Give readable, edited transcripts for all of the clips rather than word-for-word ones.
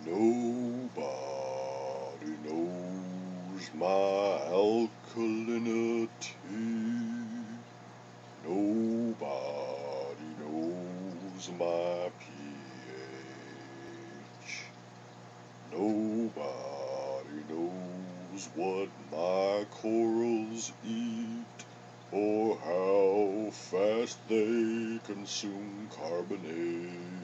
Nobody knows my alkalinity. Nobody knows my pH. Nobody knows what my corals eat or how fast they consume carbonate.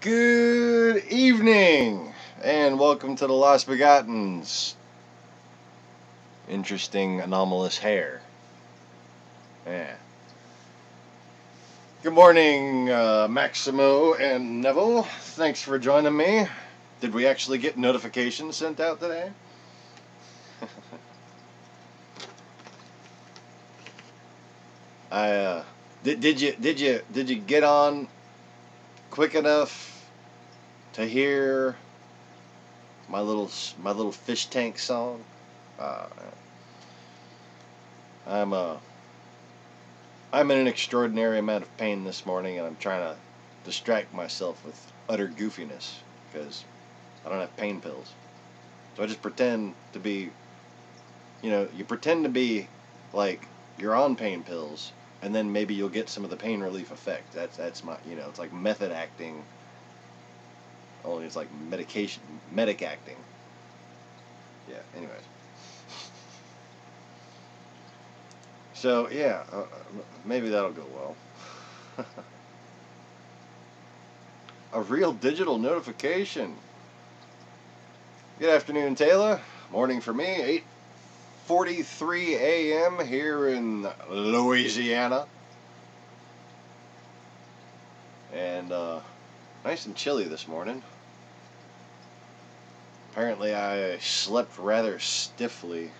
Good evening, and welcome to the Lost Begottens. interesting, anomalous hair. Yeah. Good morning, Maximo and Neville. Thanks for joining me. Did we actually get notifications sent out today? Did you get on quick enough to hear my little fish tank song? I'm in an extraordinary amount of pain this morning, and I'm trying to distract myself with utter goofiness because I don't have pain pills. So I just pretend to be, you pretend to be like you're on pain pills, and then maybe you'll get some of the pain relief effect. That's my, it's like method acting. Only it's like medic acting. Yeah. Anyways. So yeah, maybe that'll go well. A real digital notification. Good afternoon, Taylor. Morning for me. 8:43 a.m. here in Louisiana. And nice and chilly this morning. Apparently I slept rather stiffly.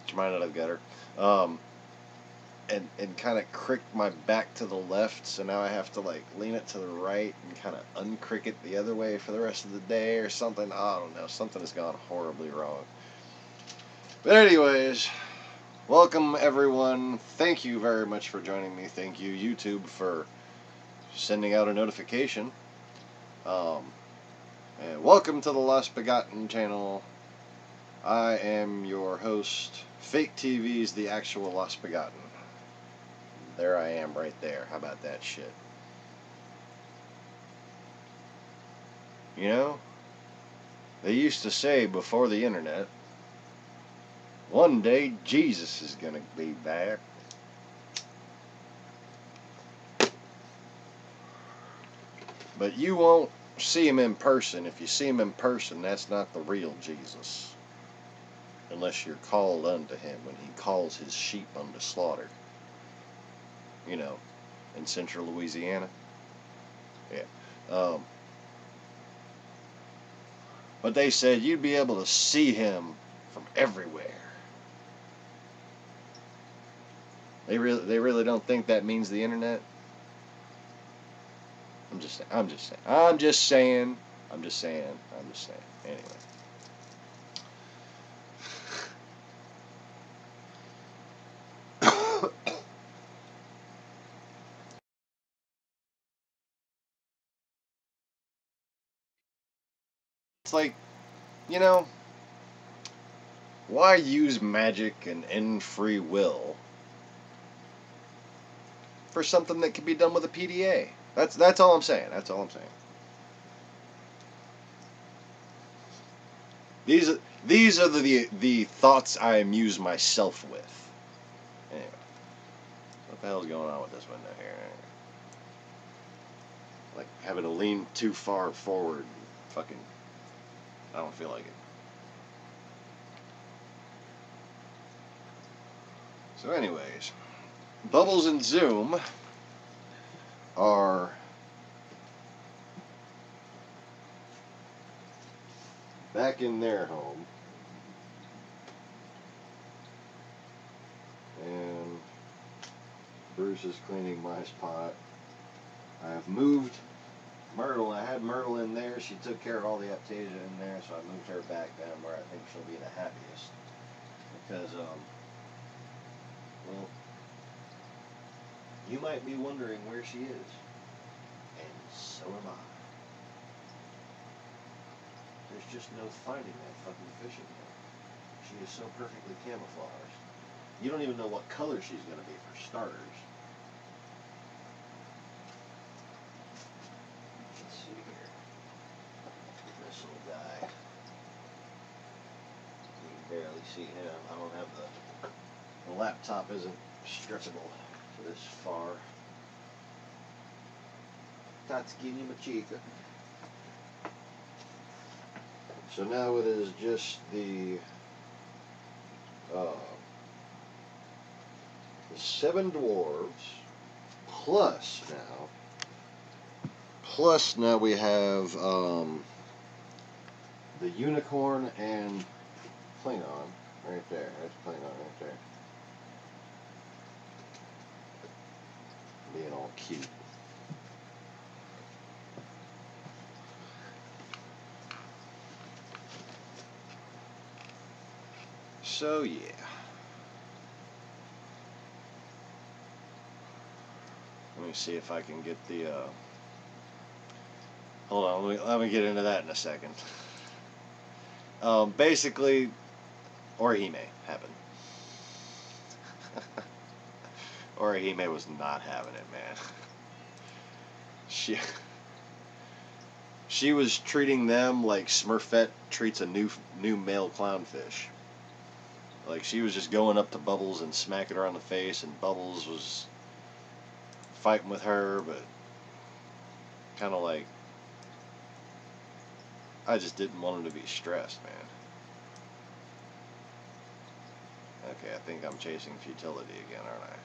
Which might not have got her. And kind of cricked my back to the left, so now I have to like lean it to the right and kind of uncrick it the other way for the rest of the day or something. I don't know. Something has gone horribly wrong. But anyways, welcome everyone. Thank you very much for joining me. Thank you, YouTube, for sending out a notification. And welcome to the Lost Begotten channel. I am your host. Fake TV's the actual Lost Begotten. There I am right there. How about that shit? They used to say before the internet, one day Jesus is gonna be back. But you won't see him in person. If you see him in person, that's not the real Jesus. Unless you're called unto him when he calls his sheep unto slaughter. In central Louisiana. Yeah. But they said you'd be able to see him from everywhere. They really don't think that means the internet. I'm just saying. Anyway. It's like, why use magic and end free will for something that can be done with a PDA? That's all I'm saying. These are the thoughts I amuse myself with. Anyway, what the hell's going on with this window here? Like having to lean too far forward. Fucking, I don't feel like it. So anyways, Bubbles and Zoom are back in their home. And Bruce is cleaning my spot. I have moved Myrtle. I had Myrtle in there. She took care of all the Aptasia in there, so I moved her back down where I think she'll be the happiest. Because, well, you might be wondering where she is. And so am I. There's just no finding that fucking fish in there. She is so perfectly camouflaged. You don't even know what color she's going to be for starters. Let's see here. This little guy. You can barely see him. I don't have the laptop isn't stretchable to this far. Tatsuki Machika. So now it is just the 7 dwarves plus now we have the unicorn and Klingon right there. That's Klingon right there. Being all cute. So yeah. Let me see if I can get the hold on, let me get into that in a second. Basically, Orihime happened. Orihime was not having it, man. She was treating them like Smurfette treats a new male clownfish. Like, she was just going up to Bubbles and smacking her on the face, and Bubbles was fighting with her, but kind of like, I just didn't want him to be stressed, man. Okay, I think I'm chasing futility again, aren't I?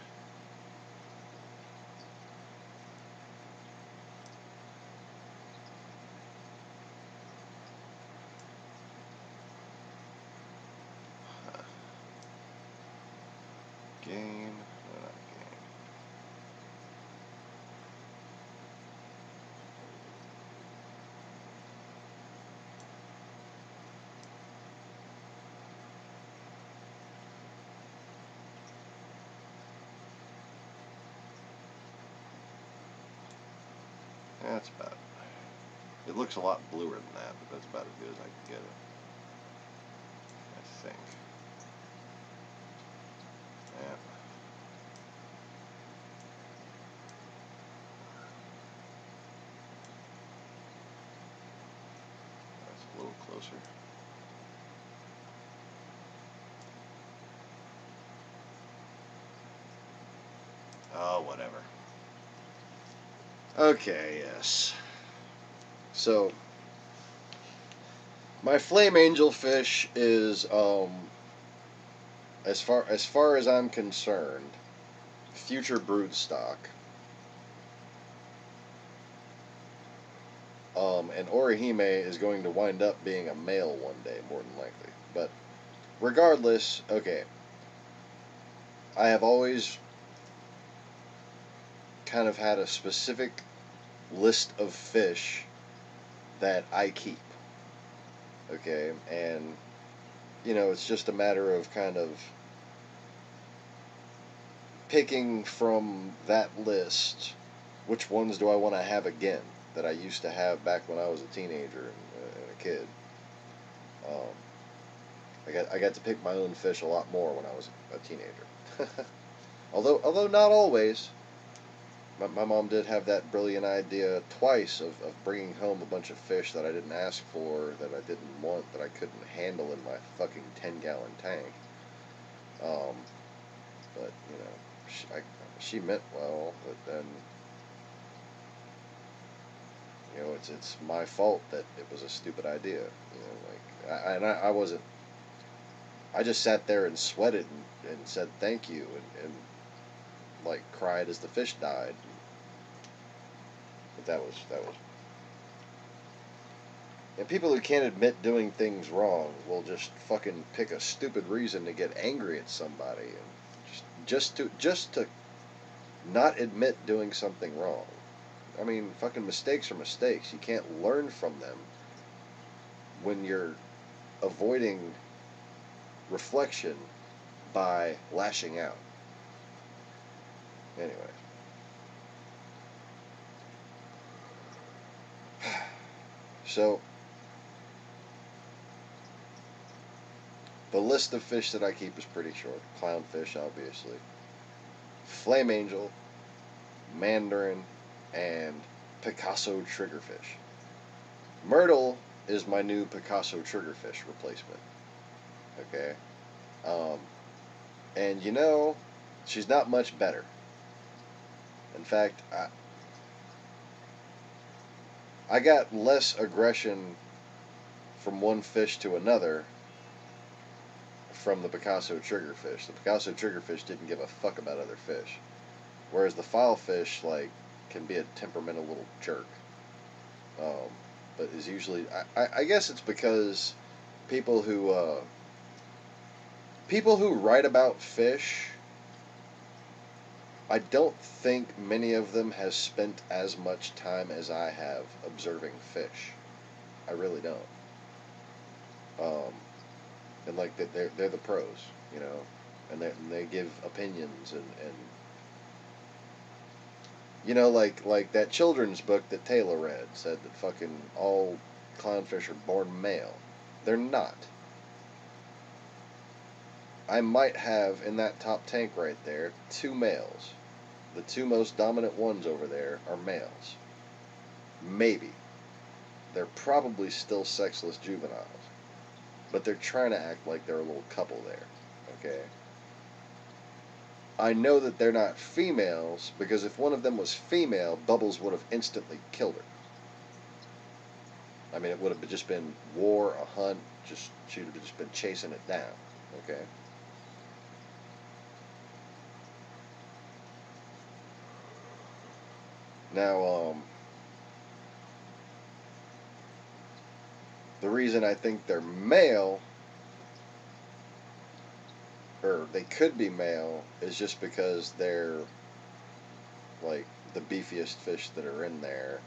Gain, no, not gain. That's about it. It looks a lot bluer than that, but that's about as good as I can get it. I think. Yeah. That's a little closer. Oh, whatever. Okay, yes. So, my flame angel fish is, as far as I'm concerned, future brood stock. And Orihime is going to wind up being a male one day, more than likely. But regardless, okay. I have always kind of had a specific list of fish that I keep. Okay, and you know, it's just a matter of kind of picking from that list which ones do I want to have again that I used to have back when I was a teenager and a kid. I got to pick my own fish a lot more when I was a teenager. although not always. My mom did have that brilliant idea twice of bringing home a bunch of fish that I didn't ask for, that I didn't want, that I couldn't handle in my fucking 10-gallon tank. But, you know, she meant well, but then, you know, it's my fault that it was a stupid idea. You know, like, I wasn't, I just sat there and sweated and said thank you and like cried as the fish died. But that was. And people who can't admit doing things wrong will just fucking pick a stupid reason to get angry at somebody, and just to not admit doing something wrong. I mean, fucking mistakes are mistakes. You can't learn from them when you're avoiding reflection by lashing out. Anyway. So, the list of fish that I keep is pretty short. Clownfish, obviously. Flame angel, mandarin, and Picasso triggerfish. Myrtle is my new Picasso triggerfish replacement. Okay? And you know, she's not much better. In fact, I got less aggression from one fish to another from the Picasso triggerfish. The Picasso triggerfish didn't give a fuck about other fish, whereas the filefish, like, can be a temperamental little jerk. But is usually, I guess it's because people who write about fish, I don't think many of them has spent as much time as I have observing fish. I really don't. And like they're the pros, you know, and they give opinions and you know, like that children's book that Taylor read said that fucking all clownfish are born male. They're not. I might have in that top tank right there 2 males. The 2 most dominant ones over there are males. Maybe. They're probably still sexless juveniles. But they're trying to act like they're a little couple there. Okay? I know that they're not females because if one of them was female, Bubbles would have instantly killed her. I mean, it would have just been war, a hunt, she'd have just been chasing it down. Okay? Now, the reason I think they're male, or they could be male, is just because they're, like, the beefiest fish that are in there,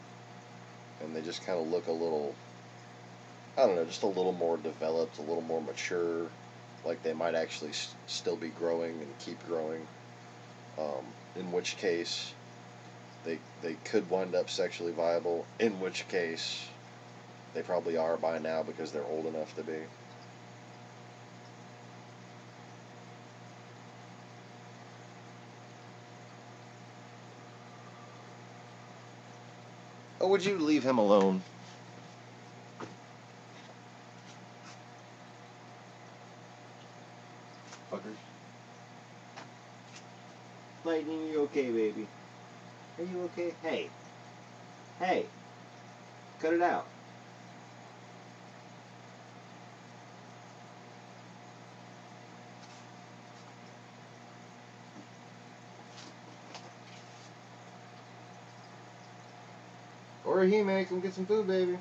and they just kind of look a little, I don't know, just a little more developed, a little more mature, like they might actually still be growing and keep growing, in which case they could wind up sexually viable, in which case they probably are by now because they're old enough to be. Oh, would you leave him alone? Fuckers. Lightning, you okay, baby? Are you okay? Hey. Hey. Cut it out. Or he may come get some food, baby.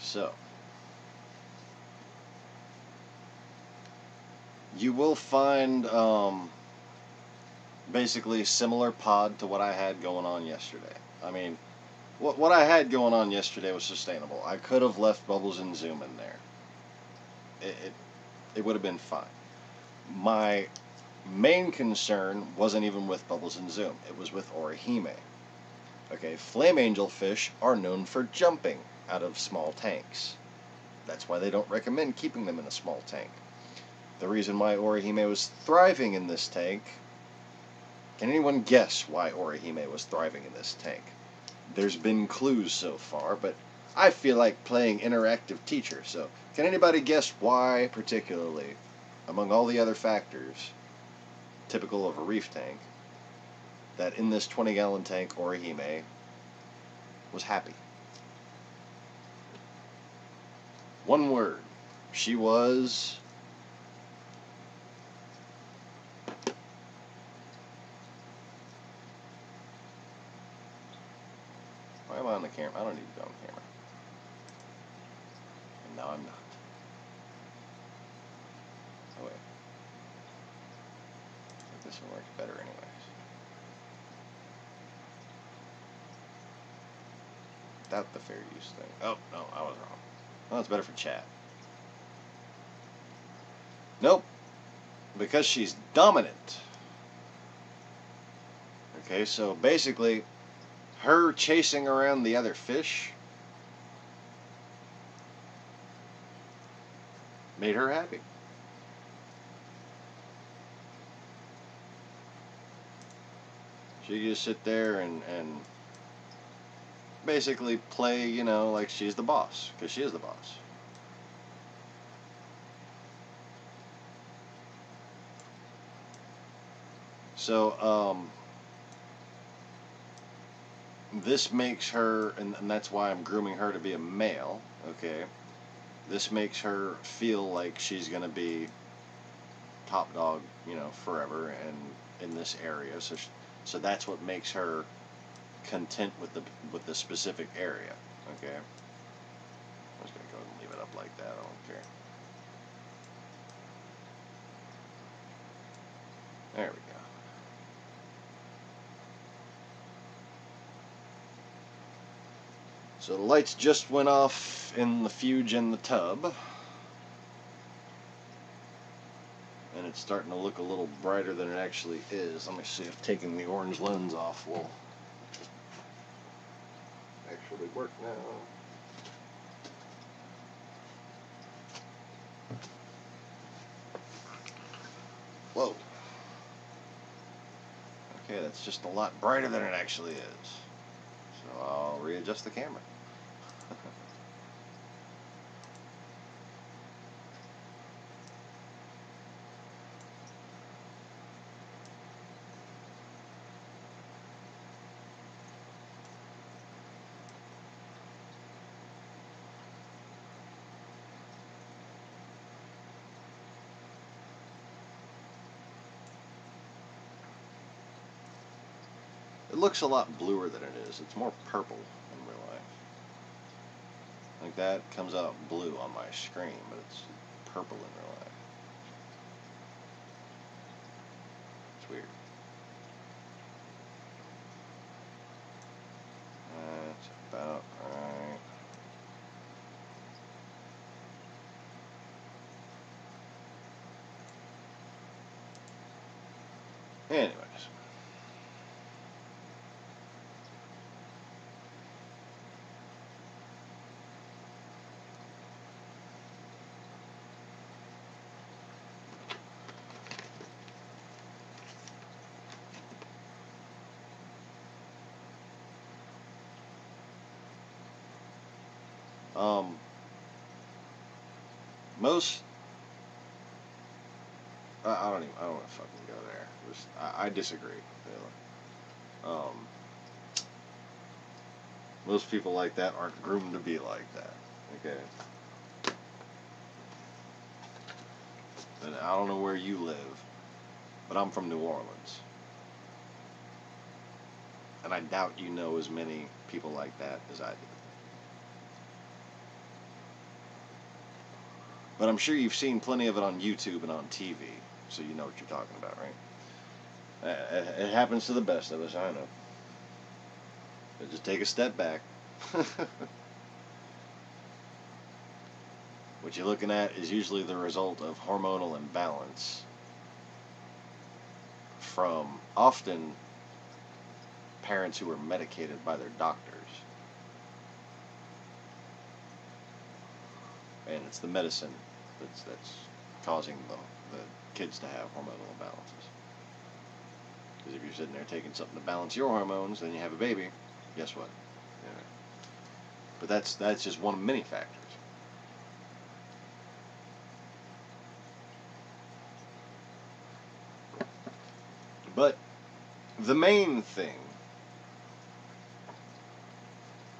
So, you will find basically similar pod to what I had going on yesterday. I mean, what I had going on yesterday was sustainable. I could have left Bubbles and Zoom in there. It would have been fine. My main concern wasn't even with Bubbles and Zoom. It was with Orihime. Okay, flame angelfish are known for jumping out of small tanks. That's why they don't recommend keeping them in a small tank. The reason why Orihime was thriving in this tank, can anyone guess why Orihime was thriving in this tank? There's been clues so far, but I feel like playing interactive teacher, so can anybody guess why particularly, among all the other factors typical of a reef tank, that in this 20-gallon tank Orihime was happy? One word. She was... Why am I on the camera? I don't need to be on camera. And now I'm not. Oh wait. this one works better anyways. Without the fair use thing. Oh, no, I was wrong. Well, it's better for chat. Nope. Because she's dominant. Okay, so basically, her chasing around the other fish made her happy. She could just sit there and basically play, you know, like she's the boss, because she is the boss. So, this makes her, and that's why I'm grooming her to be a male, okay? This makes her feel like she's going to be top dog, you know, forever and in this area. So that's what makes her content with the specific area, okay? I'm just going to go and leave it up like that. I don't care. There we go. So the lights just went off in the fuge in the tub. And it's starting to look a little brighter than it actually is. Let me see if taking the orange lens off will actually work now. Whoa. Okay, that's just a lot brighter than it actually is. So I'll readjust the camera. It looks a lot bluer than it is. It's more purple in real life. Like that comes out blue on my screen, but it's purple in real life. It's weird. That's about right. Anyways. Most I don't want to fucking go there. I disagree. Most people like that aren't groomed to be like that. Okay. And I don't know where you live, but I'm from New Orleans, and I doubt you know as many people like that as I do. But I'm sure you've seen plenty of it on YouTube and on TV, so you know what you're talking about, right? It happens to the best of us, I know. But just take a step back. What you're looking at is usually the result of hormonal imbalance from often parents who are medicated by their doctors. And it's the medicine that's causing the kids to have hormonal imbalances. Because if you're sitting there taking something to balance your hormones, then you have a baby, guess what? Yeah. But that's just one of many factors. But the main thing,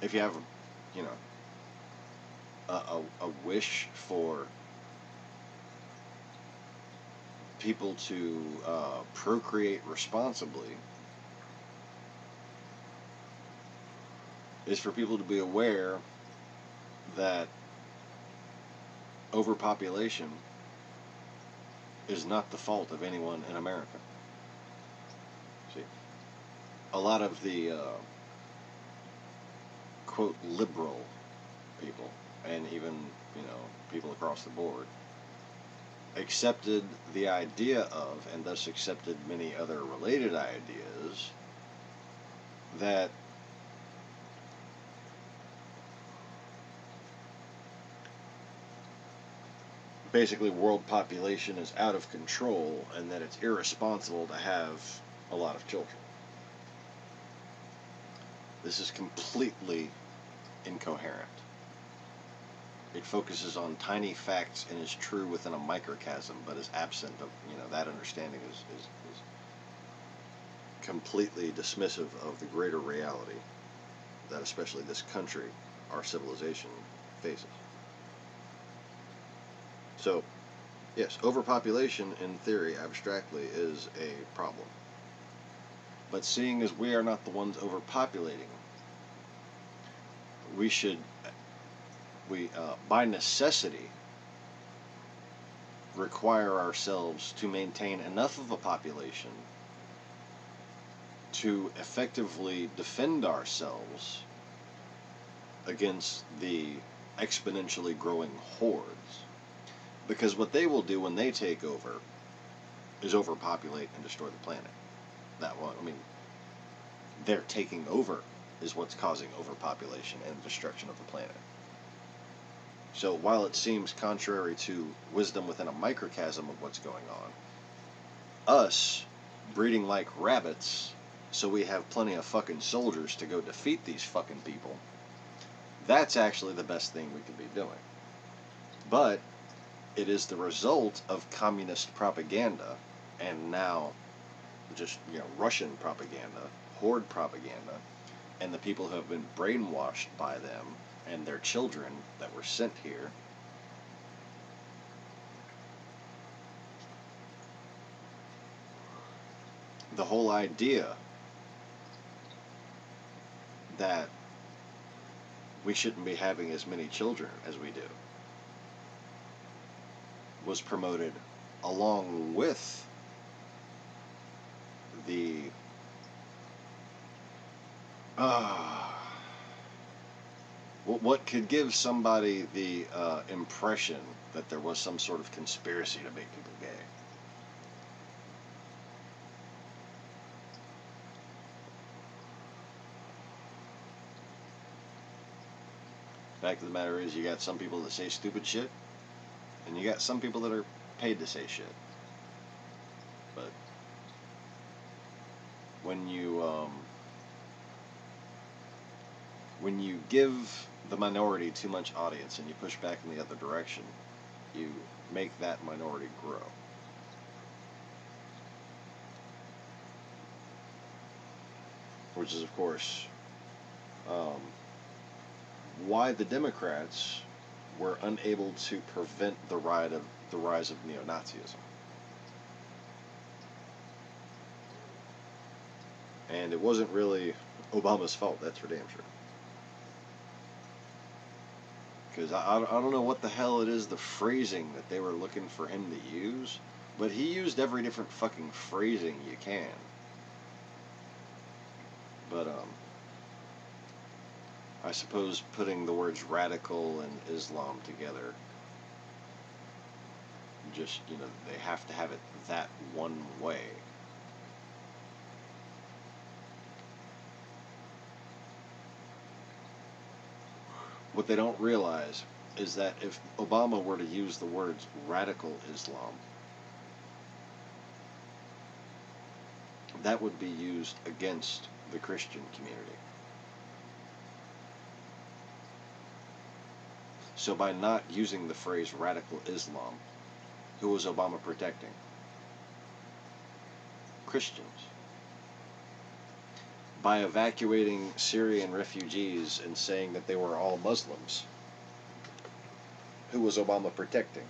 if you have, you know, a wish for people to procreate responsibly, is for people to be aware that overpopulation is not the fault of anyone in America. a lot of the quote liberal people, and even, you know, people across the board, accepted the idea of, and thus accepted many other related ideas, that basically world population is out of control and that it's irresponsible to have a lot of children. This is completely incoherent. It focuses on tiny facts and is true within a microcosm, but is absent of, you know, that understanding is completely dismissive of the greater reality that especially this country, our civilization, faces. So, yes, overpopulation in theory, abstractly, is a problem. But seeing as we are not the ones overpopulating, we by necessity, require ourselves to maintain enough of a population to effectively defend ourselves against the exponentially growing hordes. Because what they will do when they take over is overpopulate and destroy the planet. That one, I mean, their taking over is what's causing overpopulation and the destruction of the planet. So while it seems contrary to wisdom within a microcosm of what's going on, us breeding like rabbits so we have plenty of fucking soldiers to go defeat these fucking people, that's actually the best thing we could be doing. But it is the result of communist propaganda, and now just, you know, Russian propaganda, horde propaganda, and the people who have been brainwashed by them and their children that were sent here. The whole idea that we shouldn't be having as many children as we do was promoted along with the what could give somebody the impression that there was some sort of conspiracy to make people gay. Fact of the matter is, you got some people that say stupid shit, and you got some people that are paid to say shit. But when you give the minority too much audience and you push back in the other direction, you make that minority grow. Which is, of course, why the Democrats were unable to prevent the rise of neo-Nazism. And it wasn't really Obama's fault, that's for damn sure. Because I don't know what the hell it is, the phrasing that they were looking for him to use, but he used every different fucking phrasing you can. But, I suppose putting the words radical and Islam together, just, you know, they have to have it that one way. What they don't realize is that if Obama were to use the words radical Islam, that would be used against the Christian community. So by not using the phrase radical Islam, who was Obama protecting? Christians. By evacuating Syrian refugees and saying that they were all Muslims, who was Obama protecting?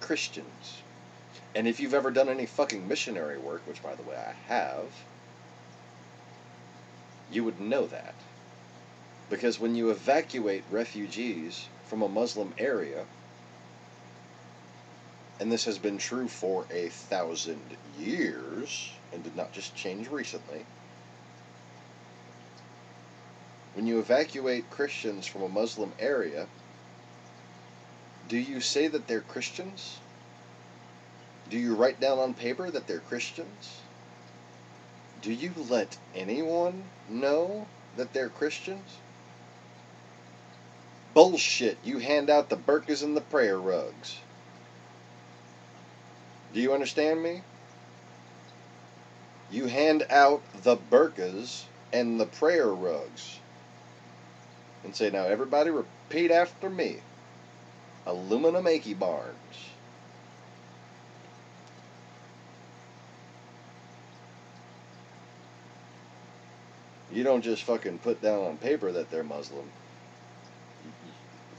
Christians. And if you've ever done any fucking missionary work, which by the way I have, you would know that. Because when you evacuate refugees from a Muslim area, and this has been true for 1,000 years, and did not just change recently, when you evacuate Christians from a Muslim area, do you say that they're Christians? Do you write down on paper that they're Christians? Do you let anyone know that they're Christians? Bullshit. You hand out the burqas and the prayer rugs. Do you understand me? You hand out the burqas and the prayer rugs. And say, now everybody repeat after me. Aluminum achy barns. You don't just fucking put down on paper that they're Muslim.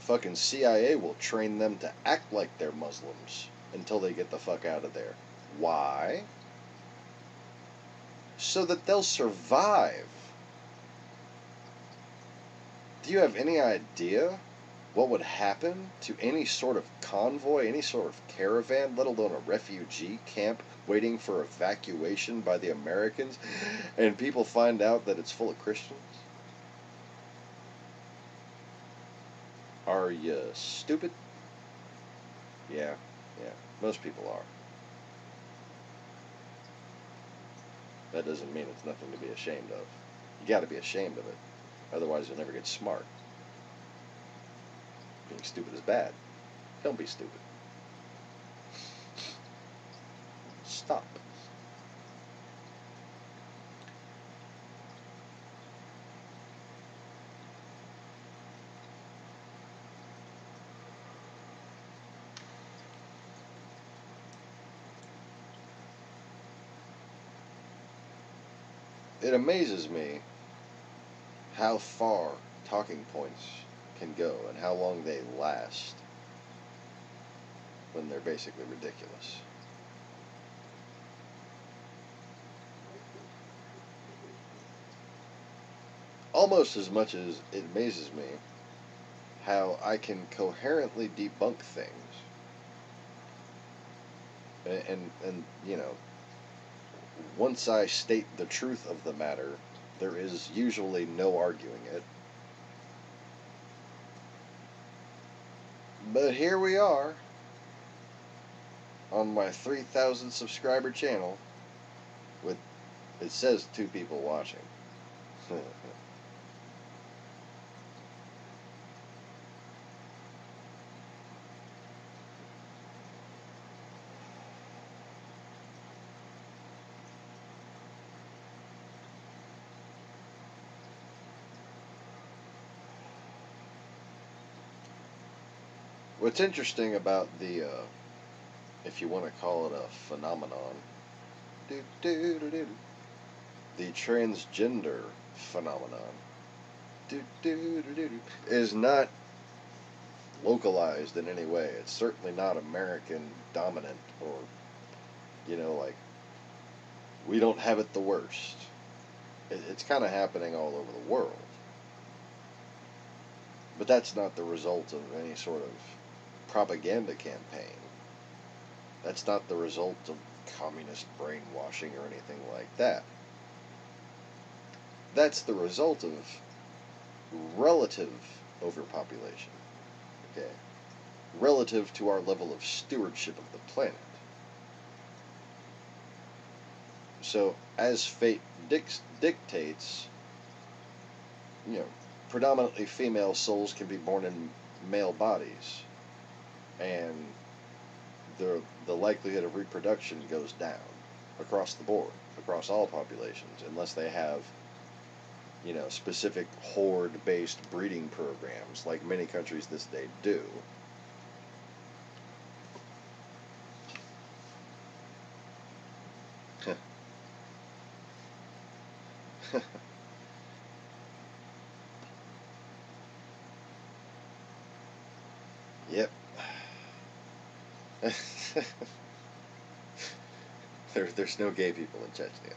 Fucking CIA will train them to act like they're Muslims until they get the fuck out of there. Why? So that they'll survive. Do you have any idea what would happen to any sort of convoy, any sort of caravan, let alone a refugee camp waiting for evacuation by the Americans, and people find out that it's full of Christians? Are you stupid? Yeah, most people are. That doesn't mean it's nothing to be ashamed of. You gotta be ashamed of it. Otherwise you'll never get smart. Being stupid is bad. Don't be stupid. Stop. It amazes me how far talking points can go and how long they last when they're basically ridiculous. Almost as much as it amazes me how I can coherently debunk things and you know, once I state the truth of the matter, there is usually no arguing it. But here we are on my 3,000 subscriber channel with, it says 2 people watching. What's interesting about the, if you want to call it a phenomenon, the transgender phenomenon, is not localized in any way. It's certainly not American dominant, or, you know, like, we don't have it the worst. It's kind of happening all over the world. But that's not the result of any sort of propaganda campaign. That's not the result of communist brainwashing or anything like that. That's the result of relative overpopulation. Okay? Relative to our level of stewardship of the planet. So, as fate dictates, you know, predominantly female souls can be born in male bodies, and the likelihood of reproduction goes down across the board, across all populations, unless they have, you know, specific horde-based breeding programs, like many countries this day do. Yep. There's no gay people in Chechnya.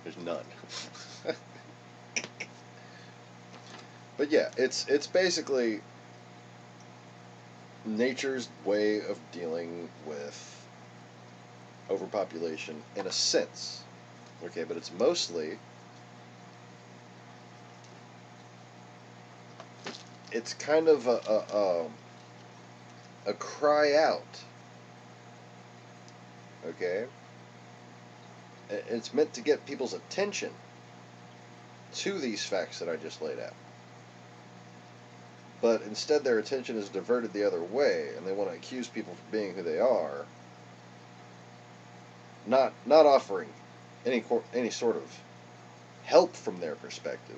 there's none. But yeah, it's basically nature's way of dealing with overpopulation in a sense. Okay, but it's mostly, it's kind of a cry out. Okay? It's meant to get people's attention to these facts that I just laid out. But instead their attention is diverted the other way, and they want to accuse people for being who they are, not offering any sort of help from their perspective,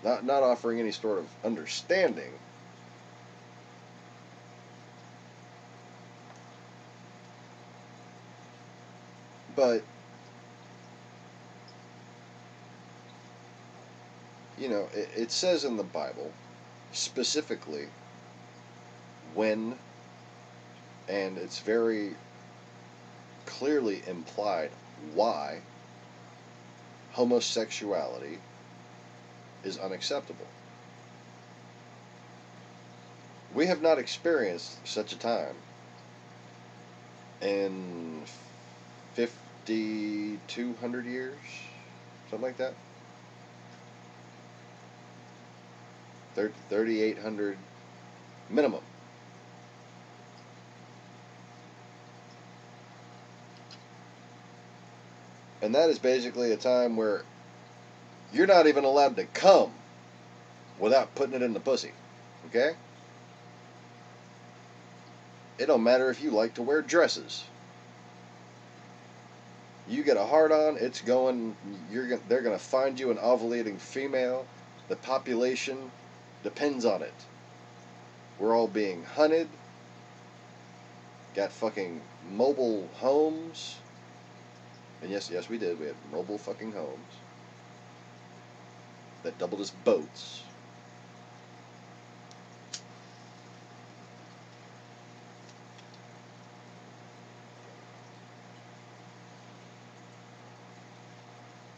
not offering any sort of understanding. But you know, it says in the Bible specifically when, and it's very clearly implied why, homosexuality is unacceptable. We have not experienced such a time in 5,200 years, something like that. 3,800 minimum. And that is basically a time where you're not even allowed to come without putting it in the pussy. Okay? It don't matter if you like to wear dresses. You get a hard-on, it's going, they're going to find you an ovulating female. The population depends on it. We're all being hunted. Got fucking mobile homes. And yes, we did. We had mobile fucking homes that doubled as boats.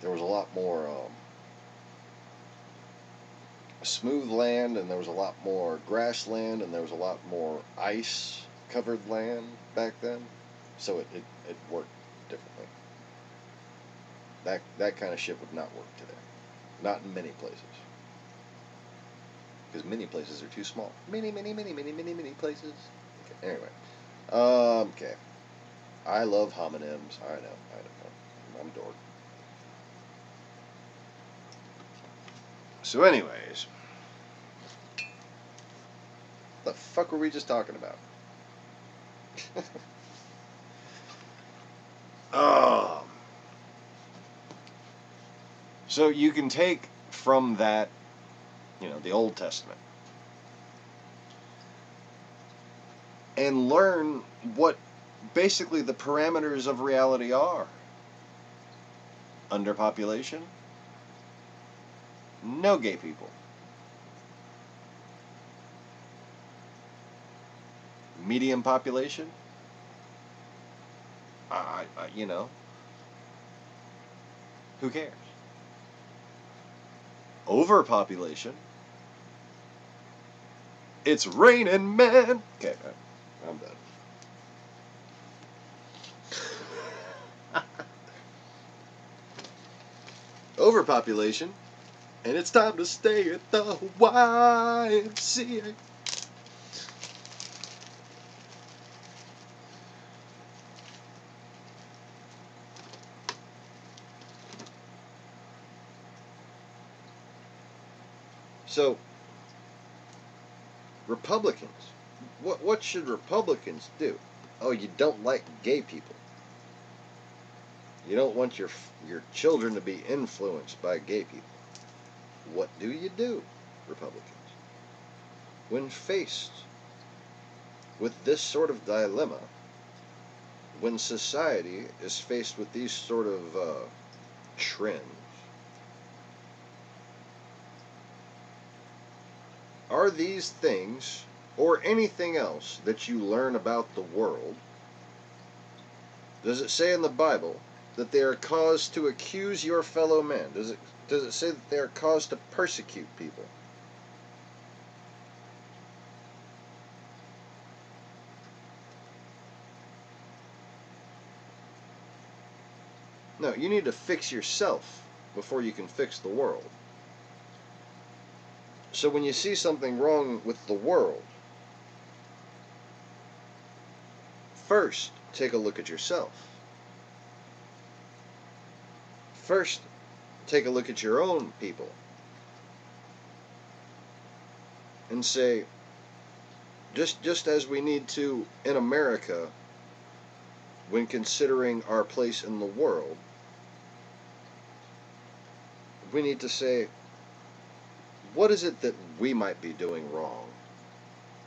There was a lot more smooth land, and there was a lot more grassland, and there was a lot more ice-covered land back then. So it worked differently. That kind of shit would not work today. Not in many places. Because many places are too small. Many places. Okay, anyway. Okay. I love homonyms. I know. I'm a dork. So anyways. What the fuck were we just talking about? So you can take from that, you know, the Old Testament, and learn what basically the parameters of reality are. Underpopulation, no gay people. Medium population, you know, who cares? Overpopulation, it's raining men. Okay, I'm done. Overpopulation, and it's time to stay at the YMCA. So, Republicans, what should Republicans do? Oh, you don't like gay people. You don't want your children to be influenced by gay people. What do you do, Republicans, when faced with this sort of dilemma, when society is faced with these sort of trends? Are these things, or anything else that you learn about the world, does it say in the Bible that they are caused to accuse your fellow man? Does it say that they are caused to persecute people? No, you need to fix yourself before you can fix the world. So when you see something wrong with the world, first take a look at yourself. First, take a look at your own people and say, just as we need to in America when considering our place in the world, we need to say, what is it that we might be doing wrong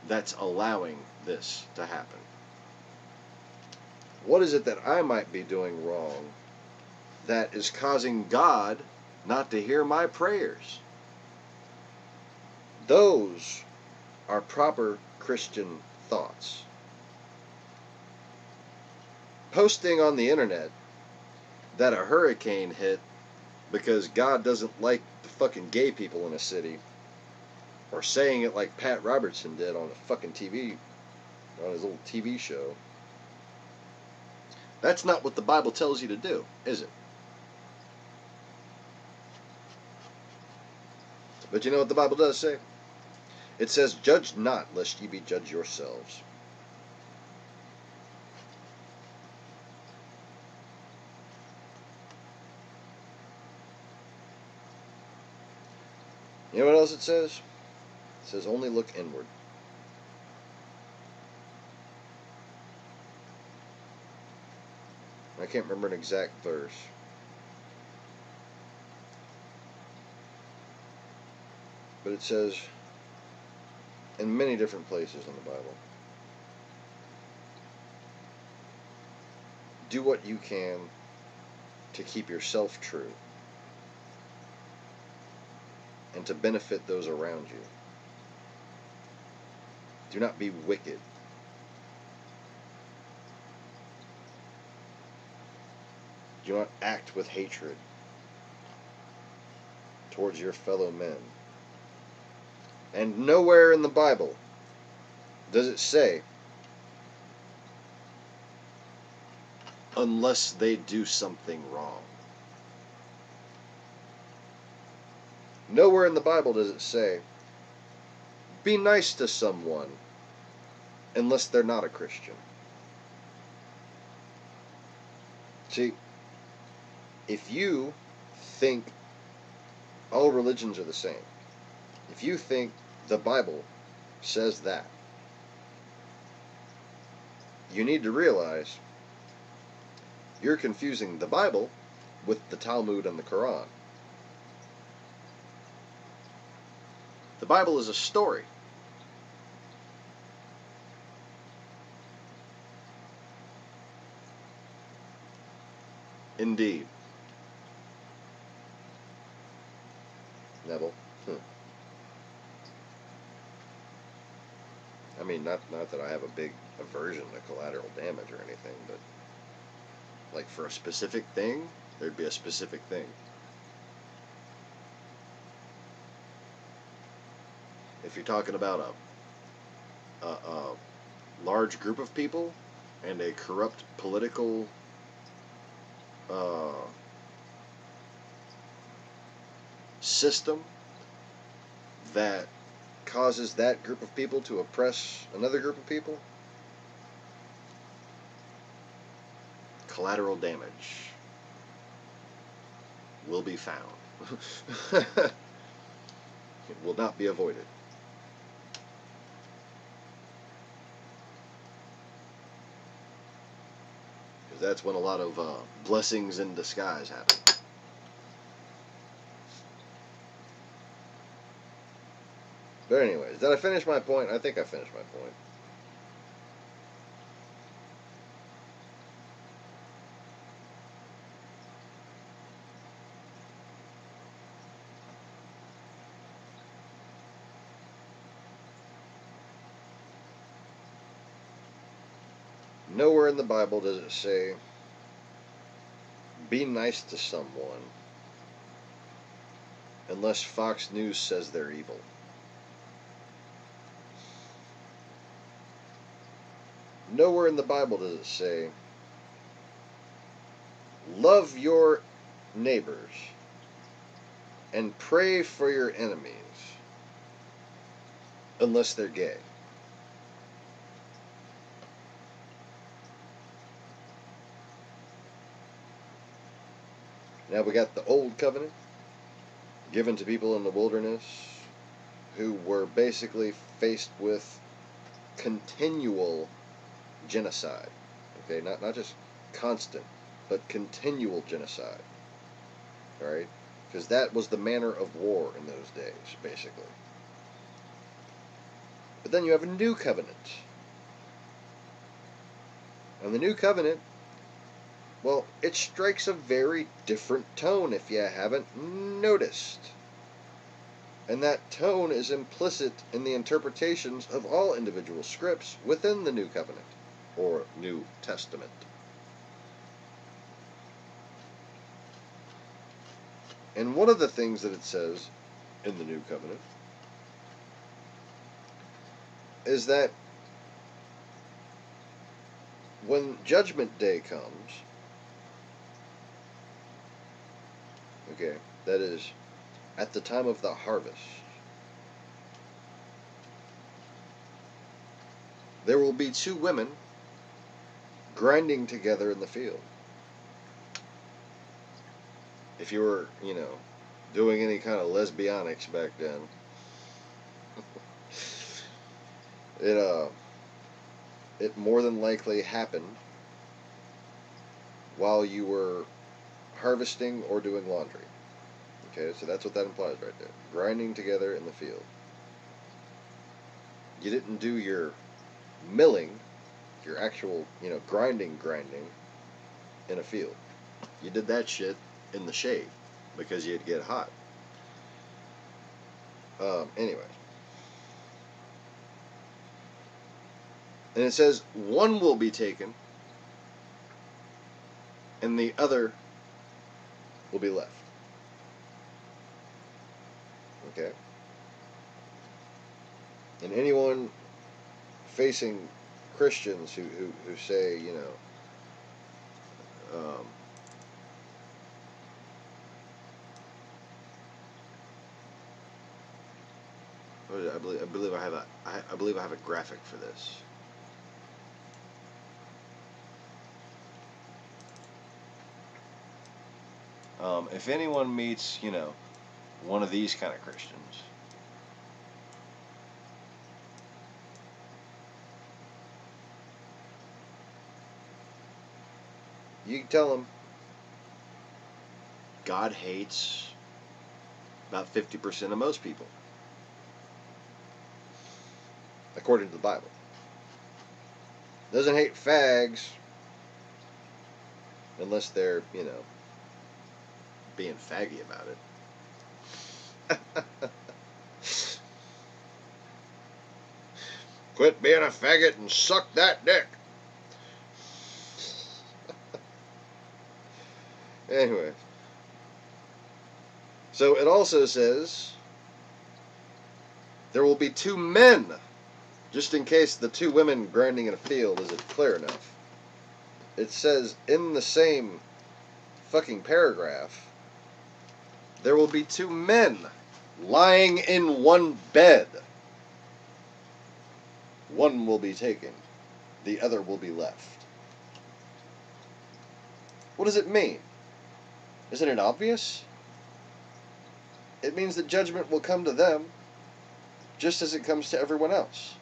that's allowing this to happen? What is it that I might be doing wrong that is causing God not to hear my prayers? Those are proper Christian thoughts. Posting on the internet that a hurricane hit because God doesn't like the fucking gay people in a city, or saying it like Pat Robertson did on a fucking TV, on his little TV show, that's not what the Bible tells you to do, is it? But you know what the Bible does say? It says, judge not, lest ye be judged yourselves. You know what else it says? It says, only look inward. I can't remember an exact verse. But it says, in many different places in the Bible, do what you can to keep yourself true and to benefit those around you. Do not be wicked. Do not act with hatred towards your fellow men. And nowhere in the Bible does it say, unless they do something wrong. Nowhere in the Bible does it say, be nice to someone unless they're not a Christian. See, if you think all religions are the same, if you think the Bible says that, you need to realize you're confusing the Bible with the Talmud and the Quran. The Bible is a story. Indeed. Neville. I mean, not that I have a big aversion to collateral damage or anything, but like for a specific thing, there'd be a specific thing. If you're talking about a large group of people and a corrupt political system that causes that group of people to oppress another group of people, collateral damage will be found. It will not be avoided. Because that's when a lot of blessings in disguise happen. But anyways, did I finish my point? I think I finished my point. Nowhere in the Bible does it say, be nice to someone unless Fox News says they're evil. Nowhere in the Bible does it say, love your neighbors and pray for your enemies, unless they're gay. Now we got the Old Covenant, given to people in the wilderness who were basically faced with continual genocide. Okay, not just constant, but continual genocide. Alright? Because that was the manner of war in those days, basically. But then you have a New Covenant. And the New Covenant, well, it strikes a very different tone if you haven't noticed. And that tone is implicit in the interpretations of all individual scripts within the New Covenant, or New Testament. And one of the things that it says in the New Covenant is that when Judgment Day comes, okay, that is, at the time of the harvest, there will be two women grinding together in the field. If you were, doing any kind of lesbianics back then, it more than likely happened while you were harvesting or doing laundry. Okay, so that's what that implies right there. Grinding together in the field. You didn't do your milling, your actual, grinding in a field. You did that shit in the shade because you'd get hot. Anyway. And it says, one will be taken and the other will be left. Okay? And anyone facing Christians who say, I believe I have a graphic for this. If anyone meets, one of these kind of Christians, you can tell them God hates about 50% of most people, according to the Bible. Doesn't hate fags unless they're, being faggy about it. Quit being a faggot and suck that dick. Anyway. So it also says there will be two men, just in case the two women grinding in a field isn't clear enough. It says in the same fucking paragraph, there will be two men lying in one bed. One will be taken, the other will be left. What does it mean? Isn't it obvious? It means that judgment will come to them just as it comes to everyone else.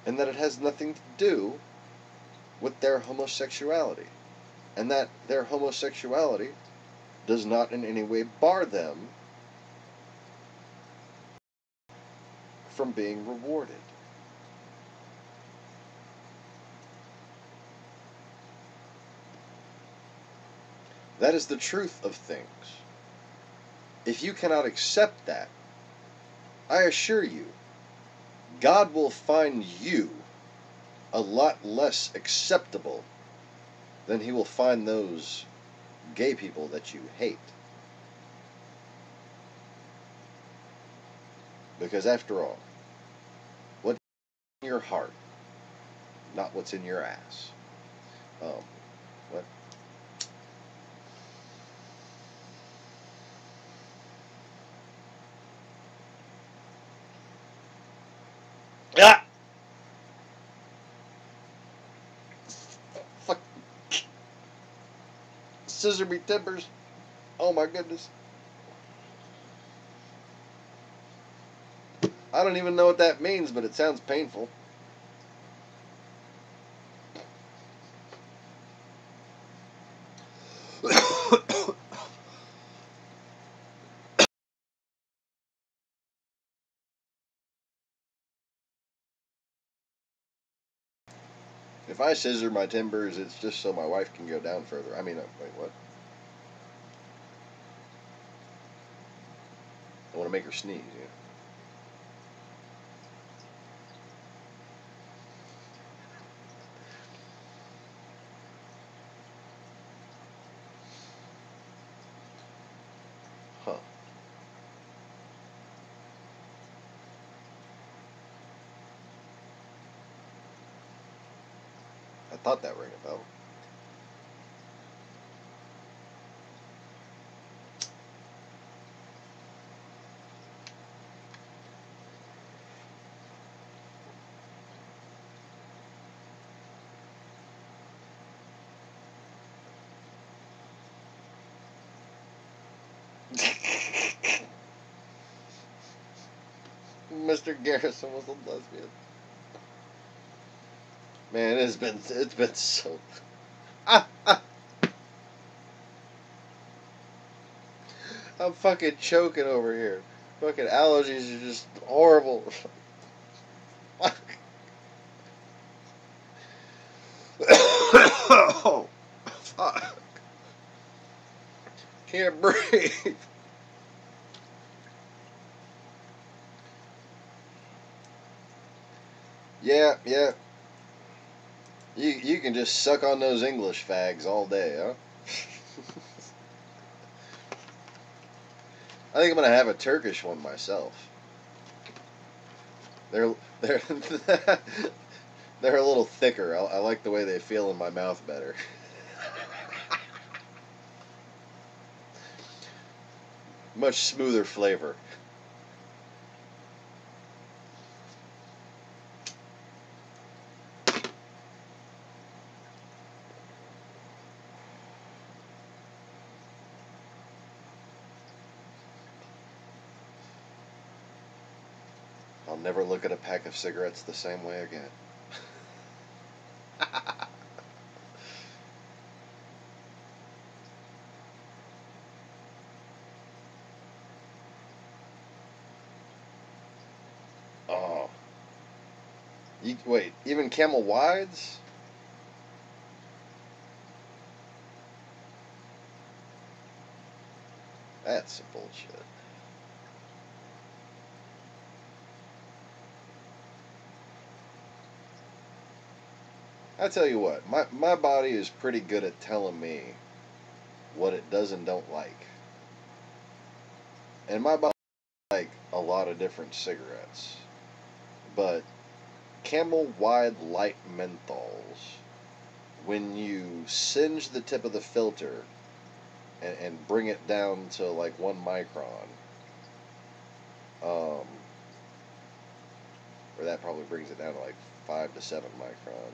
And that it has nothing to do with their homosexuality. And that their homosexuality does not in any way bar them from being rewarded. That is the truth of things. If you cannot accept that, I assure you, God will find you a lot less acceptable than He will find those gay people that you hate. Because after all, what's in your heart, not what's in your ass. What? scissor me timbers. Oh my goodness. I don't even know what that means, but it sounds painful. If I scissor my timbers, it's just so my wife can go down further. I mean, wait, what? I want to make her sneeze, yeah. Huh. I thought that rang a bell. Mr. Garrison was a lesbian. Man, it's been so. I'm fucking choking over here. Fucking allergies are just horrible. Oh, fuck. Can't breathe. Yeah, yeah. You can just suck on those English fags all day, huh? I think I'm gonna have a Turkish one myself. They're they're they're a little thicker. I like the way they feel in my mouth better. Much smoother flavor. I'll never look at a pack of cigarettes the same way again. Oh. Wait, even Camel Wides? That's some bullshit. I tell you what, my body is pretty good at telling me what it does and don't like. And my body like a lot of different cigarettes. But Camel Wide Light menthols, when you singe the tip of the filter and bring it down to like 1 micron, or that probably brings it down to like 5 to 7 microns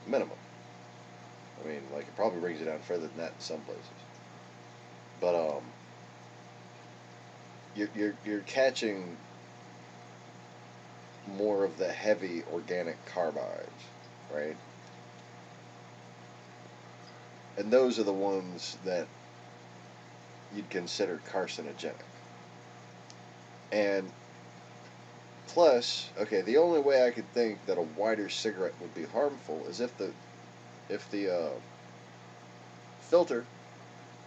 minimum. I mean, like it probably brings it down further than that in some places. But you're catching more of the heavy organic carbides, right? And those are the ones that you'd consider carcinogenic. And plus, okay, the only way I could think that a wider cigarette would be harmful is if the filter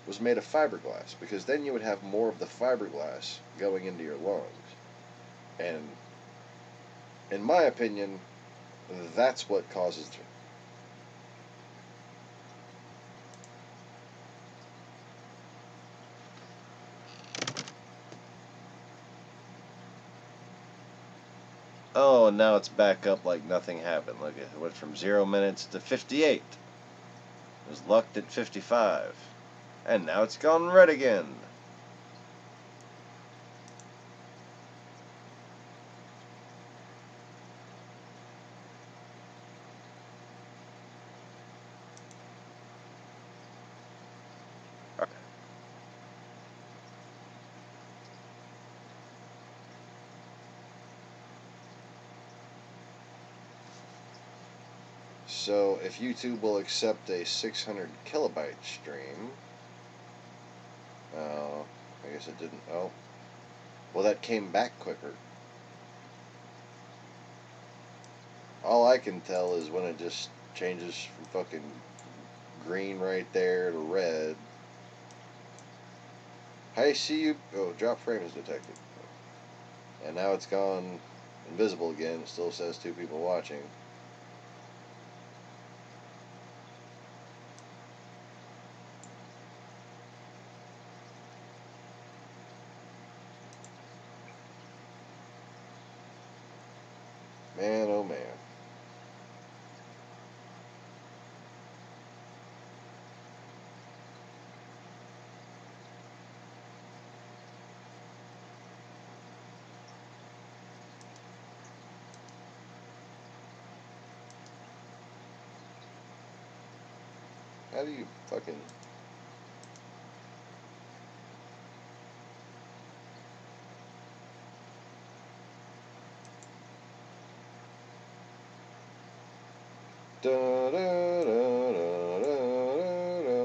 was made of fiberglass, because then you would have more of the fiberglass going into your lungs. And in my opinion, that's what causes it. Oh, and now it's back up like nothing happened. Look, it went from 0 minutes to 58. It was locked at 55. And now it's gone red again. So if YouTube will accept a 600 kilobyte stream, I guess it didn't. Oh, well, that came back quicker. All I can tell is when it just changes from fucking green right there to red. I see you. Oh, drop frame is detected. And now it's gone invisible again. It still says 2 people watching. Man, oh man. How do you fucking... Da, da, da, da, da, da.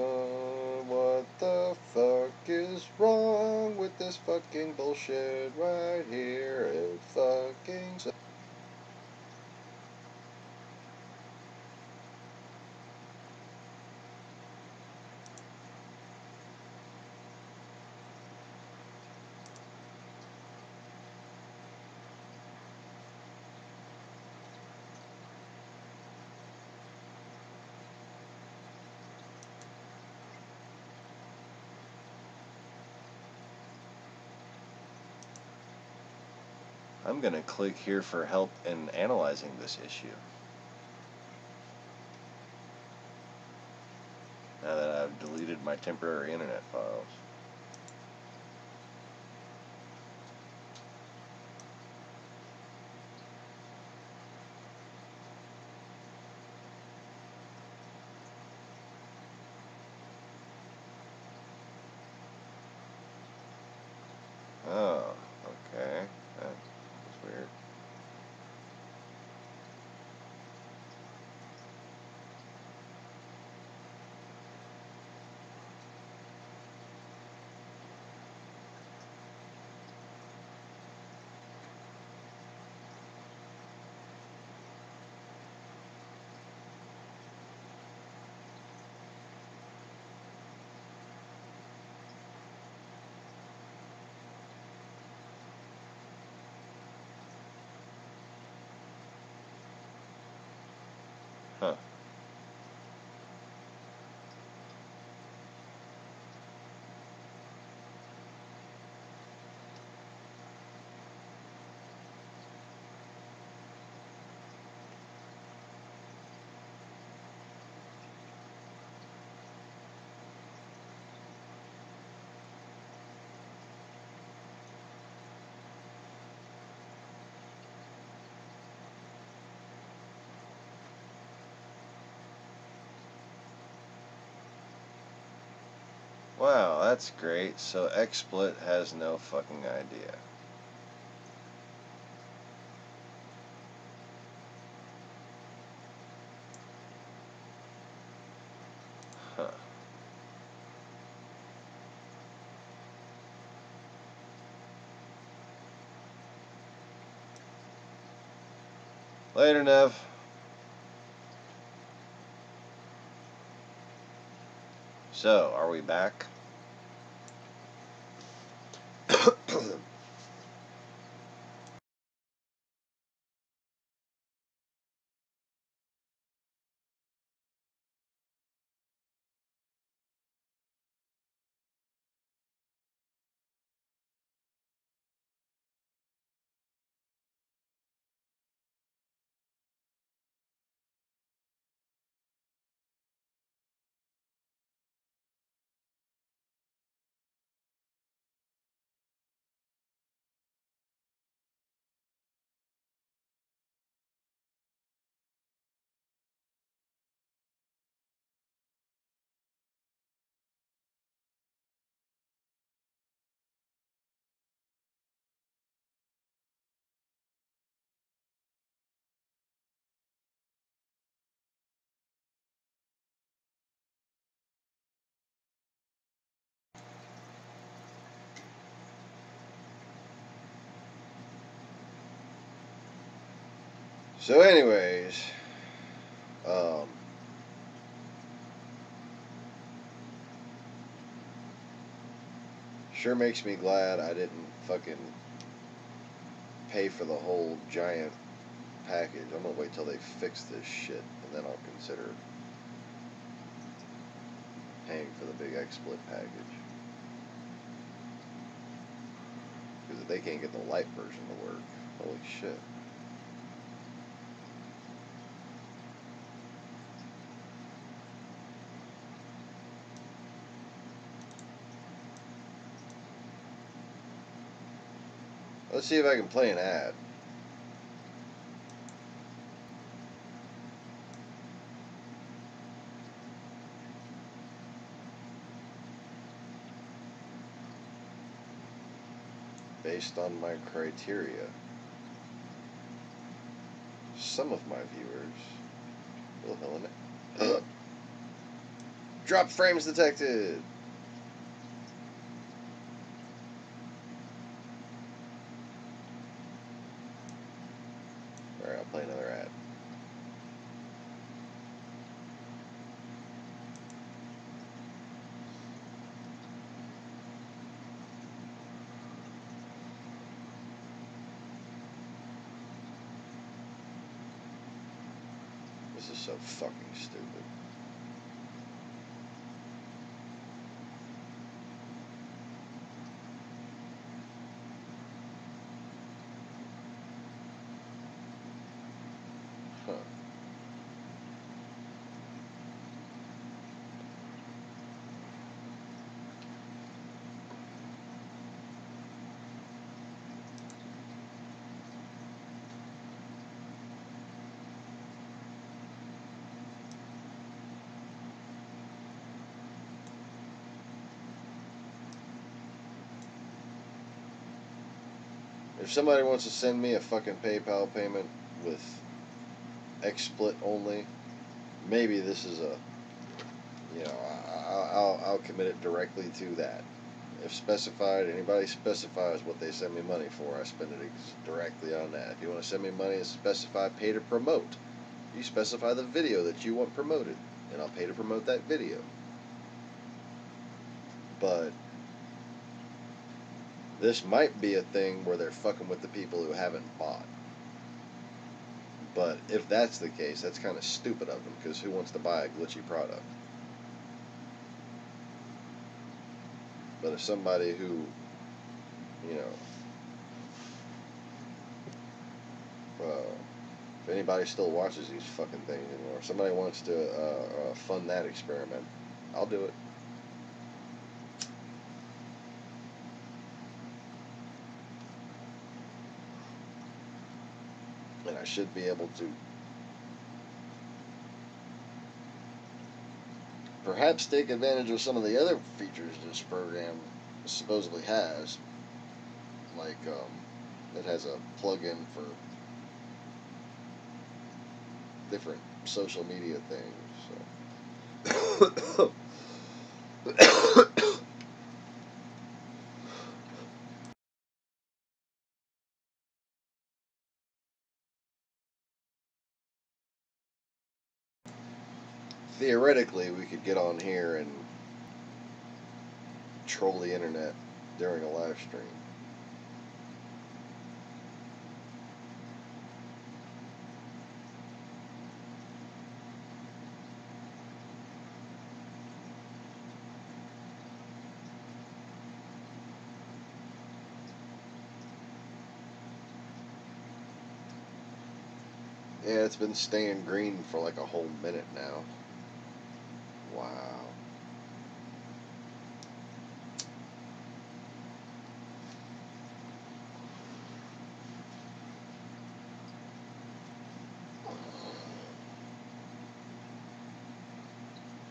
What the fuck is wrong with this fucking bullshit right here? It fucking sucks. I'm going to click here for help in analyzing this issue. Now that I've deleted my temporary internet files. Oh, okay. That's weird. Huh. Wow, that's great. So XSplit has no fucking idea. Huh. Later, Nev. So, are we back? So anyways, sure makes me glad I didn't fucking pay for the whole giant package. I'm gonna wait till they fix this shit, and then I'll consider paying for the big XSplit package. Because if they can't get the light version to work, holy shit. Let's see if I can play an ad. Based on my criteria, some of my viewers will hell in it. Drop frames detected. Alright, I'll play another ad. This is so fucking stupid. Huh. If somebody wants to send me a fucking PayPal payment with XSplit only, maybe this is a, you know, I'll commit it directly to that. If specified, anybody specifies what they send me money for, I spend it directly on that. If you want to send me money and specify pay to promote, you specify the video that you want promoted, and I'll pay to promote that video. But this might be a thing where they're fucking with the people who haven't bought. But if that's the case, that's kind of stupid of them, because who wants to buy a glitchy product? But if somebody who, you know, if anybody still watches these fucking things anymore, if somebody wants to fund that experiment, I'll do it. And I should be able to perhaps take advantage of some of the other features this program supposedly has. Like, it has a plug-in for different social media things. So. Theoretically, we could get on here and troll the internet during a live stream. Yeah, it's been staying green for like a whole minute now. Wow.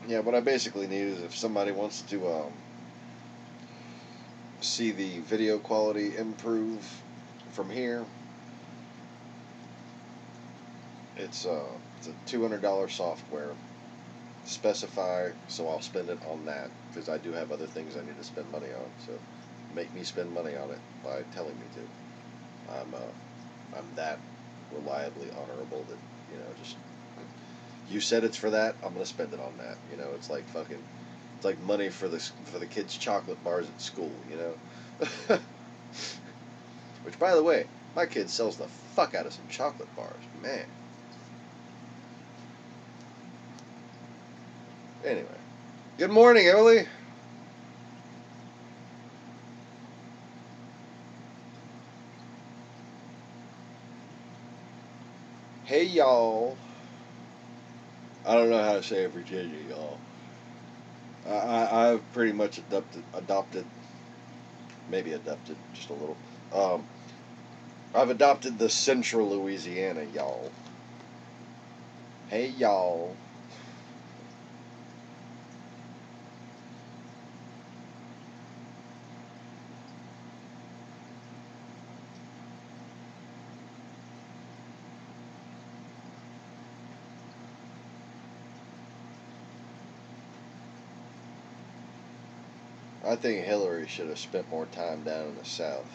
Yeah, what I basically need is if somebody wants to see the video quality improve from here, it's a $200 software. Specify, so I'll spend it on that, because I do have other things I need to spend money on. So make me spend money on it by telling me to. I'm that reliably honorable that, you know, just, you said it's for that, I'm gonna spend it on that. You know, it's like fucking, it's like money for the kids' chocolate bars at school. You know, which, by the way, my kid sells the fuck out of some chocolate bars, man. Anyway, good morning, Emily. Hey, y'all. I don't know how to say Virginia, y'all. I've pretty much adopted, maybe adopted just a little. I've adopted the Central Louisiana, y'all. Hey, y'all. I think Hillary should have spent more time down in the South.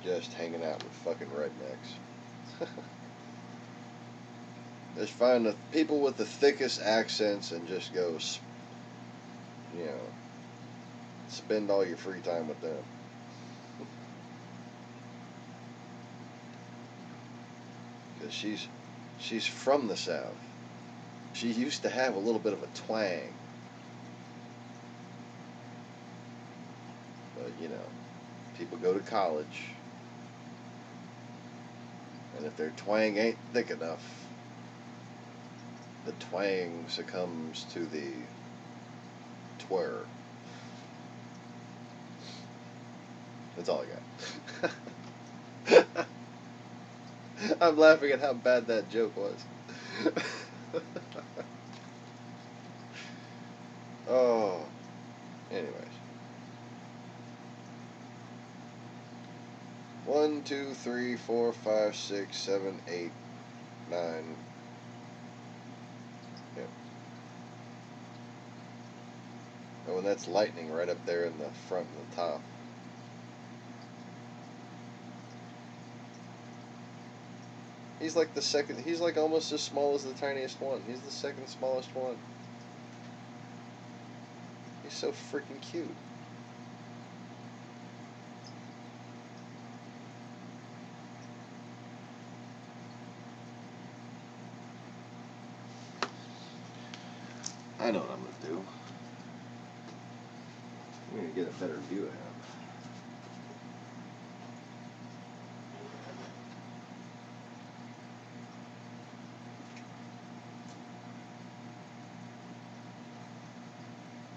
Just hanging out with fucking rednecks. Just find the people with the thickest accents and just go, you know, spend all your free time with them. Because she's from the South. She used to have a little bit of a twang. But, you know, people go to college, and if their twang ain't thick enough, the twang succumbs to the twirr. That's all I got. I'm laughing at how bad that joke was. Oh, anyways. 1, 2, 3, 4, 5, 6, 7, 8, 9. Yep. Oh, and that's lightning right up there in the front and the top. He's like the second, he's like almost as small as the tiniest one. He's the second smallest one. He's so freaking cute. I know what I'm going to do. I'm going to get a better view of him.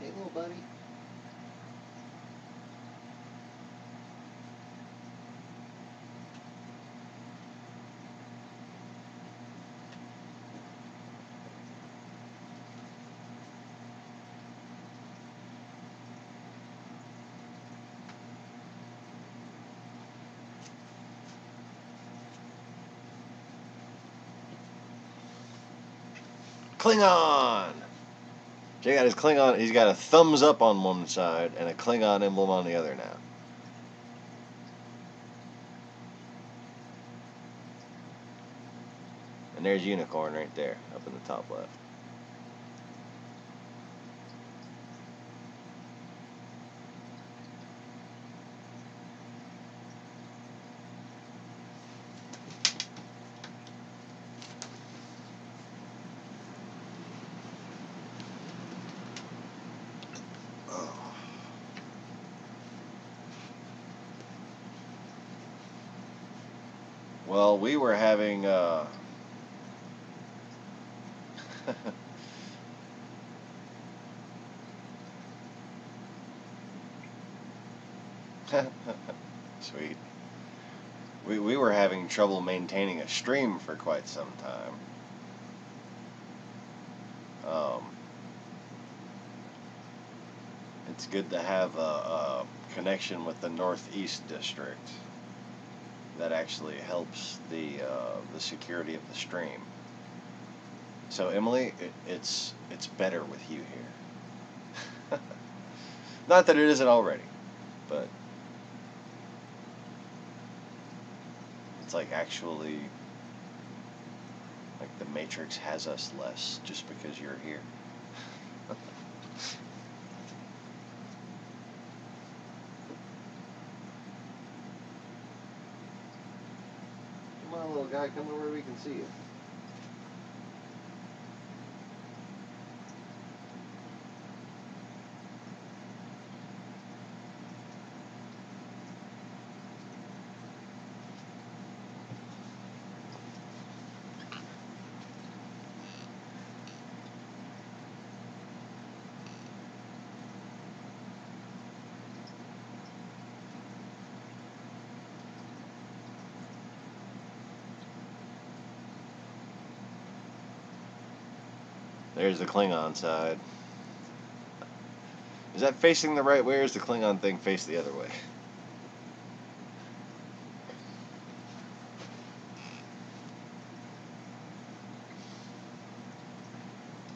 Hey, little buddy. Klingon! Jay got his Klingon, he's got a thumbs up on one side and a Klingon emblem on the other now. And there's Unicorn right there, up in the top left. Well, we were having, sweet. We were having trouble maintaining a stream for quite some time. It's good to have a connection with the Northeast District that actually helps the security of the stream. So Emily, it's better with you here. Not that it isn't already, but It's like actually, like the Matrix has us less just because you're here. Come on, little guy, come over where we can see you. There's the Klingon side. Is that facing the right way, or is the Klingon thing face the other way?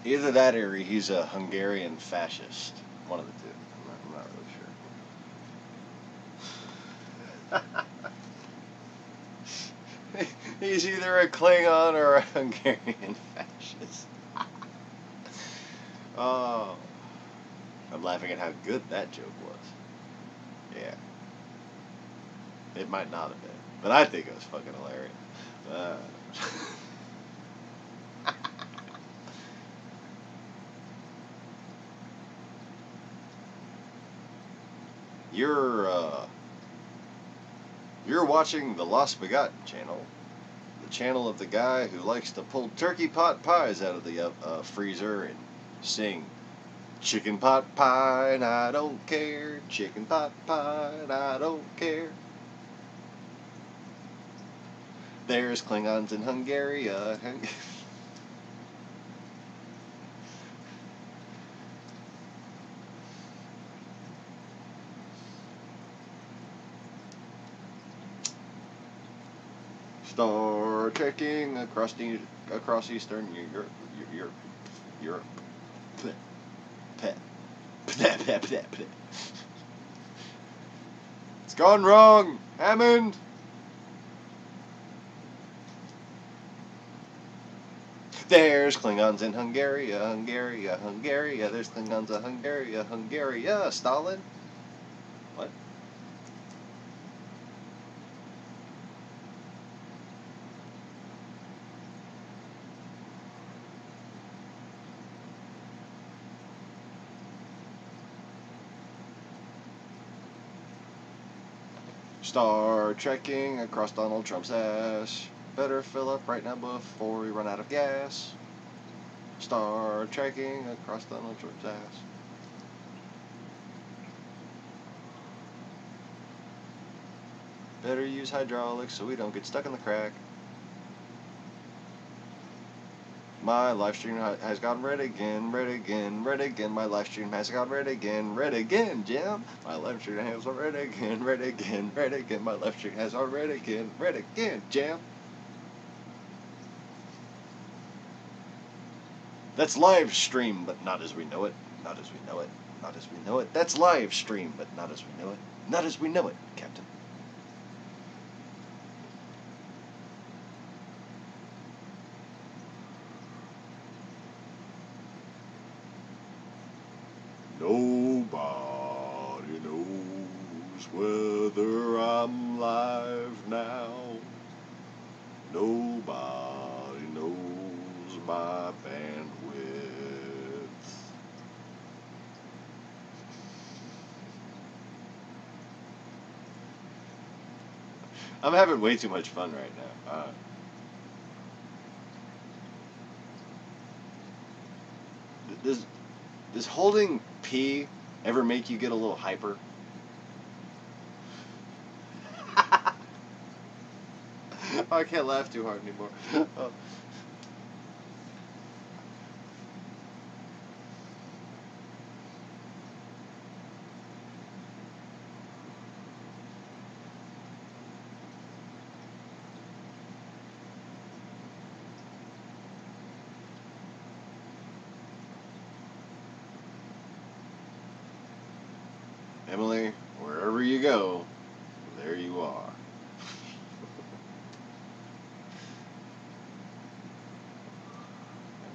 Either that or he's a Hungarian fascist. One of the two. I'm not really sure. He's either a Klingon or a Hungarian fascist. Oh. I'm laughing at how good that joke was. Yeah. It might not have been, but I think it was fucking hilarious. You're watching the Lost Begotten channel, the channel of the guy who likes to pull turkey pot pies out of the freezer and sing, "Chicken pot pie and I don't care, chicken pot pie and I don't care." There's Klingons in Hungary. Star trekking across Eastern Europe. Pet. It's gone wrong, Hammond. There's Klingons in Hungary. There's Klingons in Hungary. Stalin. What? Star trekking across Donald Trump's ass. Better fill up right now before we run out of gas. Star trekking across Donald Trump's ass. Better use hydraulics so we don't get stuck in the crack. My live stream has gone red again. My live stream has gone red again, Jim. My live stream has gone red again. My live stream has gone red again, Jim. That's live stream, but not as we know it. Not as we know it. Not as we know it. That's live stream, but not as we know it. Not as we know it, Captain. Nobody knows whether I'm live now. Nobody knows my bandwidth. I'm having way too much fun right now. Does holding P ever make you get a little hyper? I can't laugh too hard anymore. Emily, wherever you go, there you are.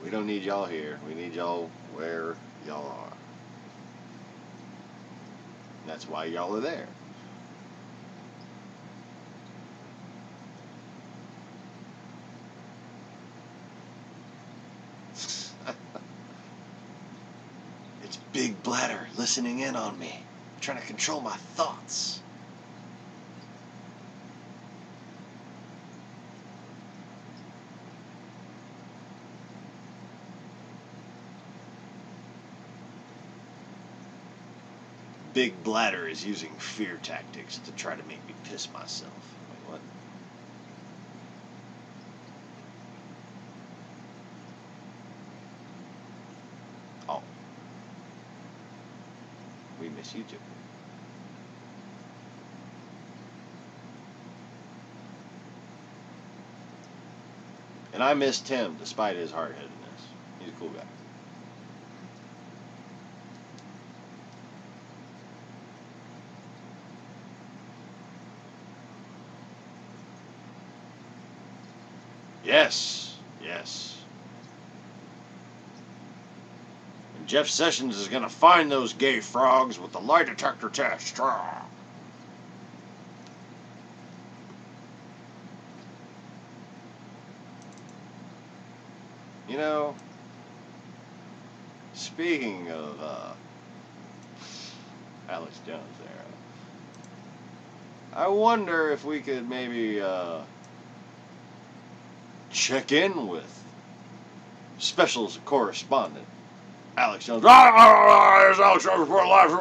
We don't need y'all here. We need y'all where y'all are. And that's why y'all are there. It's Big Bladder listening in on me, trying to control my thoughts. Big Bladder is using fear tactics to try to make me piss myself. Wait, what? Oh. We miss you too. And I miss Tim, despite his hard-headedness. He's a cool guy. Yes, yes. And Jeff Sessions is going to find those gay frogs with the lie detector test. You know, speaking of Alex Jones there, I wonder if we could maybe check in with specials correspondent Alex Jones. There's Alex Jones for life.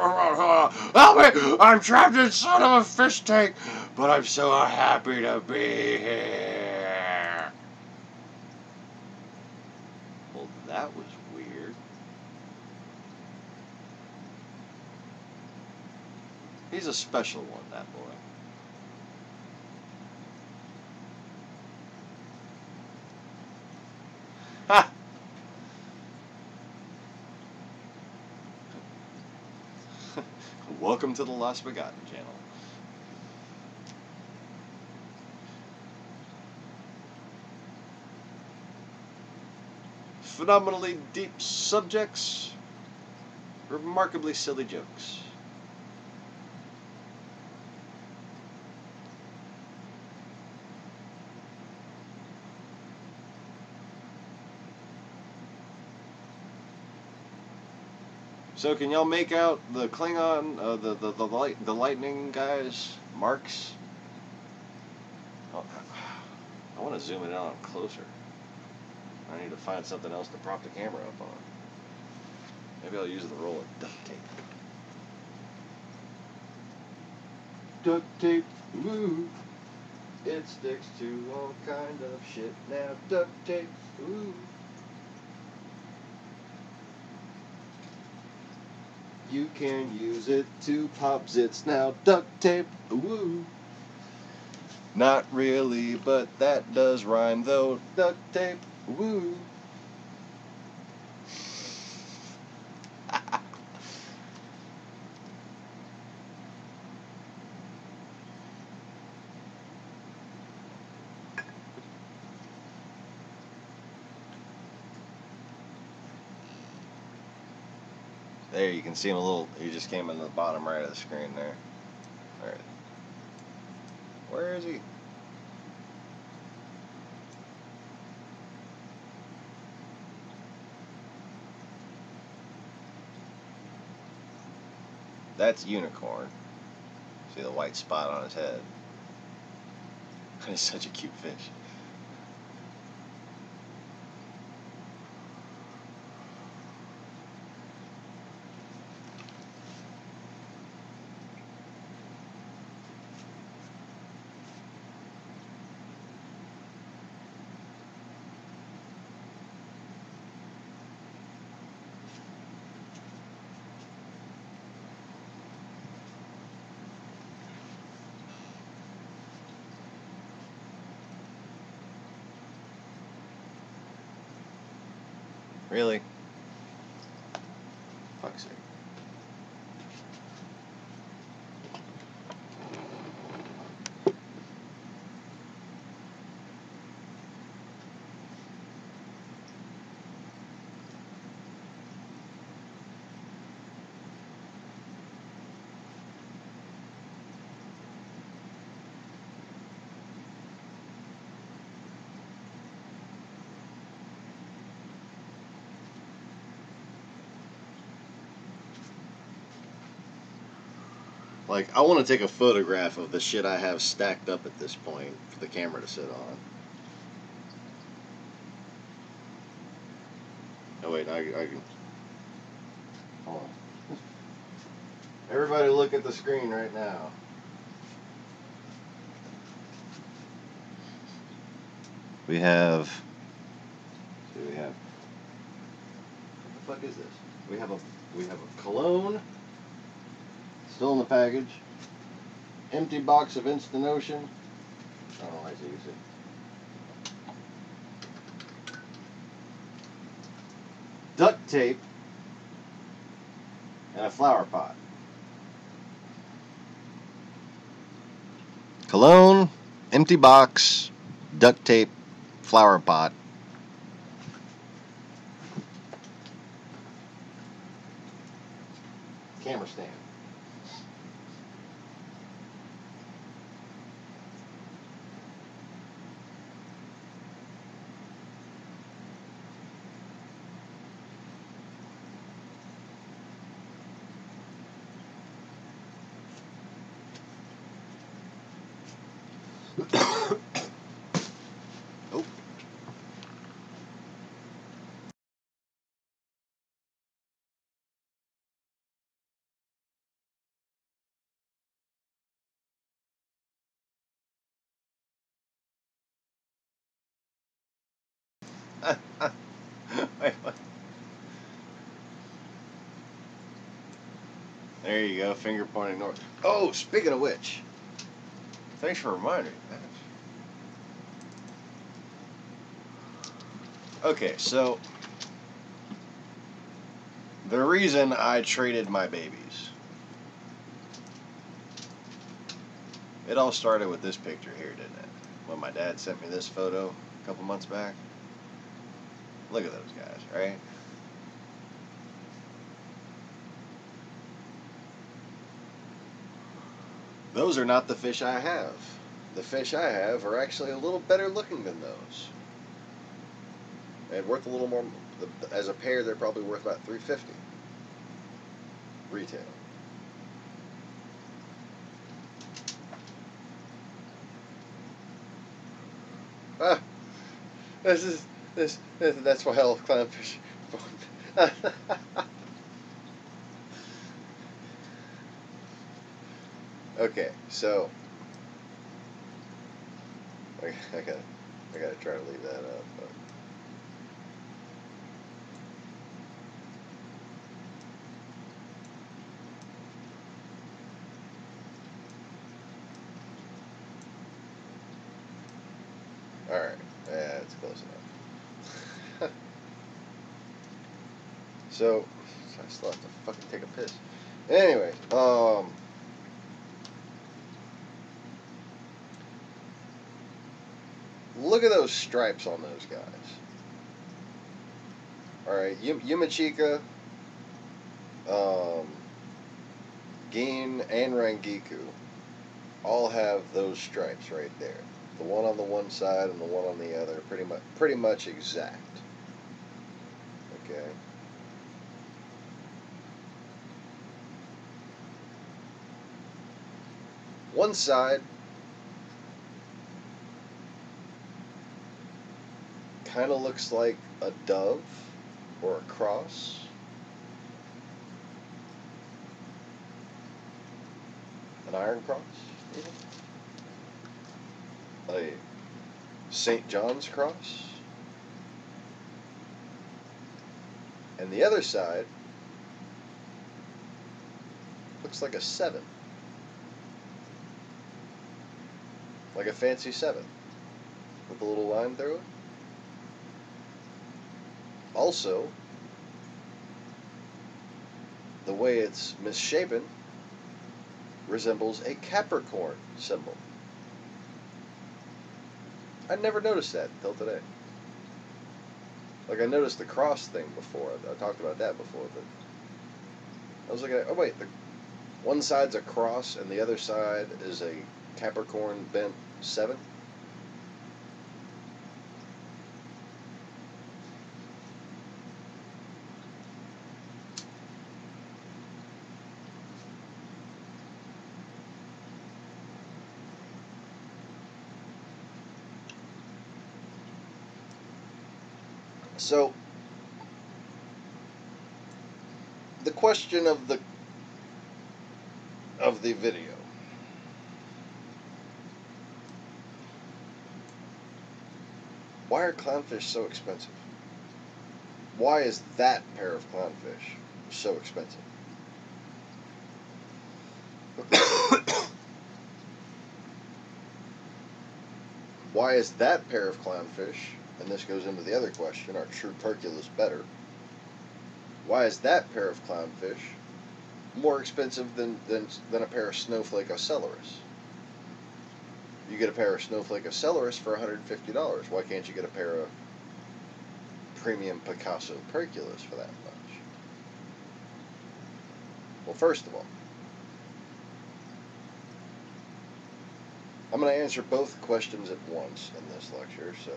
Help me! I'm trapped in son of a fish tank, but I'm so happy to be here. Well, that was weird. He's a special one, that boy. Ha! Welcome to the Lost Begotten channel. Phenomenally deep subjects, remarkably silly jokes. So can y'all make out the Klingon, the lightning guys' marks? Oh, I want to zoom it in on closer. I need to find something else to prop the camera up on. Maybe I'll use the roll of duct tape. Duct tape, ooh, it sticks to all kind of shit now. Duct tape, ooh. You can use it to pop zits now. Duct tape, woo. Not really, but that does rhyme though. Duct tape, woo. There, you can see him a little. He just came in the bottom right of the screen there. All right. Where is he? That's Unicorn. See the white spot on his head? That is such a cute fish. Really? Fuck's sake. Like, I want to take a photograph of the shit I have stacked up at this point for the camera to sit on. Oh wait, I can. Hold on. Everybody look at the screen right now. We have. What do we have? What the fuck is this? We have a cologne. Still in the package. Empty box of Instant Ocean. I don't know why it's easy. Duct tape. And a flower pot. Cologne, empty box, duct tape, flower pot. Camera stand. Oh. Wait, what? There you go, finger pointing north. Oh, speaking of which, thanks for reminding me. Okay, so the reason I traded my babies, it all started with this picture here, didn't it? When my dad sent me this photo a couple months back. Look at those guys, right? Those are not the fish I have. The fish I have are actually a little better looking than those. And worth a little more. As a pair, they're probably worth about $3.50 retail. Ah, that's why I love clownfish. Okay, so I gotta try to leave that up. But. All right, yeah, it's close enough. So I still have to fucking take a piss. Anyway, look at those stripes on those guys. All right, Yumachika, Gin, and Rangiku all have those stripes right there. The one on the one side and the one on the other, pretty much exact. Okay. One side kind of looks like a dove or a cross. An iron cross, even. A St. John's cross. And the other side looks like a 7. Like a fancy 7. With a little line through it. Also, the way it's misshapen resembles a Capricorn symbol. I'd never noticed that until today. Like, I noticed the cross thing before. I talked about that before, but I was looking at, oh wait, one side's a cross and the other side is a Capricorn bent 7. So, the question of the video. Why are clownfish so expensive? Why is that pair of clownfish so expensive? Why is that pair of clownfish, and this goes into the other question, are true Perculas better? Why is that pair of clownfish more expensive than a pair of snowflake ocellaris? You get a pair of snowflake ocellaris for $150. Why can't you get a pair of premium Picasso Perculas for that much? Well, first of all, I'm going to answer both questions at once in this lecture, so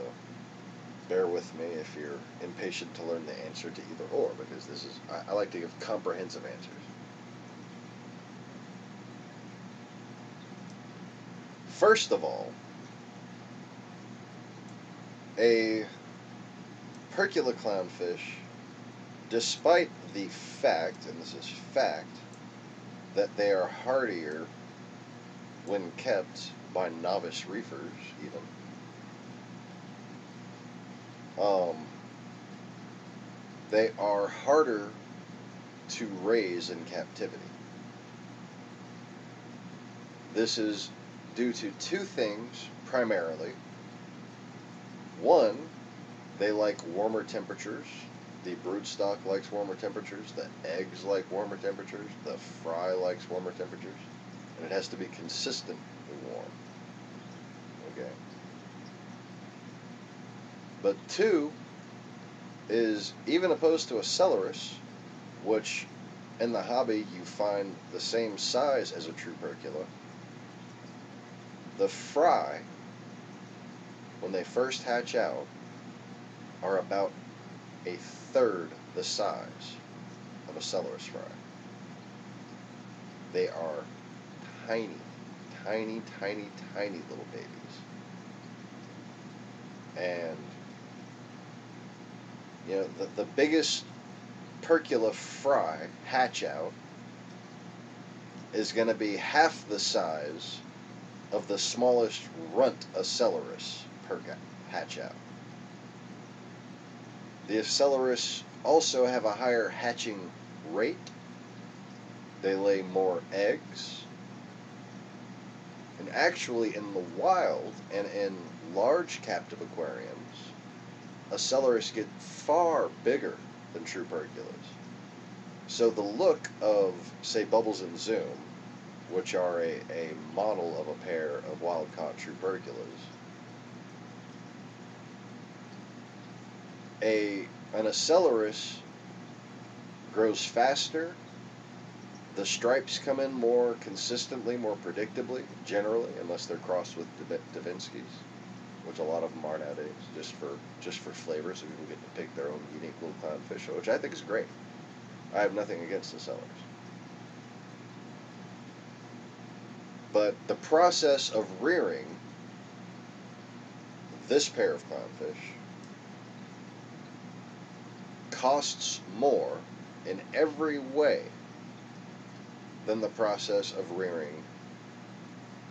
bear with me if you're impatient to learn the answer to either or, because this is, I like to give comprehensive answers. First of all, a Percula clownfish, despite the fact, and this is fact, that they are hardier when kept by novice reefers, even, they are harder to raise in captivity. This is due to two things, primarily. One, they like warmer temperatures. The broodstock likes warmer temperatures. The eggs like warmer temperatures. The fry likes warmer temperatures. And it has to be consistently warm. Okay. But two is, even opposed to ocellaris, which in the hobby you find the same size as a true Percula, the fry, when they first hatch out, are about a third the size of a ocellaris fry. They are tiny, tiny, tiny, tiny little babies. And, you know, the biggest Percula fry hatch out is going to be half the size of the smallest runt ocellaris hatch out. The ocellaris also have a higher hatching rate. They lay more eggs. And actually, in the wild and in large captive aquariums, ocellaris get far bigger than true Perculas. So the look of, say, Bubbles and Zoom, which are a model of a pair of wild-caught true Perculas, an ocellaris grows faster. The stripes come in more consistently, more predictably, generally, unless they're crossed with Da Vinci's, which a lot of them are nowadays, just for flavor, so people get to pick their own unique little clownfish, which I think is great. I have nothing against ocellaris. But the process of rearing this pair of clownfish costs more in every way than the process of rearing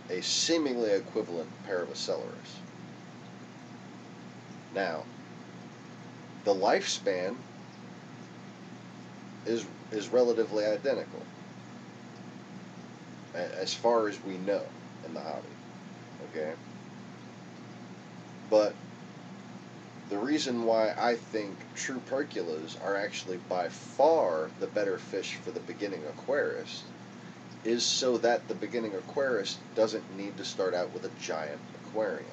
a seemingly equivalent pair of ocellaris. Now, the lifespan is relatively identical, as far as we know in the hobby, okay? But the reason why I think true Perculas are actually by far the better fish for the beginning aquarist is so that the beginning aquarist doesn't need to start out with a giant aquarium.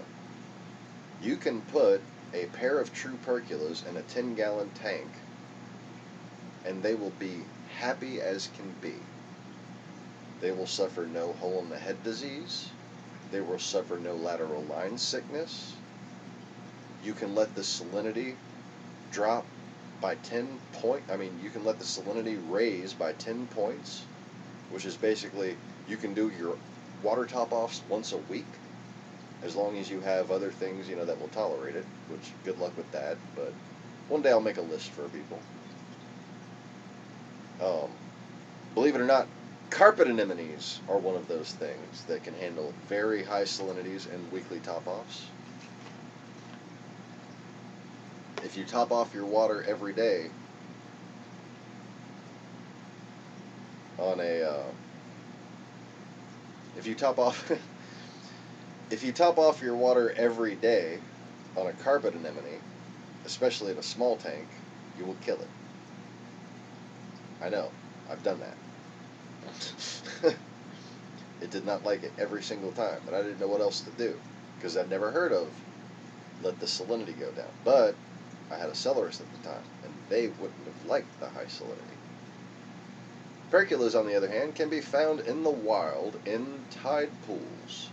You can put a pair of true Perculas in a 10-gallon tank and they will be happy as can be. They will suffer no hole in the head disease. They will suffer no lateral line sickness. You can let the salinity drop by 10 points. I mean, you can let the salinity raise by 10 points, which is basically, you can do your water top-offs once a week, as long as you have other things, you know, that will tolerate it, which good luck with that, but One day I'll make a list for people. Believe it or not, carpet anemones are one of those things that can handle very high salinities and weekly top-offs. If you top off your water every day on a, if you top off your water every day on a carpet anemone, especially in a small tank, you will kill it. I know, I've done that. It did not like it every single time, but I didn't know what else to do, because I'd never heard of let the salinity go down. But I had a cellarist at the time, and they wouldn't have liked the high salinity. Perculas, on the other hand, can be found in the wild in tide pools.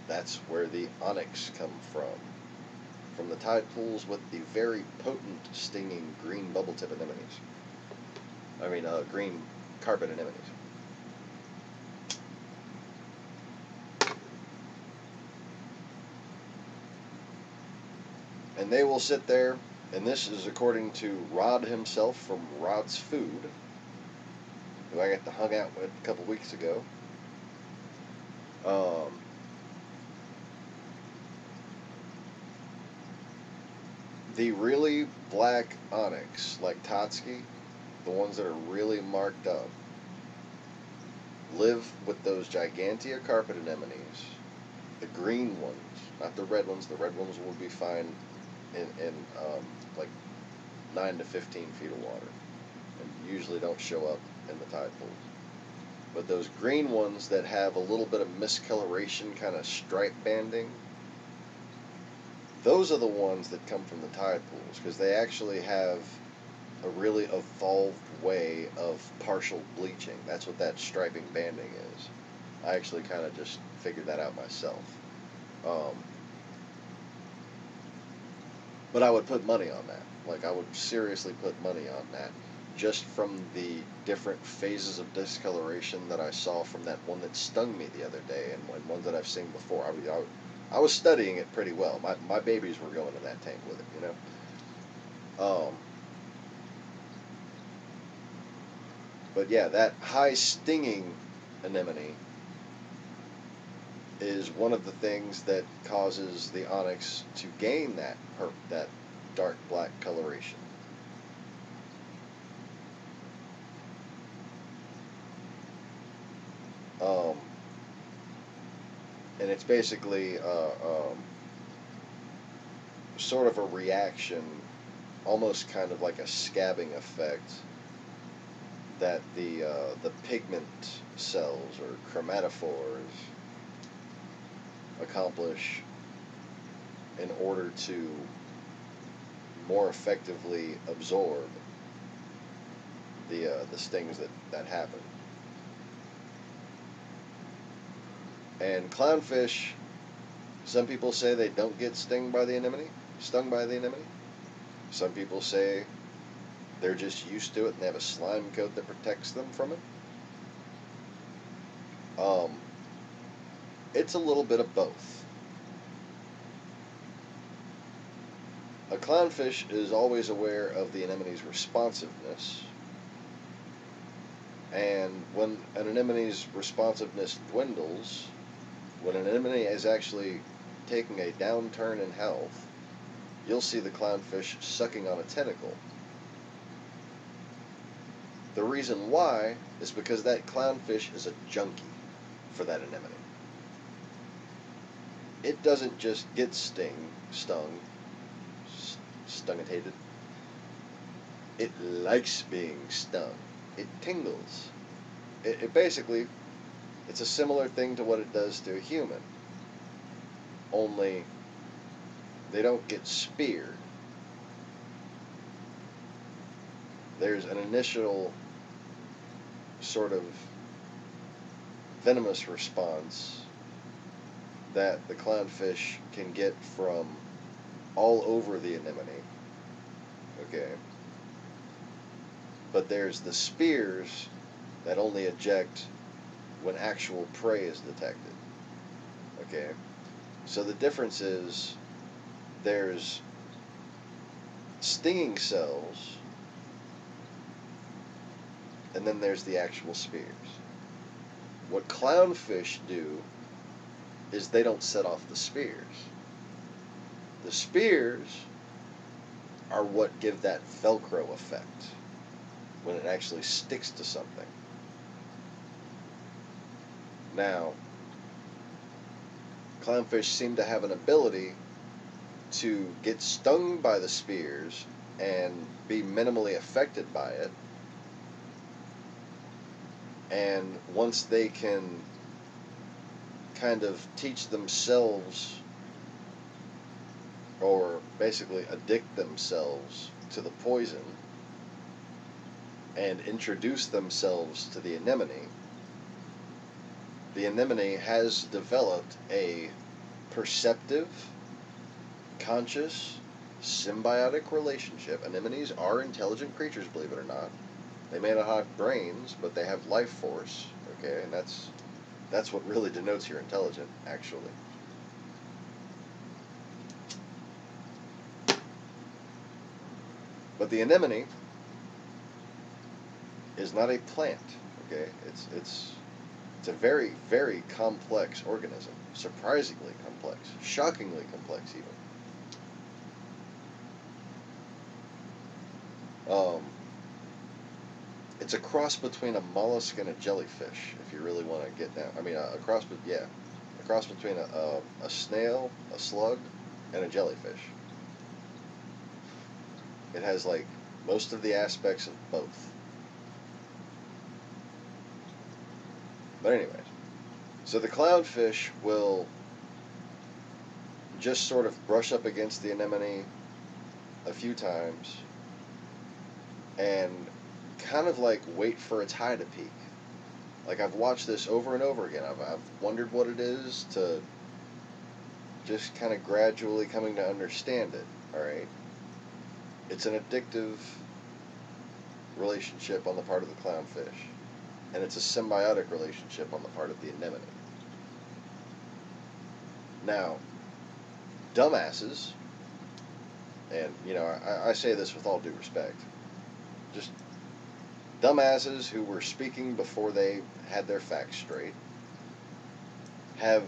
That's where the onyx come from the tide pools with the very potent, stinging green bubble tip anemones. Green carpet anemones. And they will sit there, and this is according to Rod himself from Rod's Food, who I got to hang out with a couple weeks ago. The really black onyx, like Totsky, the ones that are really marked up, live with those gigantea carpet anemones, the green ones, not the red ones. The red ones will be fine in like 9 to 15 feet of water, and usually don't show up in the tide pools. But those green ones that have a little bit of miscoloration, kind of stripe banding, those are the ones that come from the tide pools, because they actually have a really evolved way of partial bleaching. That's what that striping banding is. I actually kind of just figured that out myself. But I would put money on that. Like, I would seriously put money on that, just from the different phases of discoloration that I saw from that one that stung me the other day, and ones that I've seen before. I was studying it pretty well. My babies were going in that tank with it, you know. But yeah, that high stinging anemone is one of the things that causes the onyx to gain that dark black coloration. And it's basically sort of a reaction, almost kind of like a scabbing effect, that the pigment cells or chromatophores accomplish in order to more effectively absorb the stings that happen. And clownfish, some people say they don't get stung by the anemone. Some people say they're just used to it and they have a slime coat that protects them from it. It's a little bit of both. A clownfish is always aware of the anemone's responsiveness, and when an anemone's responsiveness dwindles, when an anemone is actually taking a downturn in health, you'll see the clownfish sucking on a tentacle. The reason why is because that clownfish is a junkie for that anemone. It doesn't just get stung, stungitated. It likes being stung. It tingles. It basically, it's a similar thing to what it does to a human. Only they don't get speared. There's an initial sort of venomous response that the clownfish can get from all over the anemone. Okay. But there's the spears that only eject when actual prey is detected. Okay. So the difference is there's stinging cells, and then there's the actual spears. What clownfish do is they don't set off the spears. The spears are what give that Velcro effect when it actually sticks to something. Now, clownfish seem to have an ability to get stung by the spears and be minimally affected by it. And once they can kind of teach themselves, or basically addict themselves to the poison and introduce themselves to the anemone has developed a perceptive, conscious, symbiotic relationship. Anemones are intelligent creatures, believe it or not. They may not have brains, but they have life force, okay? And that's what really denotes you're intelligent, actually. But the anemone is not a plant, okay? It's a very, very complex organism. Surprisingly complex. Shockingly complex, even. It's a cross between a mollusk and a jellyfish, if you really want to get down. I mean, a cross between a snail, a slug, and a jellyfish. It has, like, most of the aspects of both. But anyways, so the clownfish will just sort of brush up against the anemone a few times and kind of like wait for its high to peak. Like, I've watched this over and over again. I've wondered what it is, to just kind of gradually coming to understand it, alright? It's an addictive relationship on the part of the clownfish, and it's a symbiotic relationship on the part of the anemone. Now, dumbasses, and, you know, I say this with all due respect, just dumbasses who were speaking before they had their facts straight, have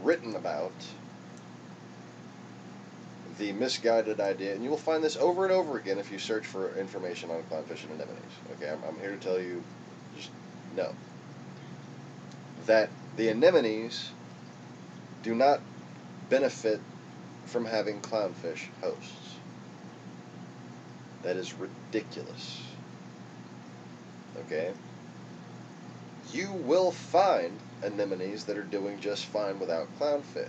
written about the misguided idea, and you will find this over and over again if you search for information on clownfish and anemones. Okay, I'm here to tell you, just know that the anemones do not benefit from having clownfish hosts. That is ridiculous. Okay? You will find anemones that are doing just fine without clownfish.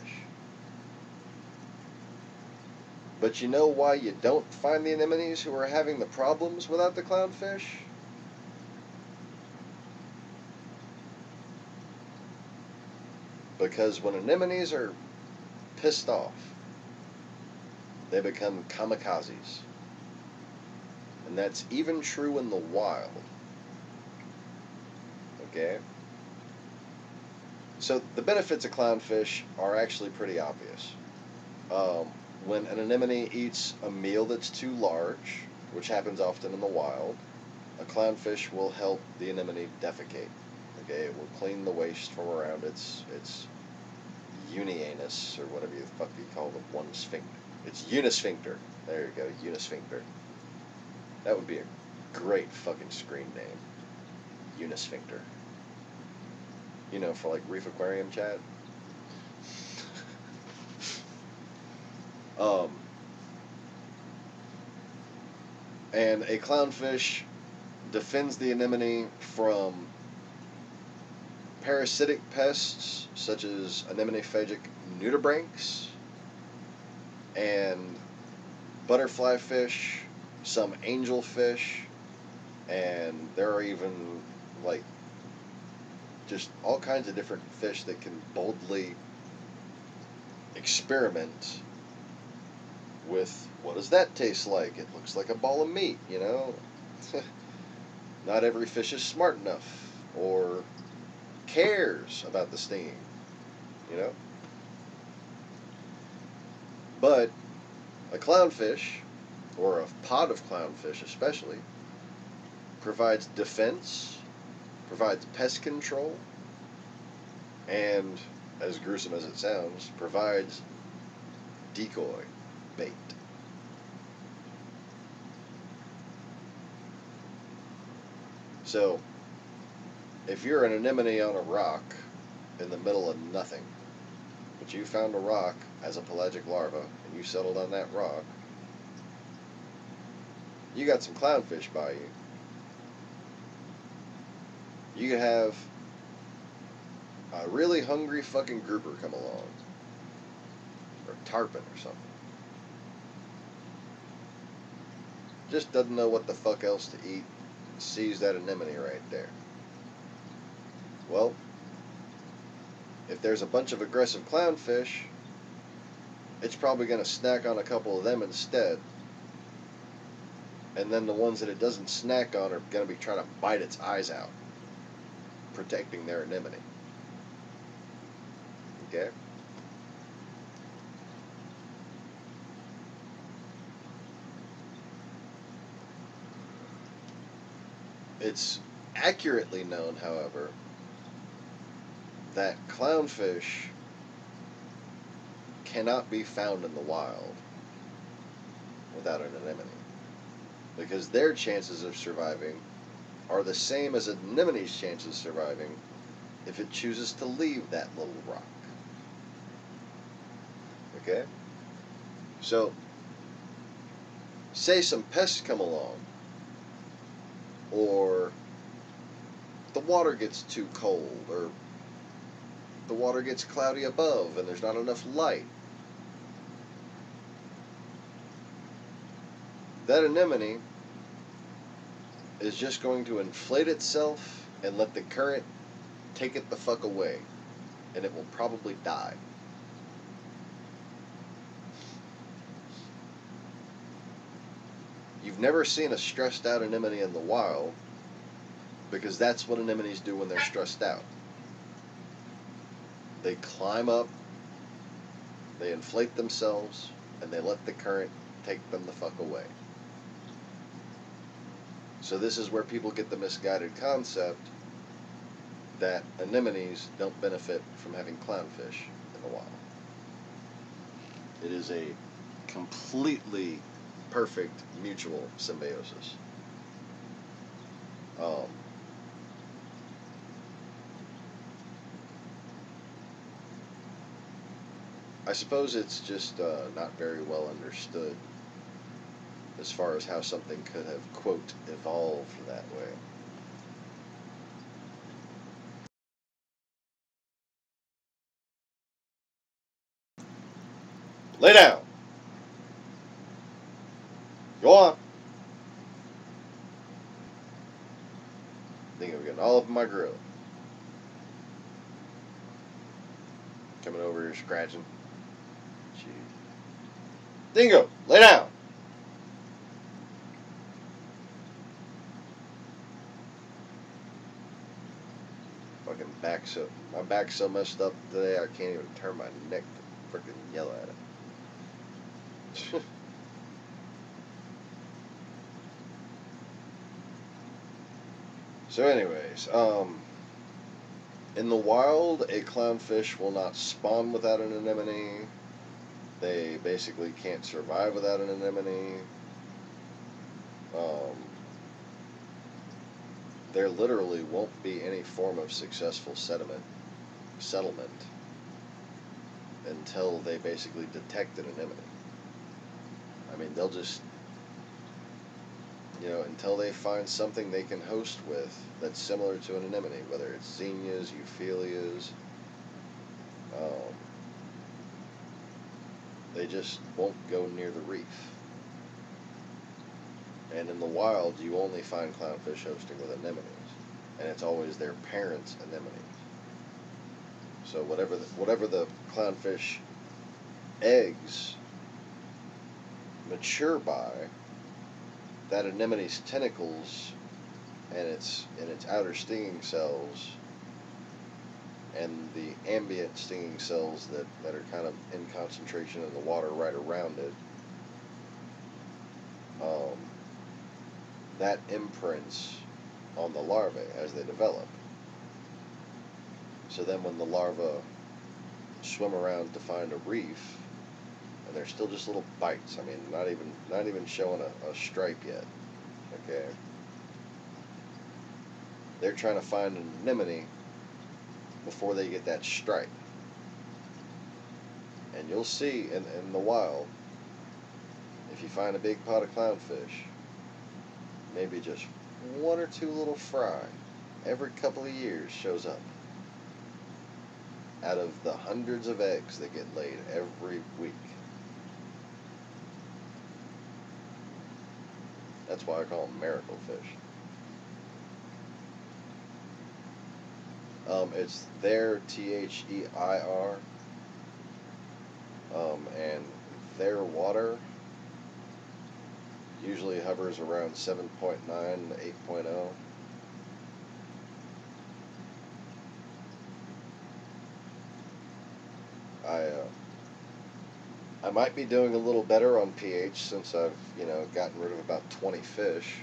But you know why you don't find the anemones who are having the problems without the clownfish? Because when anemones are pissed off, they become kamikazes. And that's even true in the wild. Okay? So the benefits of clownfish are actually pretty obvious. When an anemone eats a meal that's too large, which happens often in the wild, a clownfish will help the anemone defecate. Okay, it will clean the waste from around its unianus, or whatever the fuck you call the one sphincter. It's unisphincter. There you go, unisphincter. That would be a great fucking screen name. Unisphincter. You know, for like Reef Aquarium chat. And a clownfish defends the anemone from parasitic pests such as anemone-phagic nudibranchs and butterfly fish, some angelfish, and there are even, like, just all kinds of different fish that can boldly experiment with, what does that taste like? It looks like a ball of meat, you know? Not every fish is smart enough or cares about the stinging, you know? But a clownfish or a pod of clownfish especially, provides defense, provides pest control, and, as gruesome as it sounds, provides decoy bait. So, if you're an anemone on a rock in the middle of nothing, but you found a rock as a pelagic larva and you settled on that rock, you got some clownfish by you. You could have a really hungry fucking grouper come along, or tarpon or something. Just doesn't know what the fuck else to eat, sees that anemone right there. Well, if there's a bunch of aggressive clownfish, it's probably going to snack on a couple of them instead. And then the ones that it doesn't snack on are going to be trying to bite its eyes out, protecting their anemone. Okay? It's accurately known, however, that clownfish cannot be found in the wild without an anemone, because their chances of surviving are the same as an anemone's chances of surviving if it chooses to leave that little rock. Okay? So, say some pests come along, or the water gets too cold, or the water gets cloudy above and there's not enough light. That anemone is just going to inflate itself and let the current take it the fuck away, and it will probably die. You've never seen a stressed out anemone in the wild, because that's what anemones do when they're stressed out. They climb up, they inflate themselves, and they let the current take them the fuck away. So this is where people get the misguided concept that anemones don't benefit from having clownfish in the wild. It is a completely perfect mutual symbiosis. I suppose it's just not very well understood as far as how something could have, quote, evolved that way. Lay down! Go on! I think I'm getting all up in my grill. Coming over here scratching. Jeez. Dingo, lay down! Fucking my back's so messed up today I can't even turn my neck to freaking yell at it. So anyways, in the wild, a clownfish will not spawn without an anemone. They basically can't survive without an anemone. There literally won't be any form of successful settlement until they basically detect an anemone. I mean, they'll just, until they find something they can host with that's similar to an anemone, whether it's zinnias, euphyllias, they just won't go near the reef. And in the wild, you only find clownfish hosting with anemones, and it's always their parents' anemones. So whatever the clownfish eggs mature by, that anemone's tentacles and its outer stinging cells and the ambient stinging cells that are kind of in concentration in the water right around it um, that imprints on the larvae as they develop. So then when the larvae swim around to find a reef, and they're still just little bites. I mean, not even showing a stripe yet. Okay, they're trying to find an anemone before they get that stripe. And you'll see in the wild, if you find a big pot of clownfish, maybe just one or two little fry every couple of years shows up out of the hundreds of eggs that get laid every week. That's why I call them miracle fish. It's their Their, and their water usually hovers around 7.9 to 8.0. I might be doing a little better on pH since I've gotten rid of about 20 fish.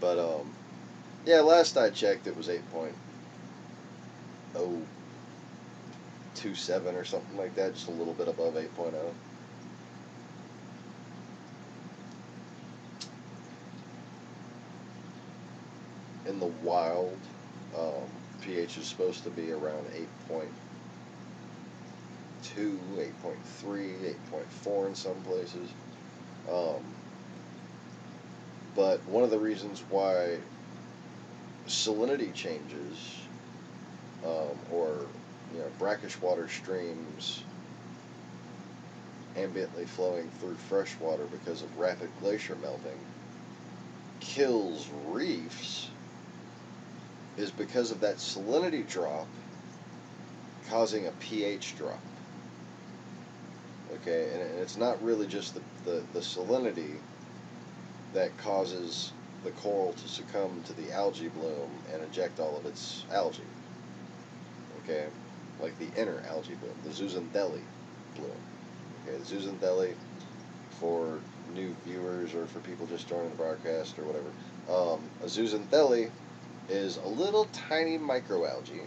But yeah, last I checked it was 8.027 or something like that, just a little bit above 8.0. In the wild, pH is supposed to be around 8.2, 8.3, 8.4 in some places. But one of the reasons why salinity changes, or brackish water streams ambiently flowing through fresh water because of rapid glacier melting kills reefs is because of that salinity drop causing a pH drop. Okay, and it's not really just the salinity that causes the coral to succumb to the algae bloom and eject all of its algae. Okay, like the inner algae bloom, the zooxanthellae bloom. Okay, the zooxanthellae, for new viewers or for people just joining the broadcast or whatever, a zooxanthellae is a little tiny microalgae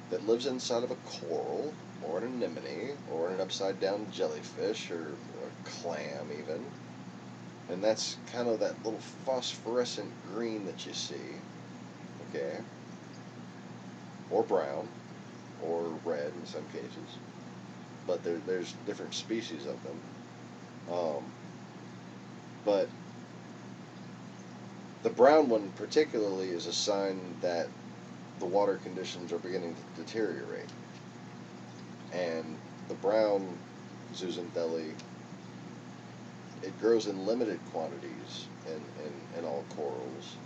that lives inside of a coral or an anemone or an upside down jellyfish or a clam even. And that's kind of that little phosphorescent green that you see, okay, or brown, or red in some cases, but there's different species of them. But the brown one particularly is a sign that the water conditions are beginning to deteriorate. And the brown zooxanthellae, it grows in limited quantities in all corals,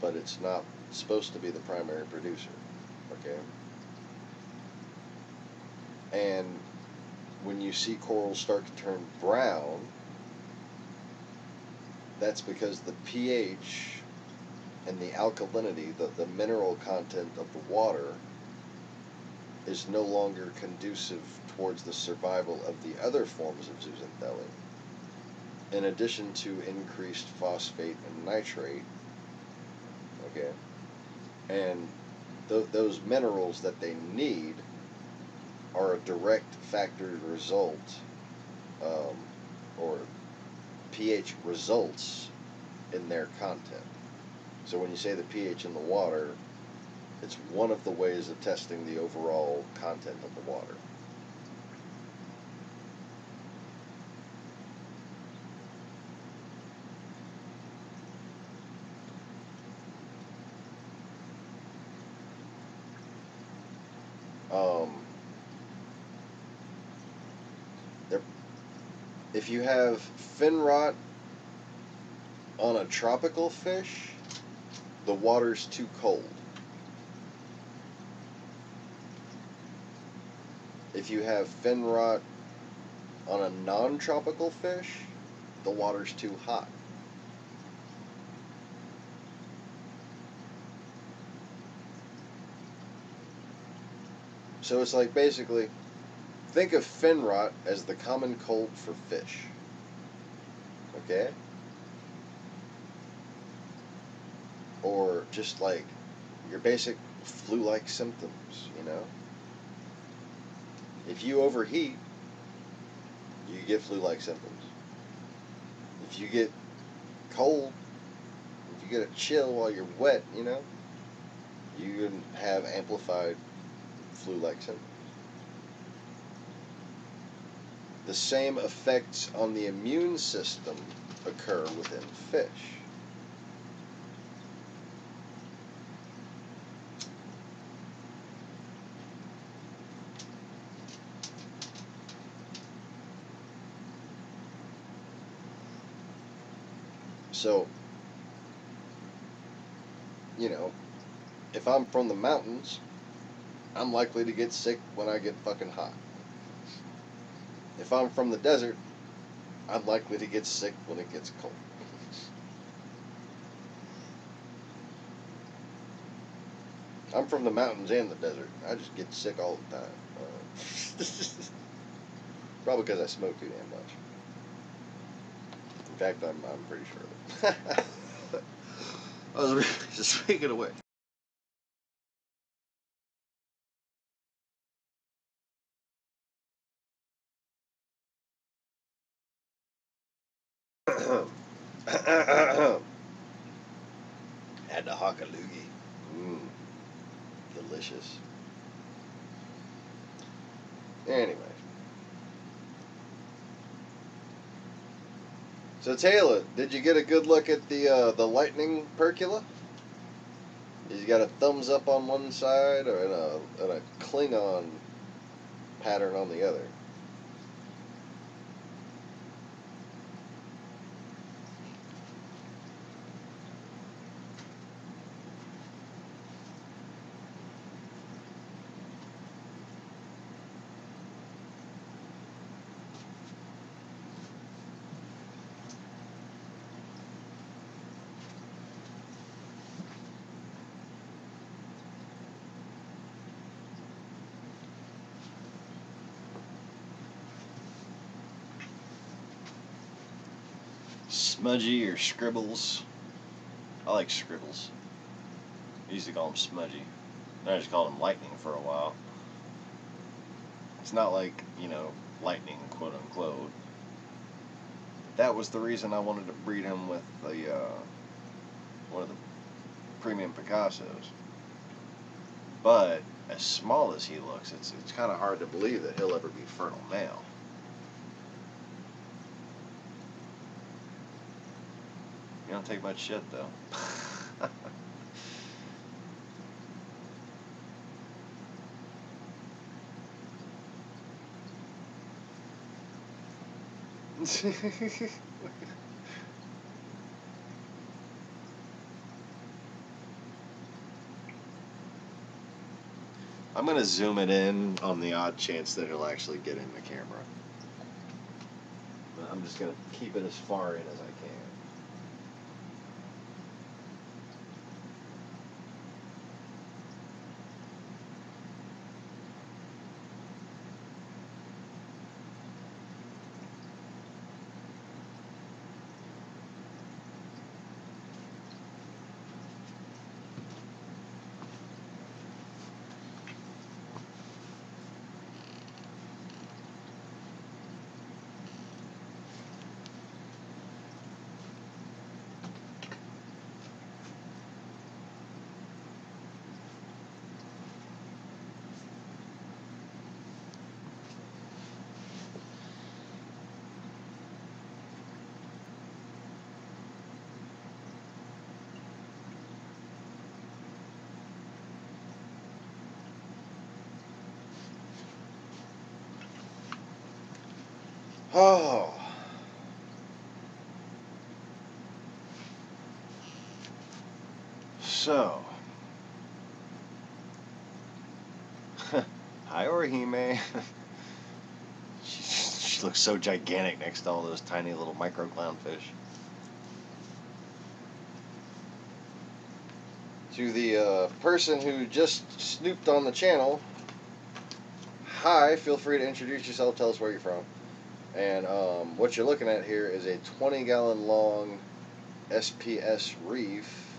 but it's not supposed to be the primary producer. Okay? And when you see corals start to turn brown, that's because the pH and the alkalinity, the mineral content of the water, is no longer conducive towards the survival of the other forms of zooxanthellae, in addition to increased phosphate and nitrate. Okay, and those minerals that they need are a direct factored result, or pH results in their content. So when you say the pH in the water, it's one of the ways of testing the overall content of the water. If you have fin rot on a tropical fish, the water's too cold. If you have fin rot on a non-tropical fish, the water's too hot. So it's like basically Think of fin rot as the common cold for fish. Okay? Or just like your basic flu-like symptoms, you know? If you overheat, you get flu-like symptoms. If you get cold, if you get a chill while you're wet, you know, you can have amplified flu-like symptoms. The same effects on the immune system occur within fish. So, you know, if I'm from the mountains, I'm likely to get sick when I get fucking hot. If I'm from the desert, I'm likely to get sick when it gets cold. I'm from the mountains and the desert. I just get sick all the time. Probably because I smoke too damn much. In fact, I'm pretty sure of it. I was really just speaking away. Had to hawk a loogie. Delicious. Anyway. So Taylor, did you get a good look at the lightning percula? You got a thumbs up on one side or and a Klingon pattern on the other. Smudgy or scribbles. I like scribbles. I used to call them smudgy. I just called them lightning for a while. It's not like, you know, lightning, quote unquote. That was the reason I wanted to breed him with the one of the premium Picassos. But as small as he looks, it's kind of hard to believe that he'll ever be fertile male. You don't take much shit, though. I'm going to zoom it in on the odd chance that he'll actually get in the camera. I'm just going to keep it as far in as I can. Oh. So. Hi, Orihime. She looks so gigantic next to all those tiny little micro clownfish. To the person who just snooped on the channel, Hi, feel free to introduce yourself, tell us where you're from. And what you're looking at here is a 20-gallon long SPS reef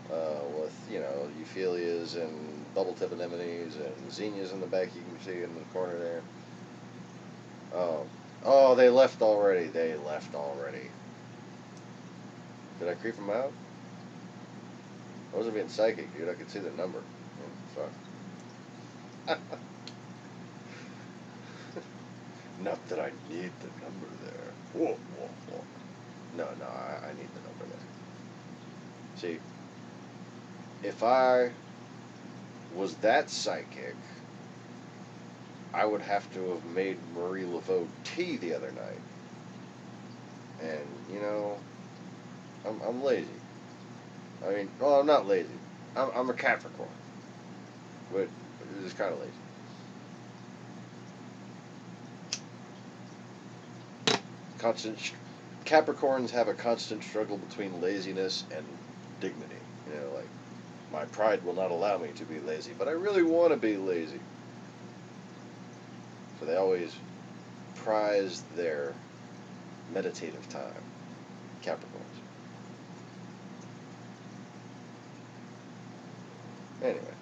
with, euphyllias and bubble tip anemones and zinnias in the back you can see in the corner there. Oh, they left already. They left already. Did I creep them out? I wasn't being psychic, dude. I could see the number. Fuck. Not that I need the number there. Whoa, whoa, whoa. No, I need the number there. See, if I was that psychic, I would have to have made Marie Laveau tea the other night. And, I'm lazy. I mean, well, I'm not lazy. I'm a Capricorn. But it's kind of lazy. Capricorns have a constant struggle between laziness and dignity. Like, my pride will not allow me to be lazy, but I really want to be lazy. So they always prize their meditative time. Capricorns. Anyway.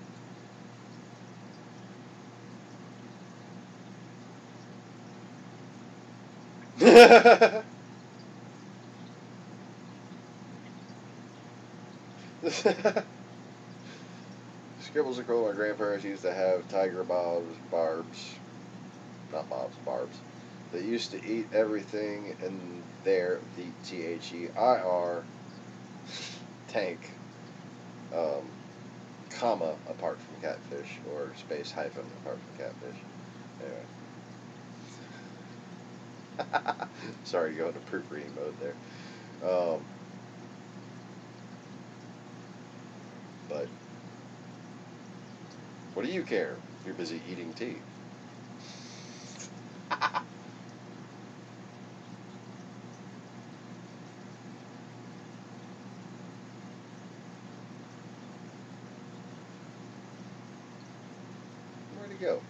Scribbles are cool. My grandparents used to have tiger barbs. Not bobs, barbs. They used to eat everything in their, the THEIR tank, comma, apart from catfish, or space hyphen, apart from catfish. Anyway. Sorry to go into proofreading mode there. But what do you care if you're busy eating tea? Where'd he go?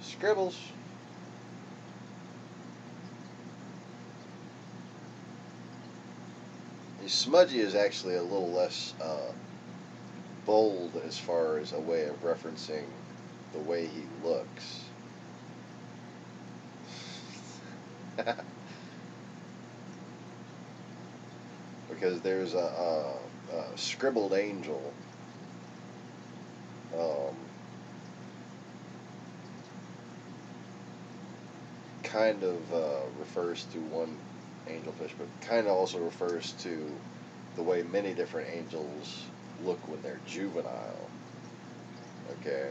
Scribbles. Smudgy is actually a little less bold as far as a way of referencing the way he looks. Because there's a scribbled angel. Kind of refers to one angelfish, but kind of also refers to the way many different angels look when they're juvenile. Okay.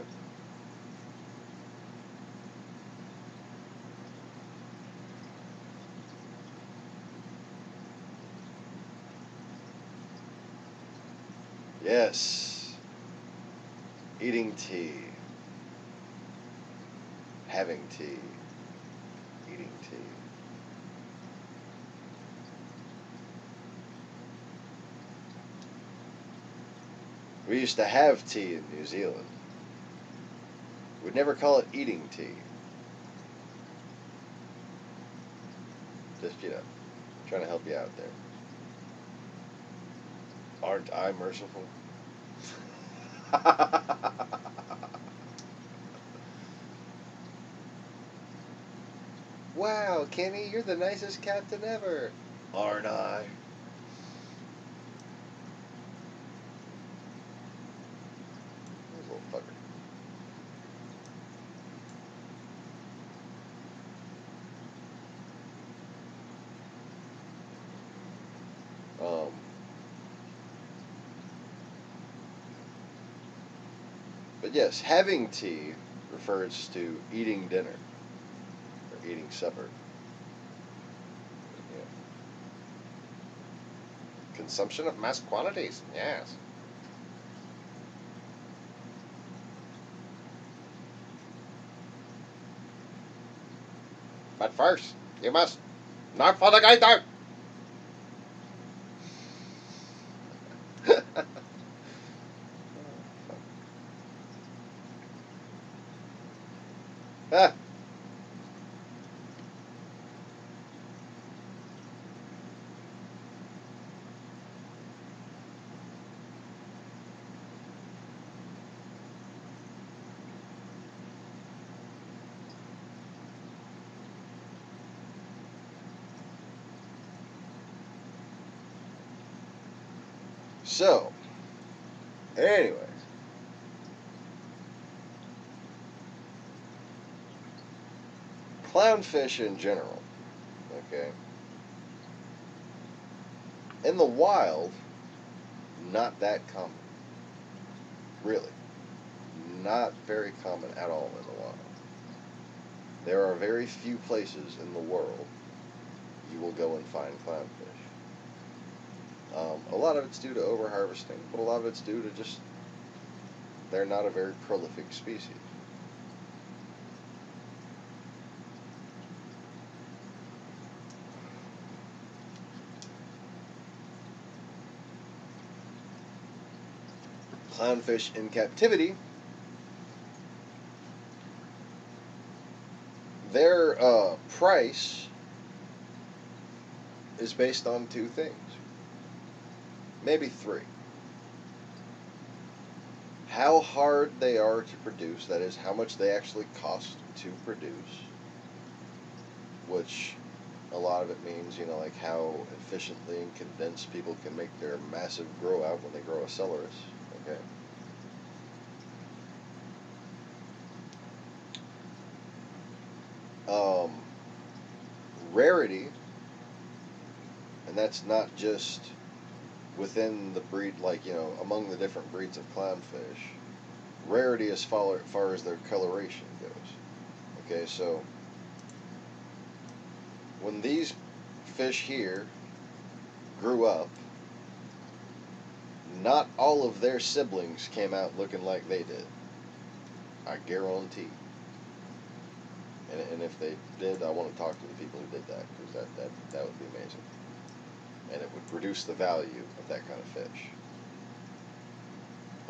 Yes. Eating tea. Having tea. Eating tea. We used to have tea in New Zealand. We'd never call it eating tea. Just, trying to help you out there. Aren't I merciful? Wow, Kenny, you're the nicest captain ever. Aren't I? This little fucker. But yes, having tea refers to eating dinner or eating supper. Yeah. Consumption of mass quantities, yes. But first, you must not forget out. Ah. So, anyways, clownfish in general, okay, in the wild, not that common. Really. Not very common at all in the wild. There are very few places in the world you will go and find clownfish. A lot of it's due to overharvesting, but a lot of it's due to just they're not a very prolific species. Clownfish in captivity, their price is based on two things, maybe three. How hard they are to produce, that is, how much they actually cost to produce, which a lot of it means, like how efficiently and condensed people can make their massive grow out when they grow a cellaris, okay? Rarity, and that's not just within the breed, among the different breeds of clownfish. Rarity as far as their coloration goes. Okay, so when these fish here grew up, not all of their siblings came out looking like they did. I guarantee. And if they did, I want to talk to the people who did that, because that would be amazing. And it would reduce the value of that kind of fish.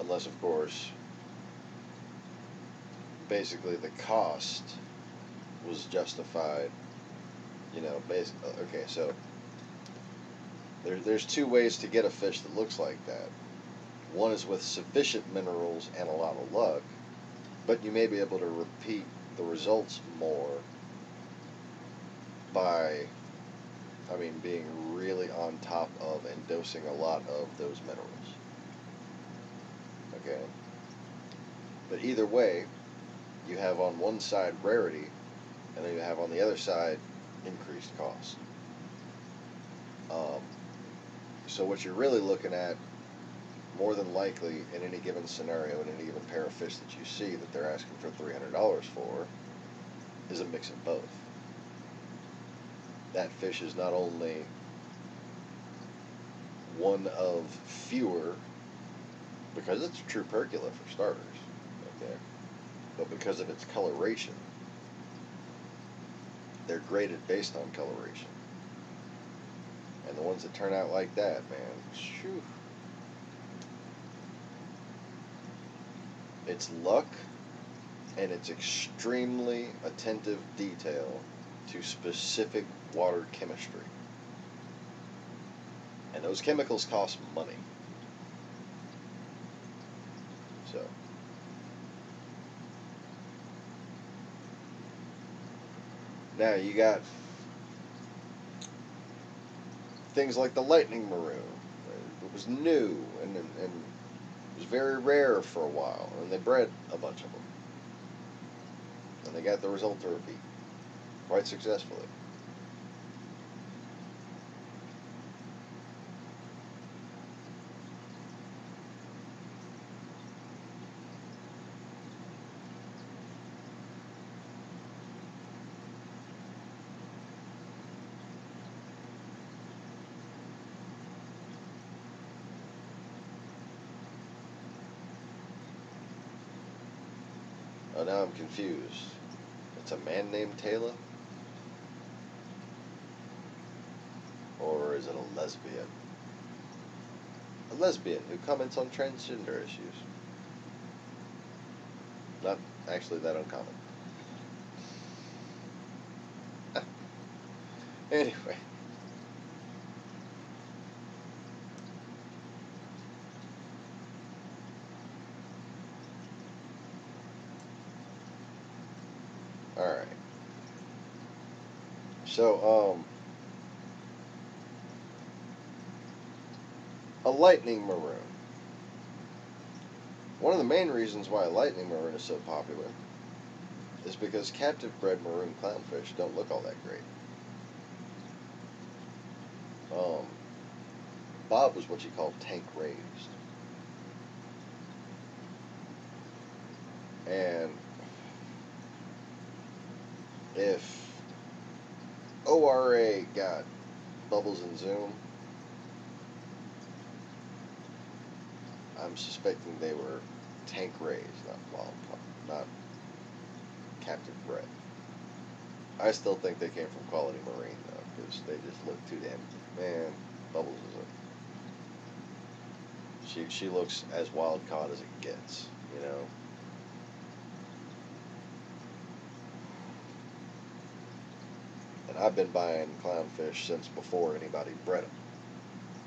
Unless, of course, basically the cost was justified, okay, so there's two ways to get a fish that looks like that. One is with sufficient minerals and a lot of luck, but you may be able to repeat the results more by, being really on top of and dosing a lot of those minerals. Okay? But either way, you have on one side rarity, and then you have on the other side increased cost. So what you're really looking at, more than likely, in any given scenario, in any given pair of fish that you see that they're asking for $300 for, is a mix of both. That fish is not only one of fewer, because it's a true percula for starters, okay, but because of its coloration. They're graded based on coloration. And the ones that turn out like that, man, shoo. It's luck, and it's extremely attentive detail to specific water chemistry. And those chemicals cost money. So, now you got things like the lightning maroon. It was new and it was very rare for a while, and they bred a bunch of them. And they got the result to repeat quite successfully. Oh, now I'm confused. It's a man named Taylor? Or is it a lesbian? A lesbian who comments on transgender issues. Not actually that uncommon. Anyway. Alright. So, a lightning maroon. One of the main reasons why a lightning maroon is so popular is because captive bred maroon clownfish don't look all that great. Bob was what you called tank raised. And if ORA got bubbles and zoom, I'm suspecting they were tank raised, not captive bred. I still think they came from Quality Marine though, because they just look too damn. Man, Bubbles is a. She looks as wild caught as it gets, you know. And I've been buying clownfish since before anybody bred them.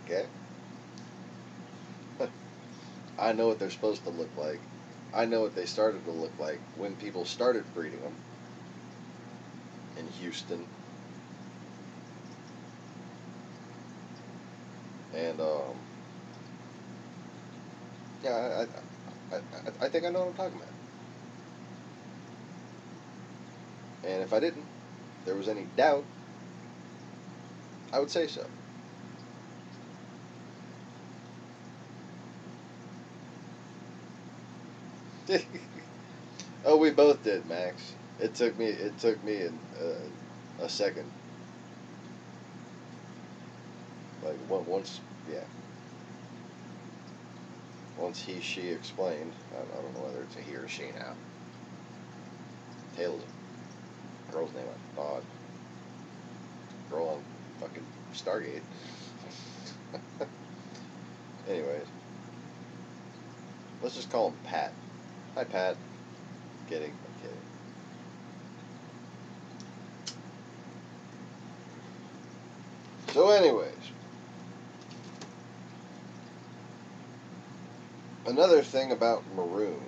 Okay. I know what they're supposed to look like. I know what they started to look like when people started breeding them in Houston. And, yeah, I think I know what I'm talking about. And if I didn't, if there was any doubt, I would say so. Oh, we both did, Max. It took me a second. Like once, yeah. Once she explained. I don't know whether it's a he or she now. Taylor's a girl's name. I thought. Girl on fucking Stargate. Anyways, let's just call him Pat. Hi, Pat. Kidding. I'm kidding. So, anyways, another thing about maroons,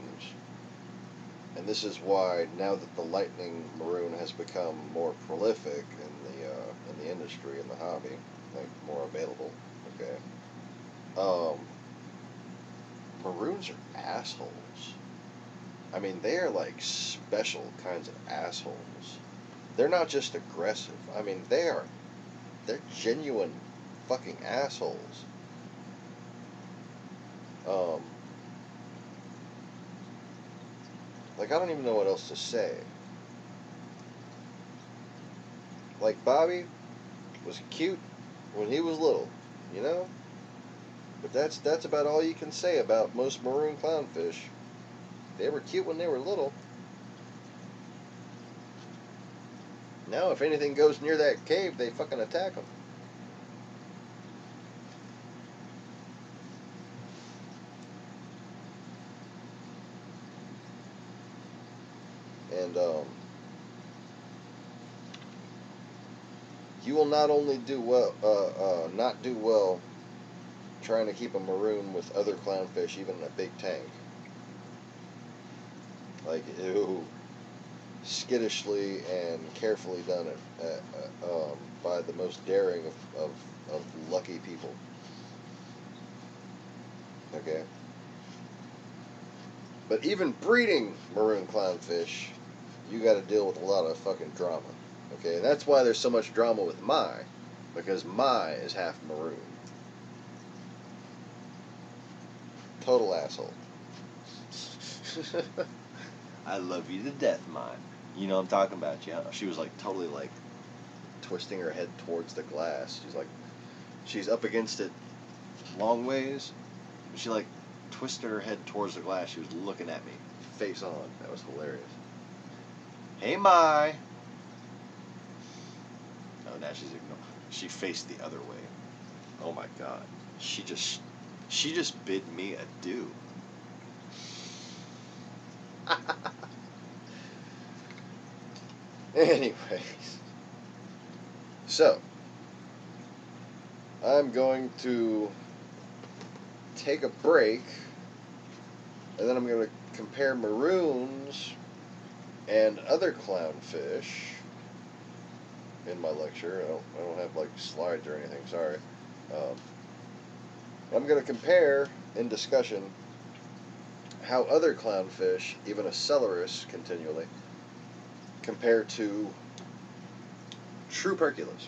and this is why now that the lightning maroon has become more prolific in the industry, in the hobby, like more available. Okay. Maroons are assholes. I mean, they are like special kinds of assholes. They're not just aggressive. I mean, they're genuine fucking assholes. Like, I don't even know what else to say. Like, Bobby was cute when he was little, you know? But that's about all you can say about most maroon clownfish. They were cute when they were little. Now, if anything goes near that cave, they fucking attack them. And, you will not only do well, not do well trying to keep a maroon with other clownfish, even in a big tank. Like, ew, skittishly and carefully done by the most daring of lucky people. Okay? But even breeding maroon clownfish, you got to deal with a lot of fucking drama. Okay? That's why there's so much drama with Mai, because Mai is half maroon. Total asshole. I love you to death, Mai. You know what I'm talking about, yeah. She was like totally like twisting her head towards the glass. She's up against it long ways. She like twisted her head towards the glass. She was looking at me, face on. That was hilarious. Hey, Mai. Oh, now she's ignoring. She faced the other way. Oh my God. She just bid me adieu. Anyways, so I'm going to take a break, and then I'm going to compare maroons and other clownfish in my lecture. I don't have like slides or anything, sorry. I'm going to compare in discussion how other clownfish, even a celerus continually, compare to true perculas.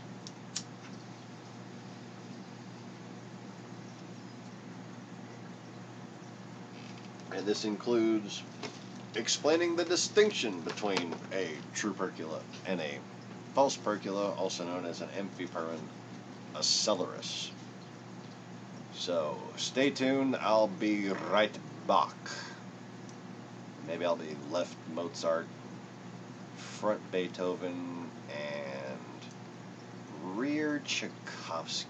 And this includes explaining the distinction between a true percula and a false percula, also known as an amphiperon, a celerus. So, stay tuned, I'll be right back. Maybe I'll be left Mozart, front Beethoven, and rear Tchaikovsky.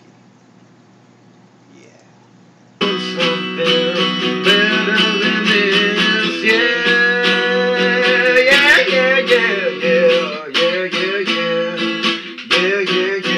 Yeah. Something better than this, yeah, yeah, yeah, yeah, yeah, yeah, yeah, yeah, yeah, yeah, yeah.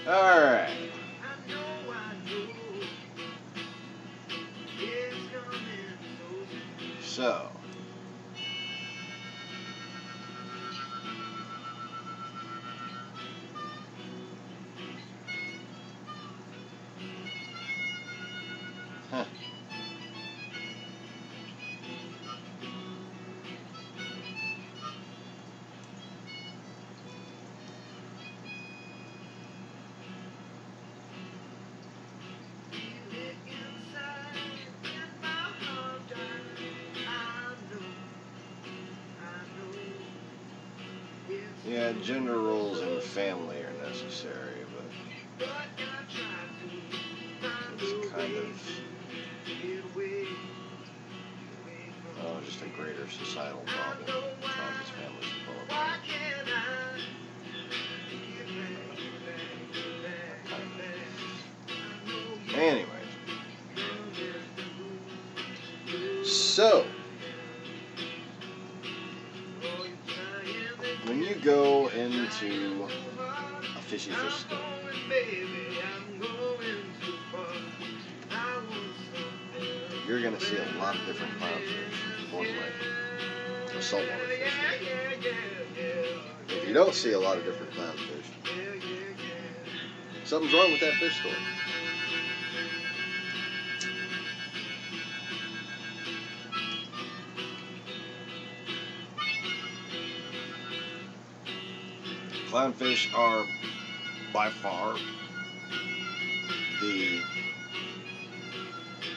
Alright. So, yeah, gender roles in family are necessary, but it's kind of, just a greater societal problem. Trauma's families involved. Anyways, so to a fishy fish store, you're going to see a lot of different clownfish, more than likely, or saltwater fish. If you don't see a lot of different clownfish, something's wrong with that fish store. Clownfish are by far the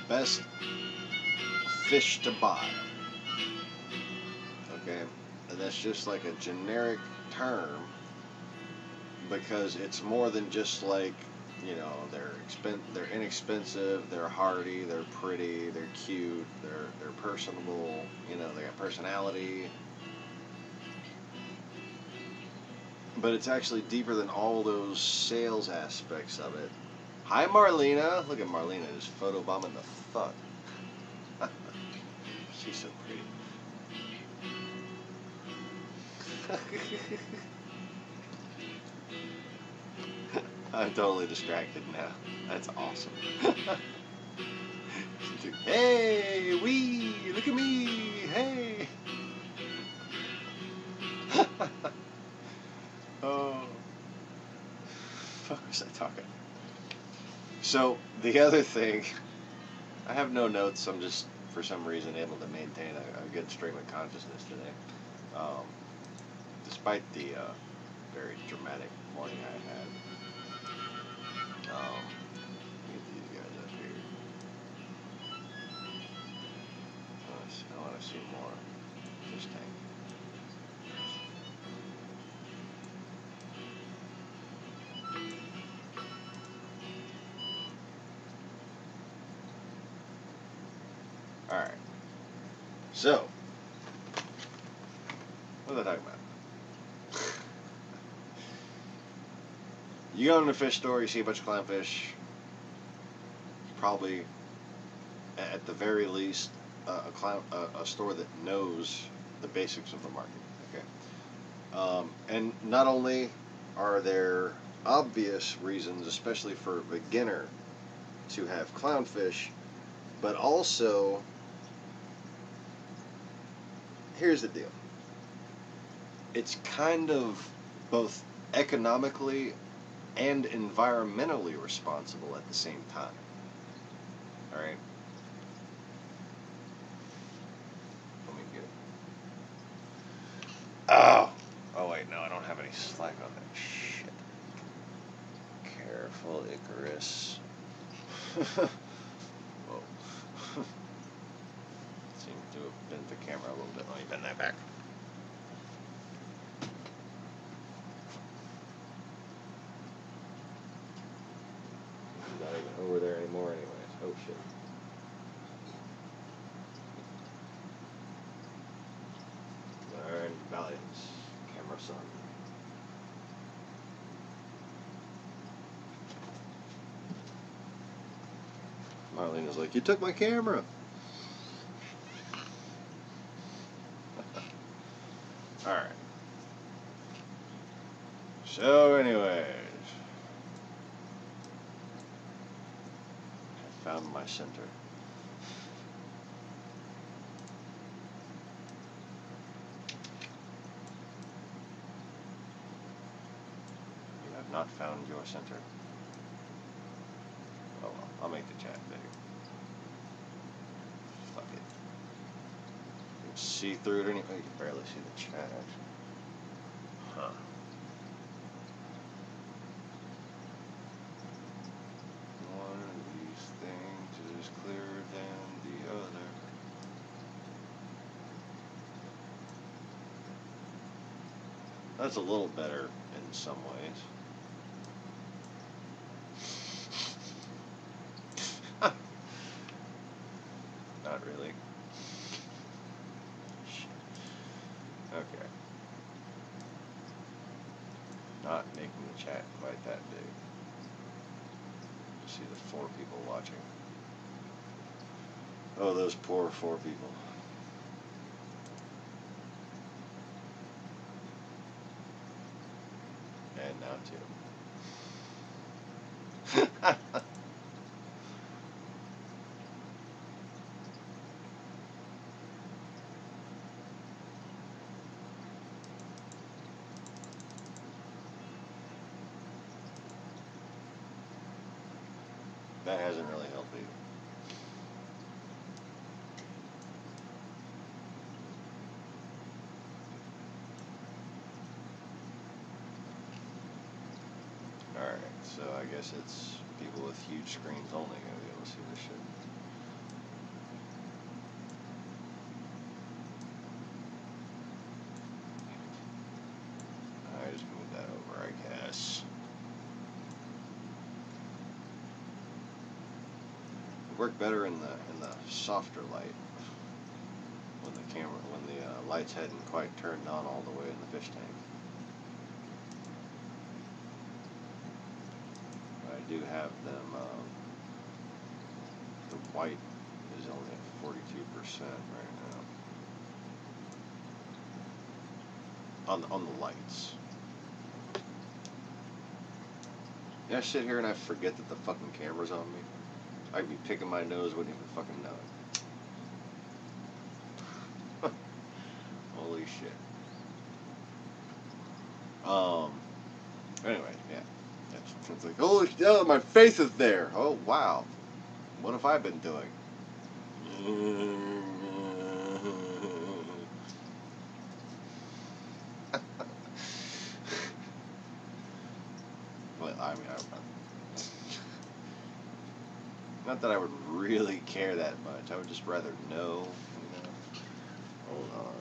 best fish to buy. Okay, and that's just like a generic term because it's more than just like, you know, they're inexpensive, they're hardy, they're pretty, they're cute, they're personable, you know, they got personality. But it's actually deeper than all those sales aspects of it. Hi, Marlena. Look at Marlena just photobombing the fuck. She's so pretty. I'm totally distracted now. That's awesome. Hey, wee, look at me, hey. Oh, fuck was I talking? So, the other thing, I have no notes, I'm just, for some reason, able to maintain a good stream of consciousness today. Despite the very dramatic morning I had. Get these guys up here. I want to see more fish tank. Alright. So, what was I talking about? You go in a fish store, you see a bunch of clownfish. Probably, at the very least, a store that knows the basics of the market. Okay, and not only are there obvious reasons, especially for a beginner, to have clownfish, but also, here's the deal. It's kind of both economically and environmentally responsible at the same time. Alright? Let me get it. Oh wait, no, I don't have any slack on that shit. Careful, Icarus. Whoa. Seems to have bent the camera a little bit. Let me bend that back. Not even over there anymore anyways. Oh shit. Alright, Valiance. Camera son. Marlena's like, you took my camera. Alright. So anyways. I found my center. You have not found your center. Oh well, I'll make the chat bigger. Fuck it. You can see through it anyway. You can barely see the chat actually. Huh. One of these things is clearer than the other. That's a little better in some ways. Not really. Okay. Not making the chat quite that big. See the 4 people watching. Oh, those poor 4 people. want to. That hasn't really helped either. Alright, so I guess it's people with huge screens only gonna be able to see this shit. I just moved that over, I guess. It worked better in the softer light when the lights hadn't quite turned on all the way in the fish tank. I do have them. The white is only at 42% right now. On the lights. Yeah, I sit here and I forget that the fucking camera's on me. I'd be picking my nose, wouldn't even fucking know it. Holy shit. Anyway, yeah. It's like, holy shit, my face is there. Oh, wow. What have I been doing? Well, I mean, not that I would really care that much. I would just rather know, you know. Hold on.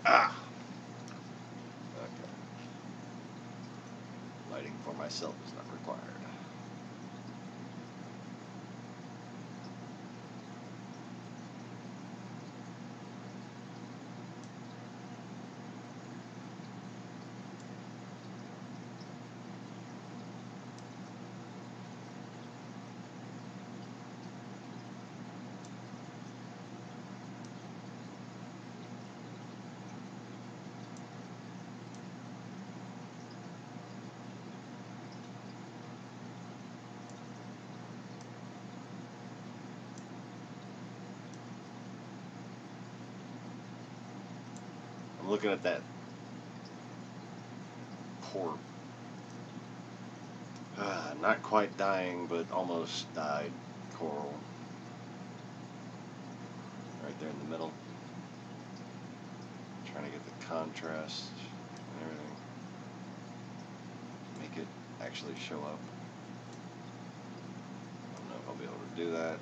Ah! Okay. Lighting for myself is not required. I'm looking at that poor, not quite dying, but almost died coral. Right there in the middle. Trying to get the contrast and everything. Make it actually show up. I don't know if I'll be able to do that.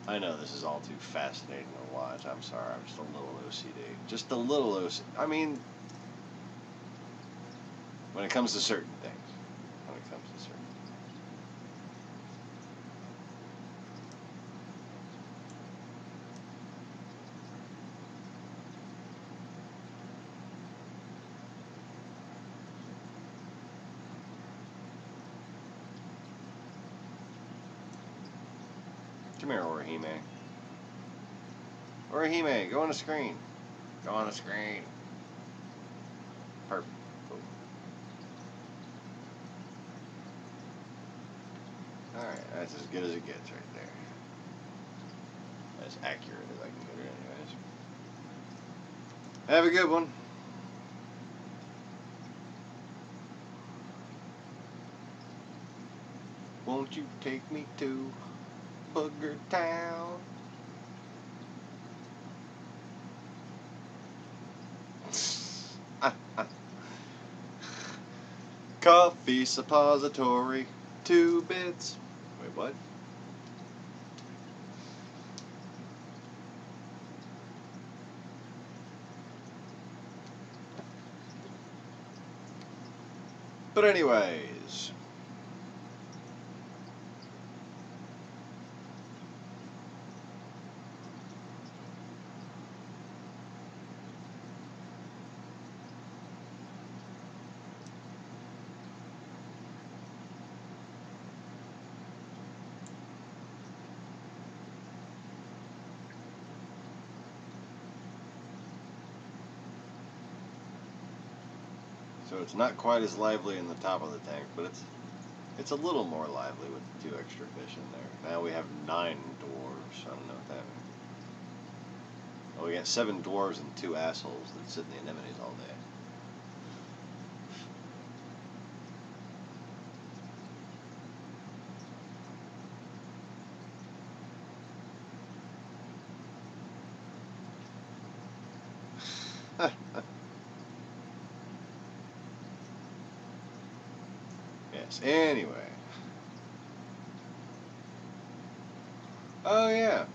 I know this is all too fascinating to watch. I'm sorry, I'm just a little OCD. Just a little OCD. I mean, when it comes to certain things. When it comes to certain things. Come here, Orihime. Orihime, go on the screen. Go on the screen. Perfect. Cool. Alright, that's as good as it gets right there. As accurate as I can get it anyways. Have a good one. Won't you take me to Booger Town? Coffee suppository, 2 bits. Wait, what? But anyways, so it's not quite as lively in the top of the tank, but it's a little more lively with the 2 extra fish in there. Now we have 9 dwarves. I don't know what that means. Well, we got 7 dwarves and 2 assholes that sit in the anemones all day. Yes, anyway. Oh yeah.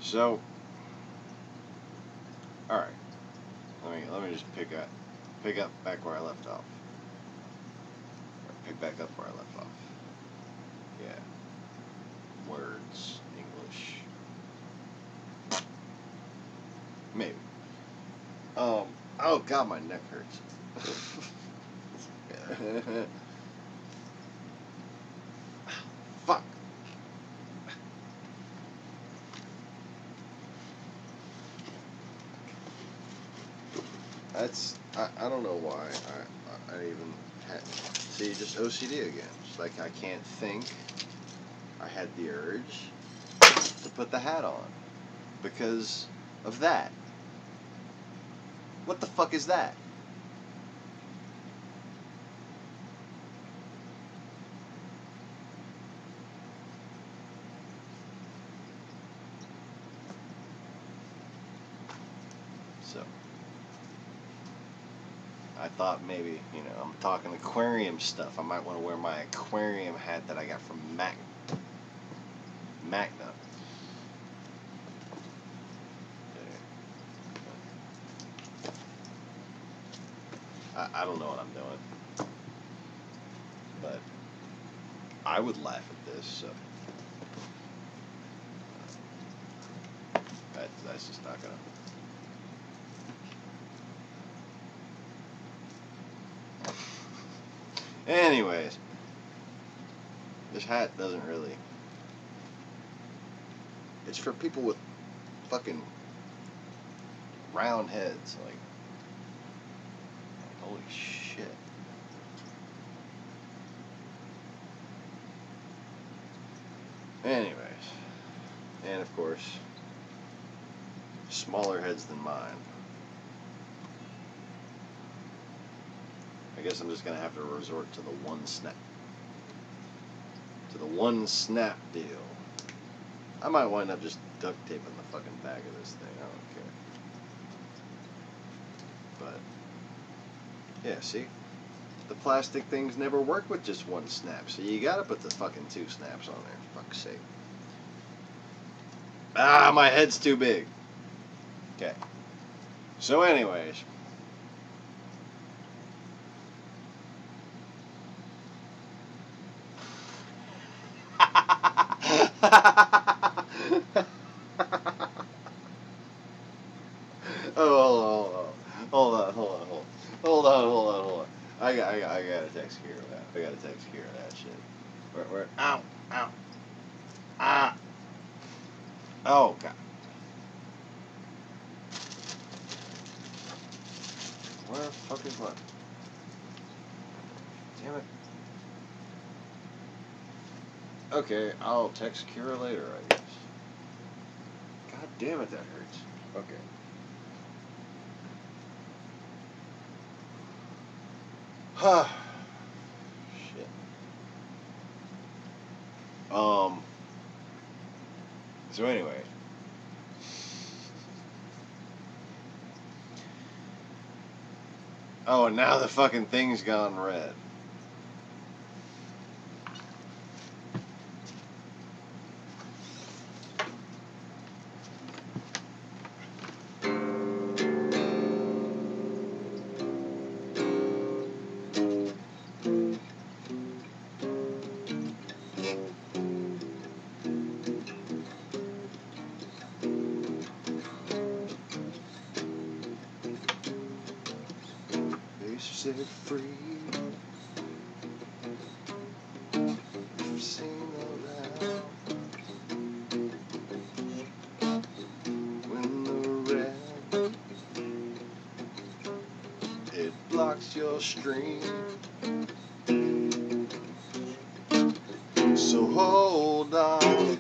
So, all right. Let me just pick up back where I left off. Or pick back up where I left off. Yeah. Words, English. Maybe. Oh god, my neck hurts. Fuck. I don't know why I even had, see, just OCD again. Just like I can't think. I had the urge to put the hat on because of that. What the fuck is that? So I thought maybe, I'm talking aquarium stuff. I might want to wear my aquarium hat that I got from Magna. I don't know what I'm doing, but I would laugh at this, so that's just not gonna. Anyways, this hat doesn't really. It's for people with fucking round heads, like holy shit. Anyways, and of course, smaller heads than mine. I guess I'm just gonna have to resort to the one snap. To the one snap deal. I might wind up just duct taping the fucking back of this thing. I don't care. But yeah, see? The plastic things never work with just one snap, so you gotta put the fucking 2 snaps on there, for fuck's sake. Ah, my head's too big. Okay. So anyways. Oh, hold on. I gotta text care of that. I gotta text care of that shit. Where, ow, ah, oh god. Where the fuck is what? Damn it. Okay, I'll text Kira later, I guess. God damn it, that hurts. Okay. Shit. So anyway. Oh, and now the fucking thing's gone red. Set free, seen around when the red it blocks your stream. So hold on.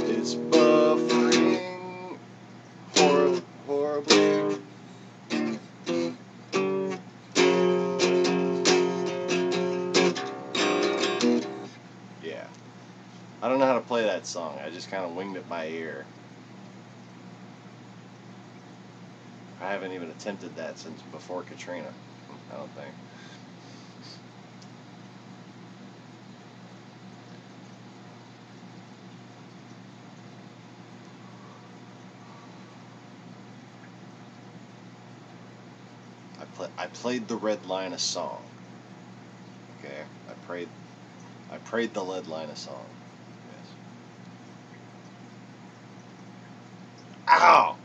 It's buffering horribly. Yeah. I don't know how to play that song. I just kind of winged it by ear. I haven't even attempted that since before Katrina, I don't think. I played the Red Linus song. Okay, I prayed the Red Linus song. Yes. Ow!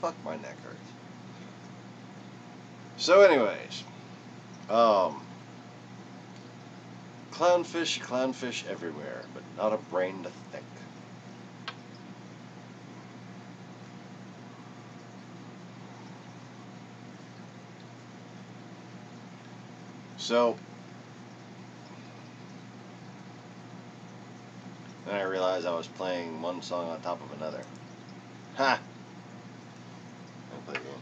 Fuck, my neck hurts. So anyways, clownfish everywhere, but not a brain to think. So, then I realized I was playing one song on top of another. Ha! I'll play again.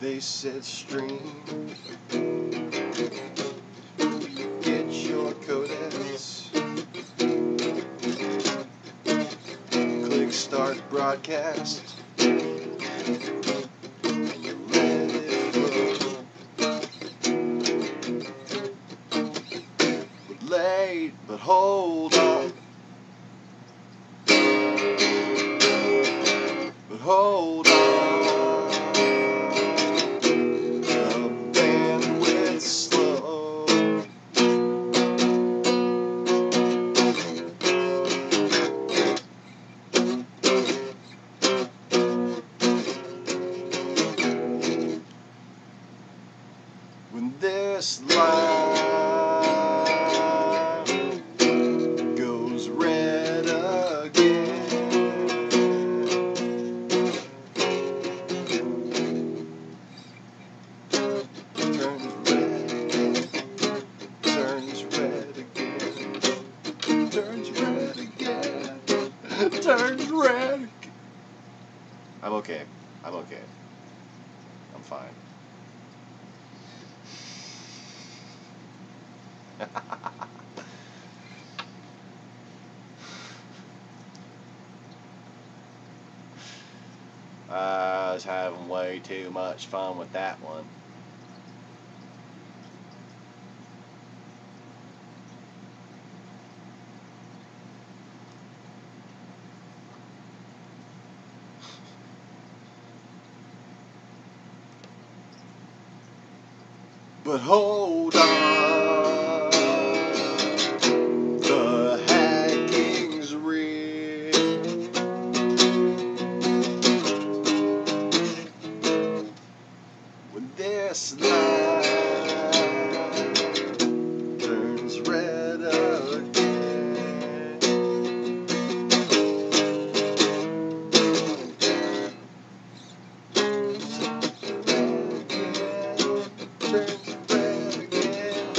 They said stream, get your codex, click start broadcast, let it flow. But late, but hold on, but hold on. When this line goes red again, turns red again, turns red again, turns red again. I'm okay. I'm okay. I'm fine. I was having way too much fun with that one. But hold on, the hacking's real. When this line turns red again, turns red again,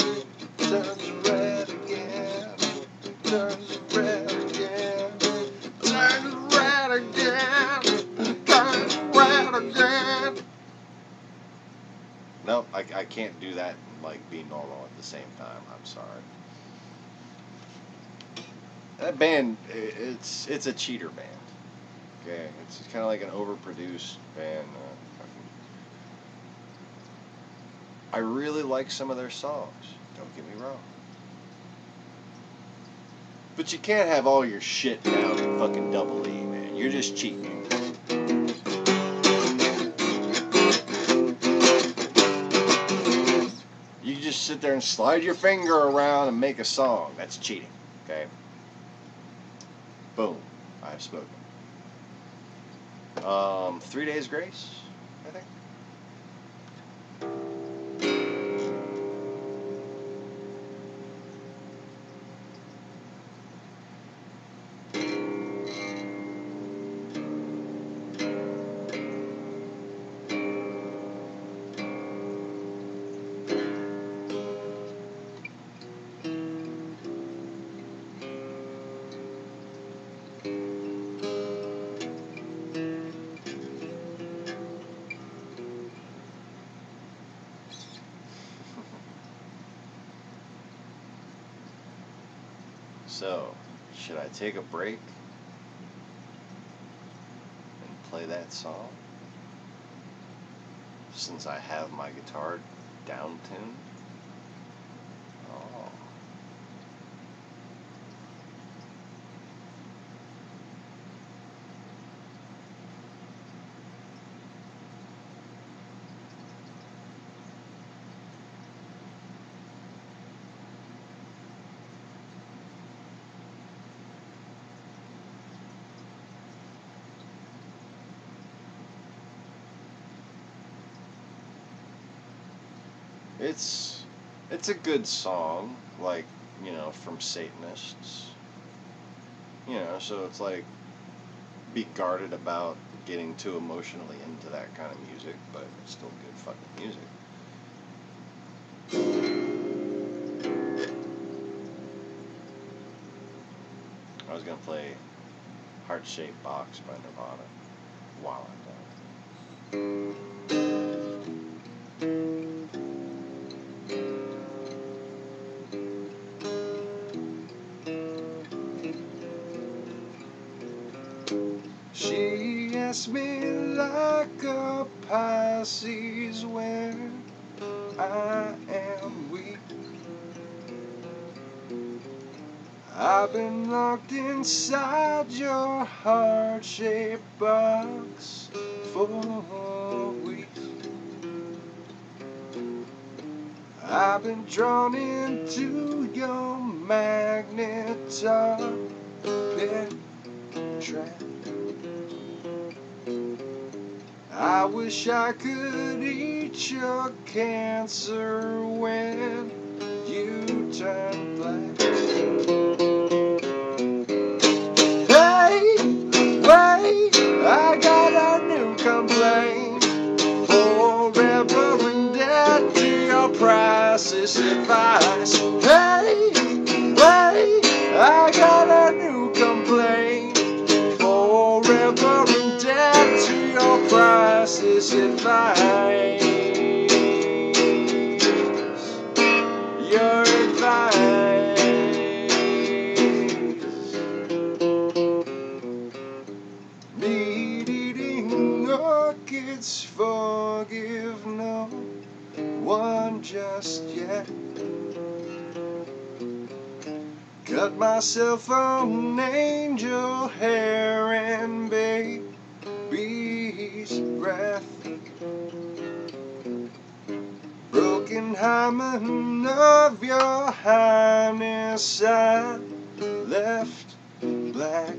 turns red again, turns red again, turns red again, turns red again. Nope, I can't do that and like be normal at the same time. I'm sorry. That band, it's a cheater band. Okay, it's kind of like an overproduced band. I really like some of their songs. Don't get me wrong. But you can't have all your shit down in fucking double E, man. You're just cheating. You just sit there and slide your finger around and make a song. That's cheating, okay? Boom. I have spoken. 3 Days Grace, I think. So, should I take a break and play that song? Since I have my guitar down tuned? Oh. It's a good song, like, you know, from Satanists. You know, so it's like, be guarded about getting too emotionally into that kind of music, but it's still good fucking music. I was gonna play Heart-Shaped Box by Nirvana while I'm done. She asked me like a Pisces when I am weak. I've been locked inside your heart-shaped box for weeks. I've been drawn into your magnet of pet trap. I wish I could eat your cancer when you turn black. Hey, wait, I got a new complaint. Forever in debt to your priceless advice. Hey, wait, I got a new complaint. Forever in debt to your priceless advice. Your advice. Meat eating orchids forgive no one just yet. Cut myself an angel hair and baby's breath. Broken hymen of your highness I left black.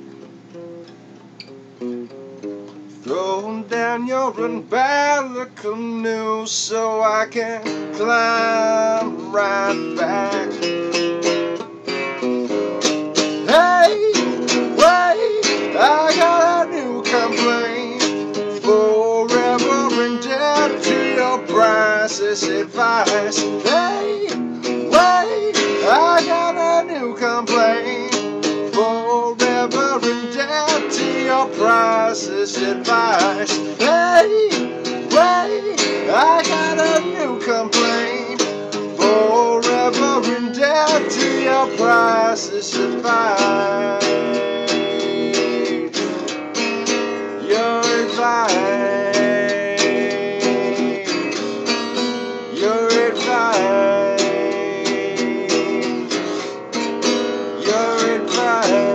Thrown down your unbalanced canoe so I can climb right back. Hey, wait, I got a new complaint. Forever in debt to your priceless advice. Hey, wait, I got a new complaint. Forever in debt to your priceless advice. Hey, wait, I got a new complaint. this advice, your advice, your advice, your advice.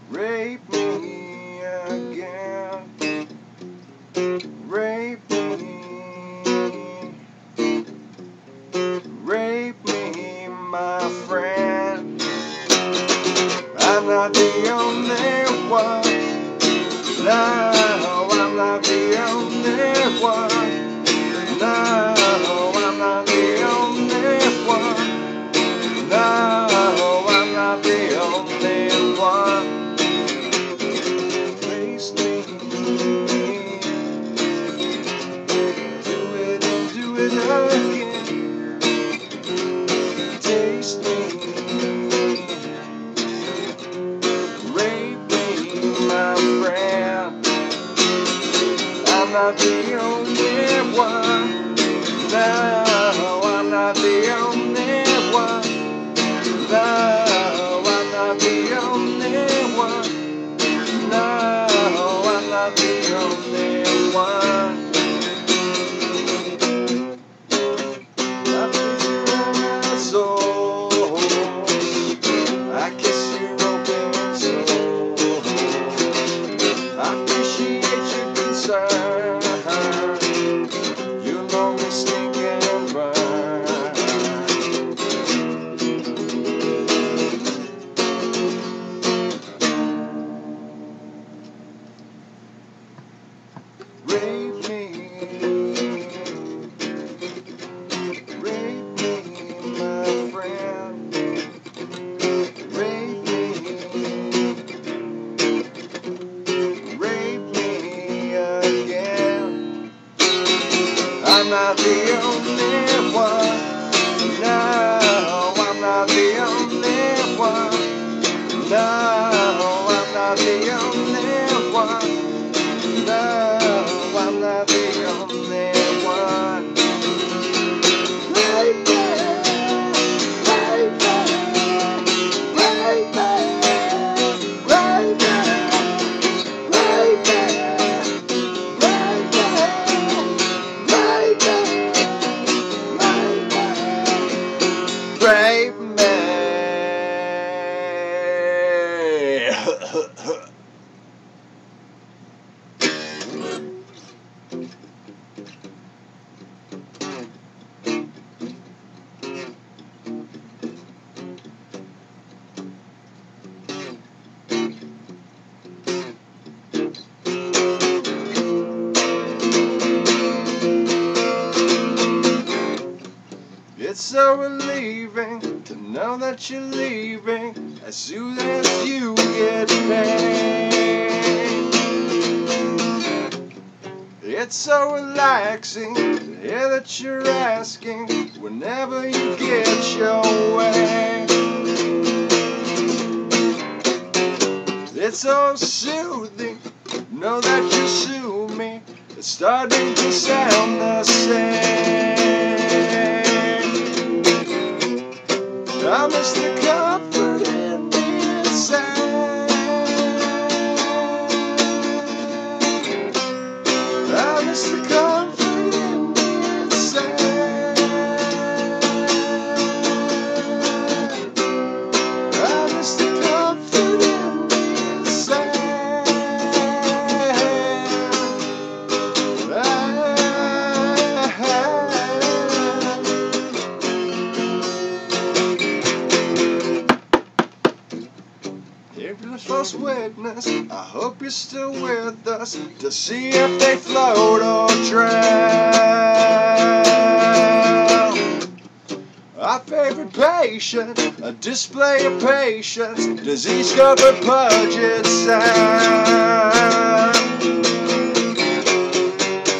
Rape me again. Rape me, my friend. I'm not the only one. No, I'm not the only one. No, I'm not the only one. No, I'm not the only one. Taste me. Do it and do it again. Taste me. Rape me, my friend. I'm not the only one. No, I'm not the only one. No, I'm not the only one. No, I'm not the only one. I kiss your asshole. I kiss your open soul. I appreciate your concern. You'll only stink and burn. Rape me, my friend. Rape me again. I'm not the only one. No, I'm not the only one. No, I'm not the only one. No, I'm not the only one. Right there, right there, right there, right there, right there, right there, right there, right there. Rape me. It's so relieving to know that you're leaving as soon as you get paid. It's so relaxing to hear that you're asking whenever you get your way. It's so soothing to know that you sue me. It's starting to sound the same. I miss the comfort in the inside. I miss the comfort in the inside. I miss the comfort in the inside. Here false witness. I hope you're still with us to see if they float or drown. Our favorite patient, a display of patience, disease-covered budget sound.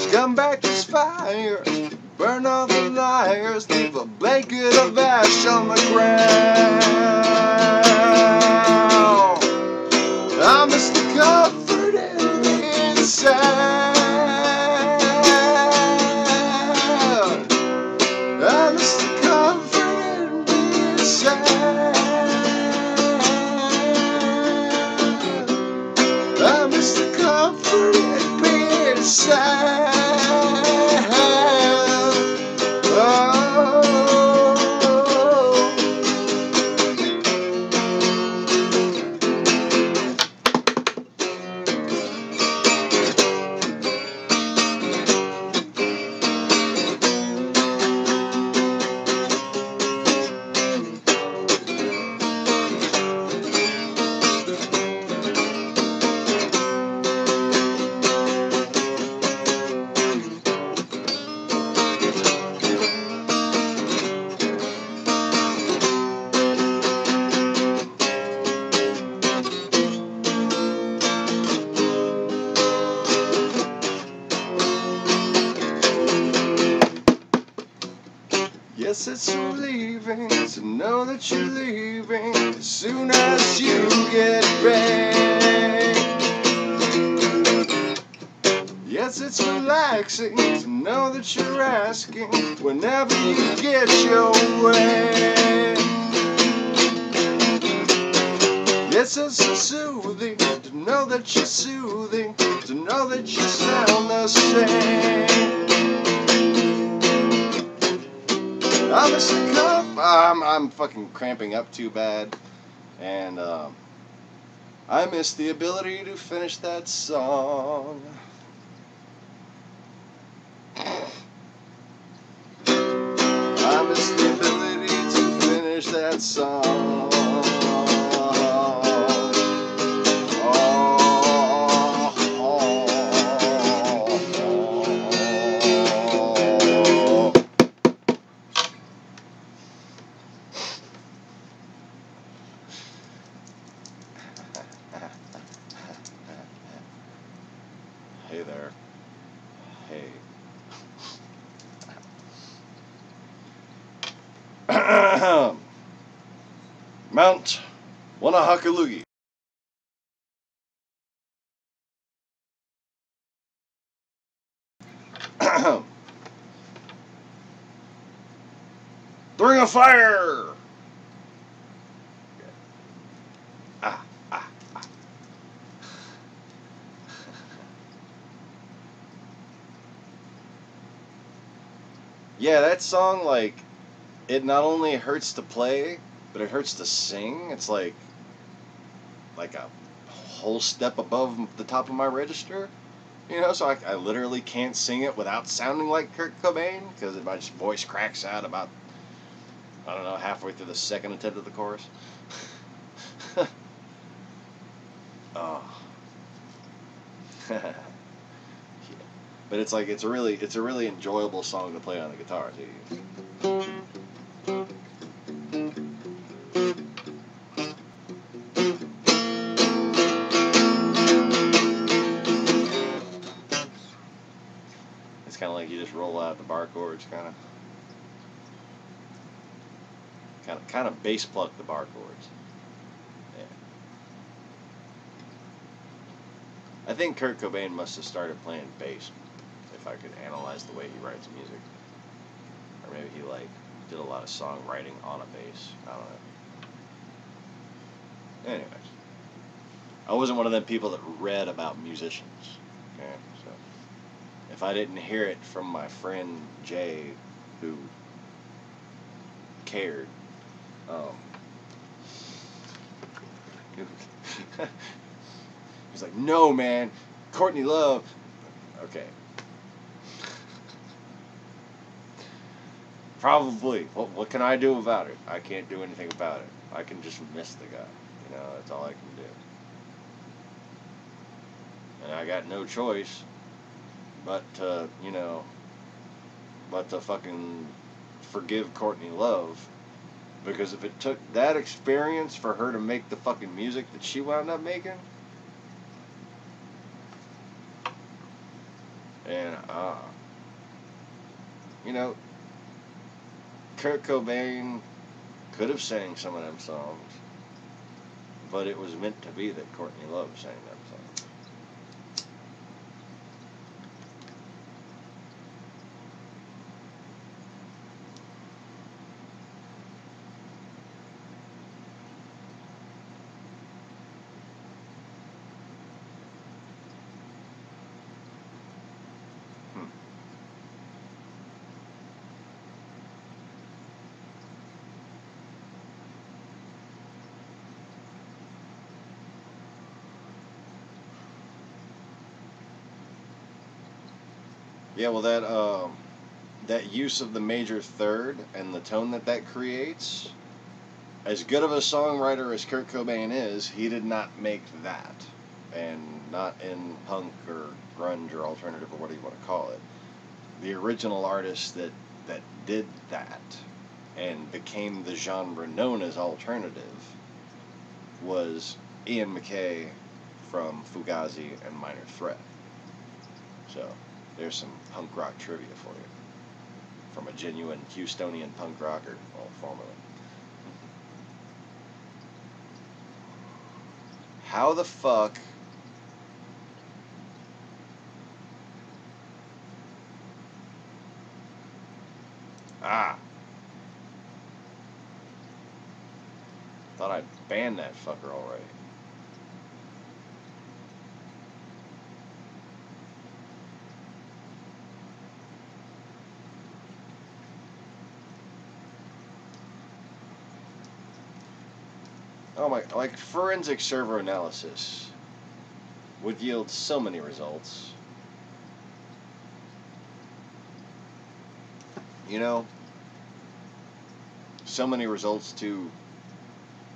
Scumbag fire, burn all the liars, leave a blanket of ash on the ground. I miss the comfort in the inside. I miss the comfort in the inside. I miss the comfort in the inside. Yes, it's relieving to know that you're leaving as soon as you get back. Yes, it's relaxing to know that you're asking whenever you get your way. Yes, it's so soothing to know that you're soothing, to know that you sound the same. I miss the cup. I'm fucking cramping up too bad, and I miss the ability to finish that song. I miss the ability to finish that song. Hey there. Hey. Mount Wanahakalugi. The Ring of Fire. Ah, ah, ah. Yeah, that song, like, it not only hurts to play, but it hurts to sing. It's like a whole step above the top of my register, you know. So I literally can't sing it without sounding like Kurt Cobain, because my voice cracks out about, I don't know, halfway through the second attempt of the chorus. Oh. Yeah. But it's like it's a really enjoyable song to play on the guitar too. It's kind of like you just roll out the bar chords, kind of bass pluck the bar chords. Yeah. I think Kurt Cobain must have started playing bass, if I could analyze the way he writes music. Or maybe he like did a lot of songwriting on a bass. I don't know. Anyways, I wasn't one of them people that read about musicians. Okay, so if I didn't hear it from my friend Jay, who cared, he's like, no man, Courtney Love. Okay. Probably. What can I do about it? I can't do anything about it. I can just miss the guy. You know, that's all I can do. And I got no choice but to, but to fucking forgive Courtney Love. Because if it took that experience for her to make the fucking music that she wound up making, and, Kurt Cobain could have sang some of them songs, but it was meant to be that Courtney Love sang them songs. Yeah, well, that use of the major third and the tone that creates, as good of a songwriter as Kurt Cobain is, he did not make that, and not in punk or grunge or alternative or what do you want to call it. The original artist that did that and became the genre known as alternative was Ian MacKaye from Fugazi and Minor Threat. So there's some punk rock trivia for you from a genuine Houstonian punk rocker, well, formerly. How the fuck thought I'd banned that fucker already. Oh my, like forensic server analysis would yield so many results. So many results to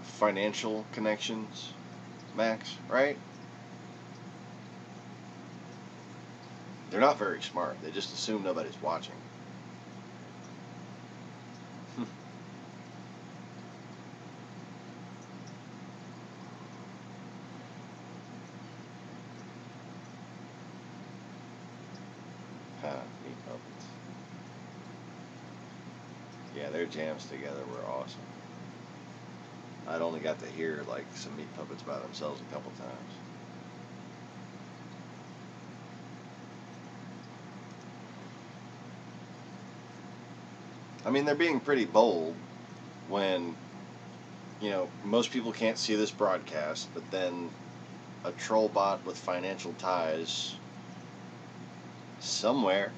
financial connections, Max, right? They're not very smart. They just assume nobody's watching. Meat puppets. Yeah, their jams together were awesome. I'd only got to hear like some Meat Puppets by themselves a couple times. I mean, they're being pretty bold when, most people can't see this broadcast, but then a troll bot with financial ties somewhere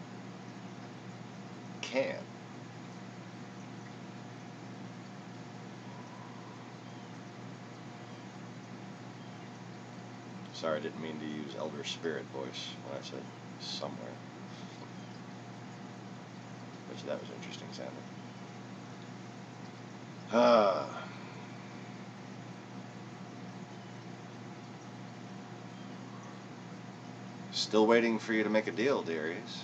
can. Sorry, I didn't mean to use Elder Spirit voice when I said somewhere. Which that was interesting sounding. Still waiting for you to make a deal, dearies.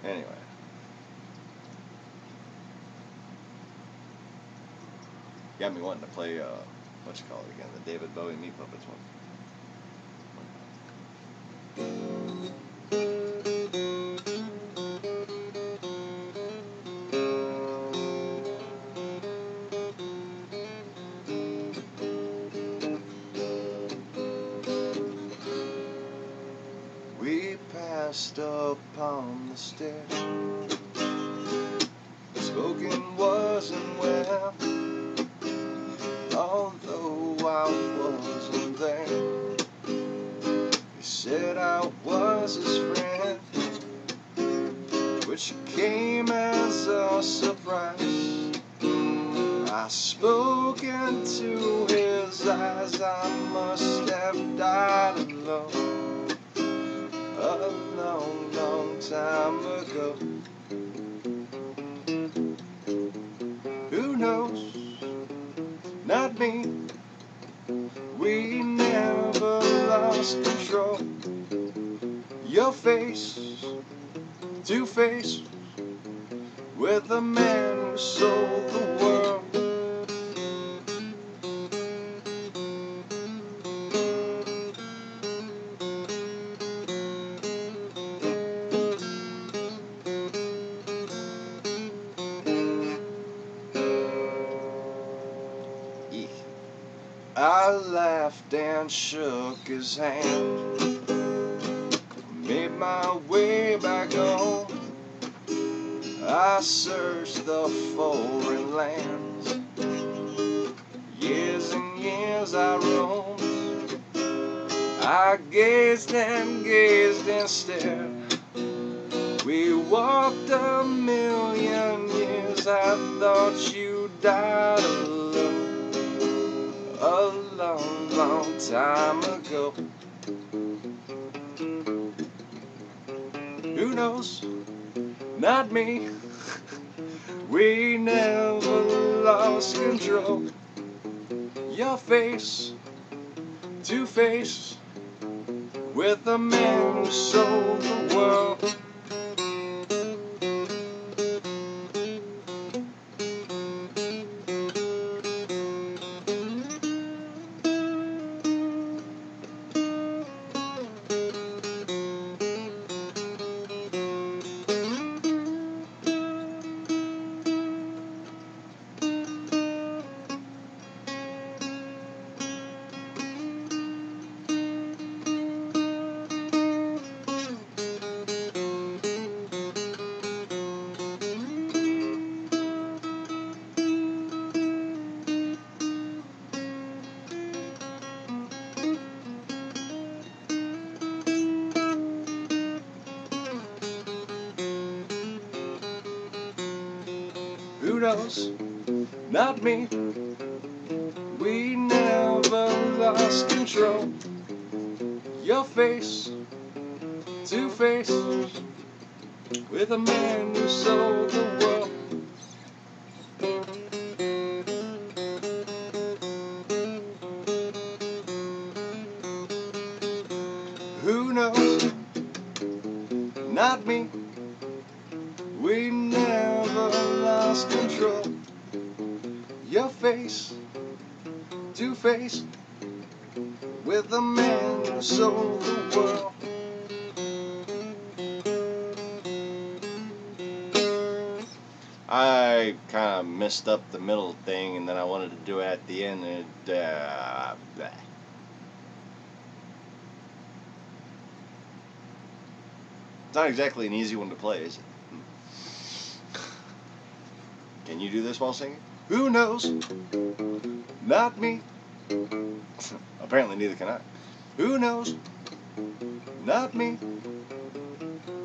Anyway. Got me wanting to play, what's it called again? The David Bowie Meat Puppets one. We passed upon the stairs. Spoken wasn't well, although I wasn't there. He said I was his friend, which came as a surprise. I spoke into his eyes. I must have died alone a long, long time ago. Who knows to face with the man who sold the world. I laughed and shook his hand, made my way back home. I searched the foreign lands, years and years I roamed. I gazed and gazed and stared. We walked a million years. I thought you died alone a long, long time ago. Who knows? Not me. We never lost control. Your face to face with the man who sold the world. Who knows? Not me. We never lost control. Your face to face with a man who sold the world. Who knows? Not me. We never lost control. Your face to face with the man who sold the world. I kind of messed up the middle thing, and then I wanted to do it at the end, and bleh. It's not exactly an easy one to play, is it? Can you do this while singing? Who knows? Not me. Apparently neither can I. Who knows? Not me.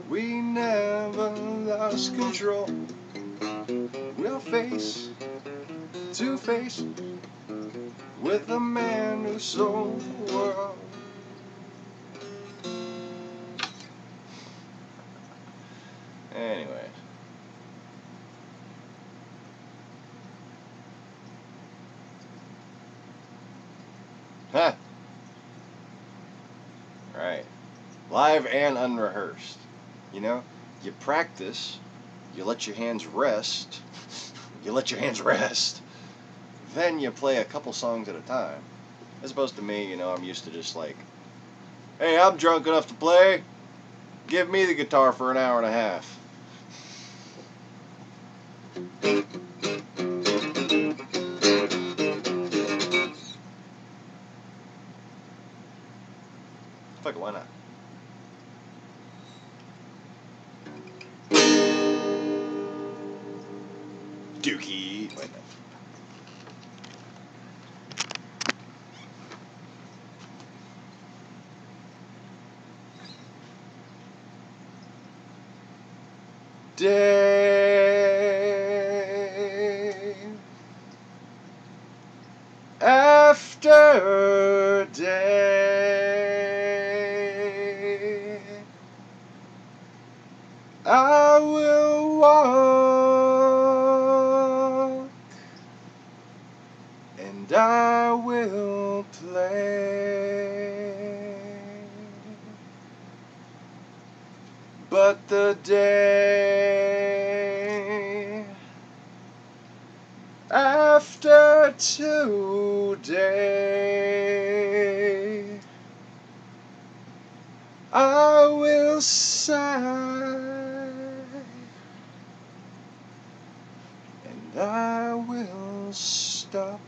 We never lost control. We'll face to face with the man who sold the world. Anyway. Huh. Right. Live and unrehearsed. You know, you practice, you let your hands rest, then you play a couple songs at a time. As opposed to me, you know, I'm used to just like, hey, I'm drunk enough to play, give me the guitar for an hour and a half. Fuck it, why not? Dookie. Wait a minute. Day after day, I will walk and I will play. But the day after today, I will sigh, and I will stop.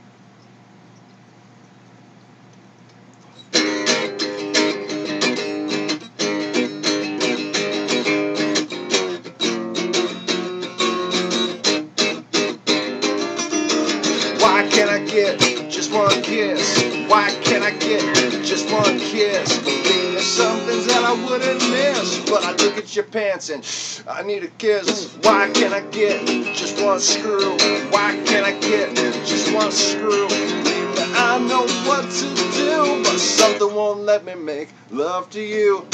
Why can't I get just one kiss? Why can't I get just one kiss? Believe there's some things that I wouldn't miss, but I look at your pants and I need a kiss. Why can't I get just one screw? Why can't I get just one screw? Believe that I know what to do, but something won't let me make love to you.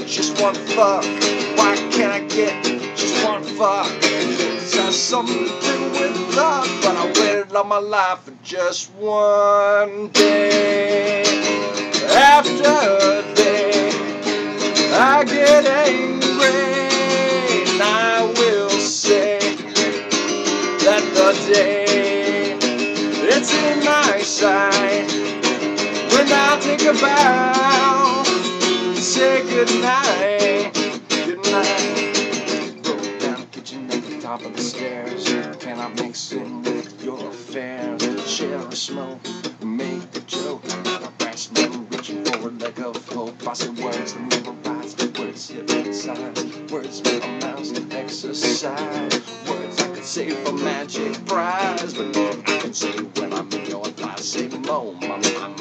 Just one fuck. Why can't I get just one fuck? It has something to do with love, but I waited all my life for just one day. After day, I get angry, and I will say that the day it's in my sight when I think about say goodnight, goodnight. Roll down the kitchen at the top of the stairs. Can I mix in with your affairs? Share a smoke, make a joke. A brass man reaching for a leg of hope. I say words that memorize, words hypnotize, words make a mouse exercise. Words I could say for magic prize, but I can say when I'm in your thighs. Say mo, my mother.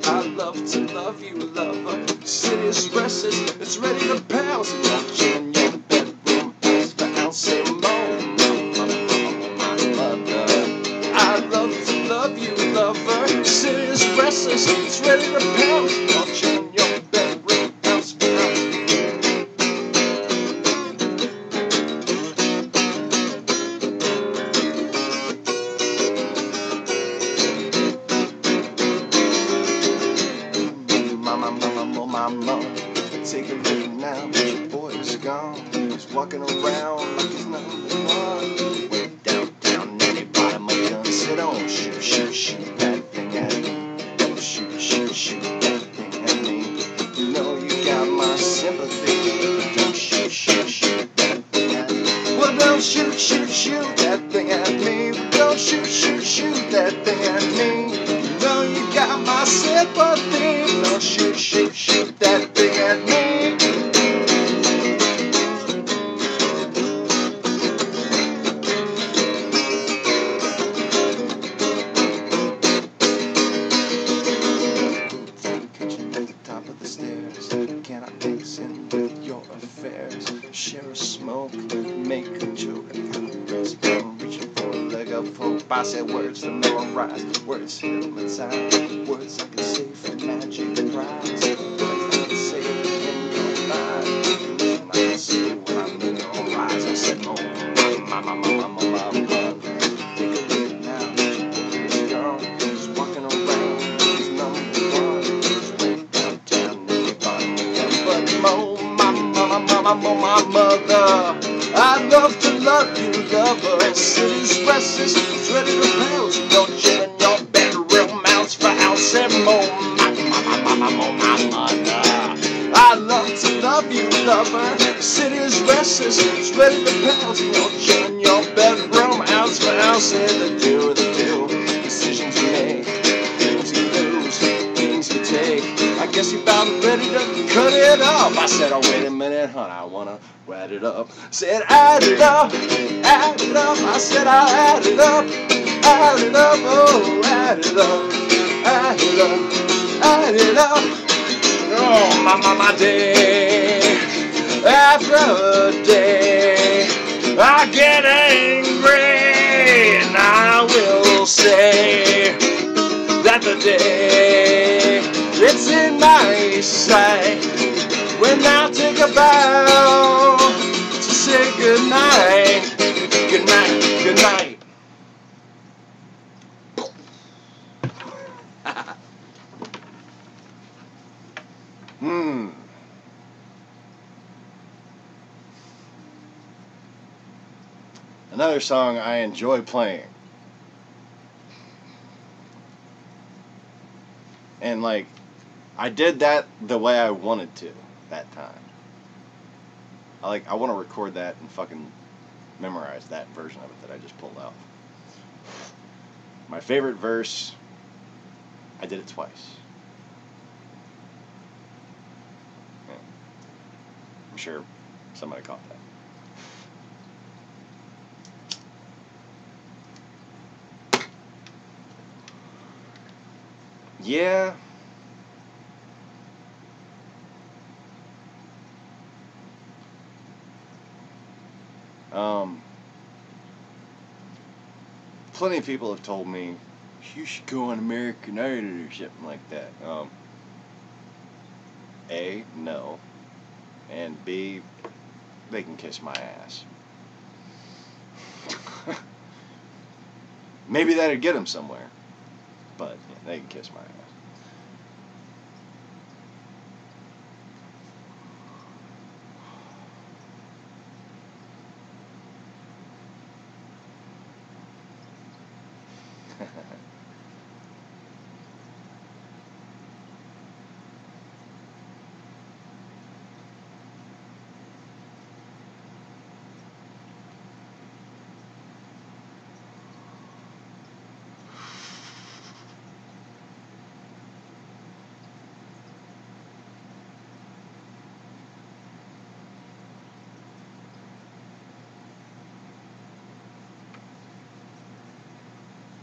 I love to love you, lover. City is restless, it's ready to pounce. Don't you in your bedroom, ounce for ounce, say mo, my mother. I love to love you, lover. City is restless, it's ready to pounce. Don't you in your bedroom, ounce for ounce. Mama, take a look now, your boy is gone. He's walking around like he's number one. Way downtown, anybody my gun said, don't shoot, shoot, shoot that thing at me. Don't shoot, shoot, shoot that thing at me. You know you got my sympathy. Don't shoot, shoot, shoot that thing at me. Well, don't shoot, shoot, shoot that thing at me. Don't shoot, shoot, shoot that thing at me. You know you got my sympathy. Don't shoot, shoot, shoot that thing at me. Kitchen at the top of the stairs. Can I mix in with your affairs? Share a smoke, make a joke. I got a rest, I'm reaching for a leg of hope. I say words to memorize, words hypnotize, words I can say for magic prize. Words I can say in your life. I can say when I'm in your eyes. I said, oh, my. Take a look now, your boy is gone. He's walking around, he's number one. He's way downtown, anybody but mo, my mother. I love to love you, lover. City's restless, it's ready to pounce. Don't chill in your bedroom, ounce for ounce and more. My mother. I love to love you, lover. City's restless, it's ready to pounce. Don't chill in your bedroom, ounce for ounce. And the do, decisions you make, things you lose, things you take. I guess you about ready to cut it off. I said, oh, wait a minute, hon, I wanna add it up. Said, add it up, add it up. I said, I'll add it up, oh, add it up, add it up, add it up. Oh, my day after day, I get angry, and I will say that the day it's in my sight when I think about to say good night. Good night. Good night. Another song I enjoy playing. And like, I did that the way I wanted to that time. I want to record that and fucking memorize that version of it that I just pulled out. My favorite verse, I did it twice. Yeah. I'm sure somebody caught that. Yeah. Plenty of people have told me you should go on American Idol or something like that. A, no, and B, they can kiss my ass. Maybe that'd get them somewhere, but yeah, they can kiss my ass.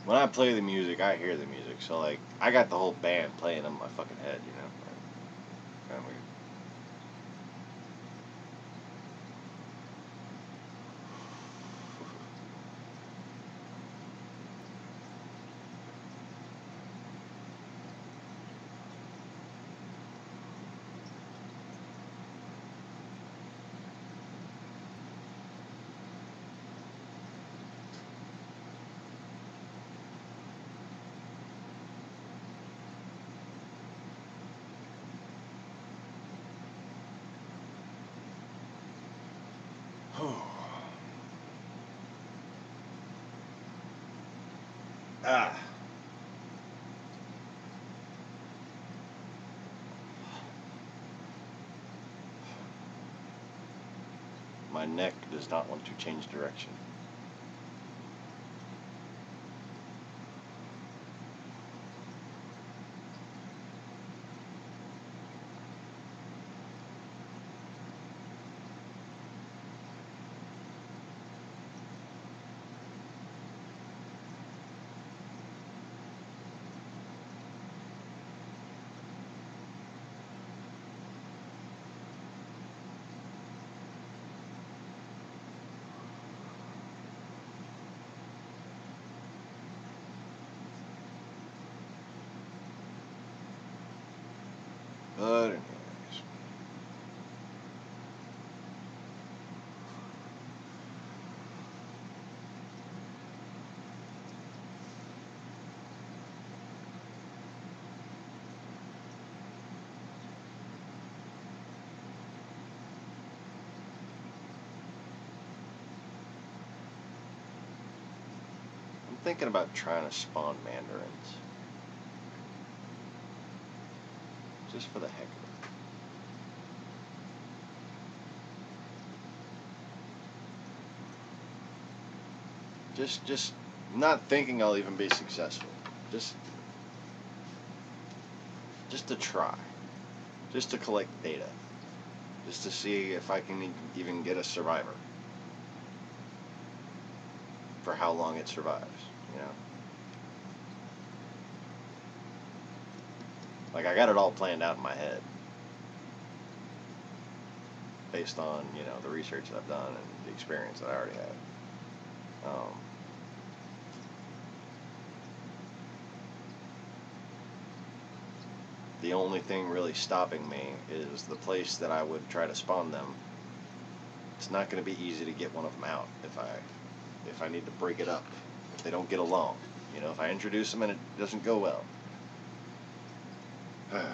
When I play the music, I hear the music. So, like, I got the whole band playing in my fucking head, you know? Kind of weird. Ah. My neck does not want to change direction. But anyways. I'm thinking about trying to spawn mandarins. Just for the heck of it. Just not thinking I'll even be successful. Just to try. Just to collect data. Just to see if I can even get a survivor. For how long it survives, you know? Like, I got it all planned out in my head. Based on, you know, the research that I've done and the experience that I already have. The only thing really stopping me is the place that I would try to spawn them it's not going to be easy to get one of them out if I need to break it up, if they don't get along. You know, if I introduce them and it doesn't go well. Anyways.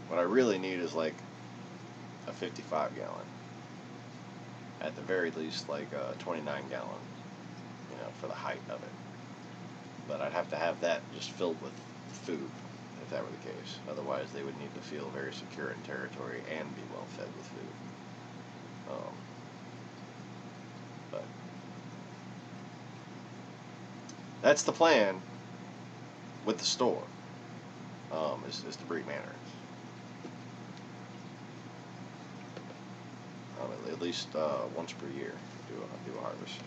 What I really need is like a 55 gallon. At the very least, like a 29 gallon, you know, for the height of it. But I'd have to have that just filled with food, if that were the case. Otherwise, they would need to feel very secure in territory and be well fed with food. But that's the plan with the store, is to breed mandarins. At least once per year, do a harvest.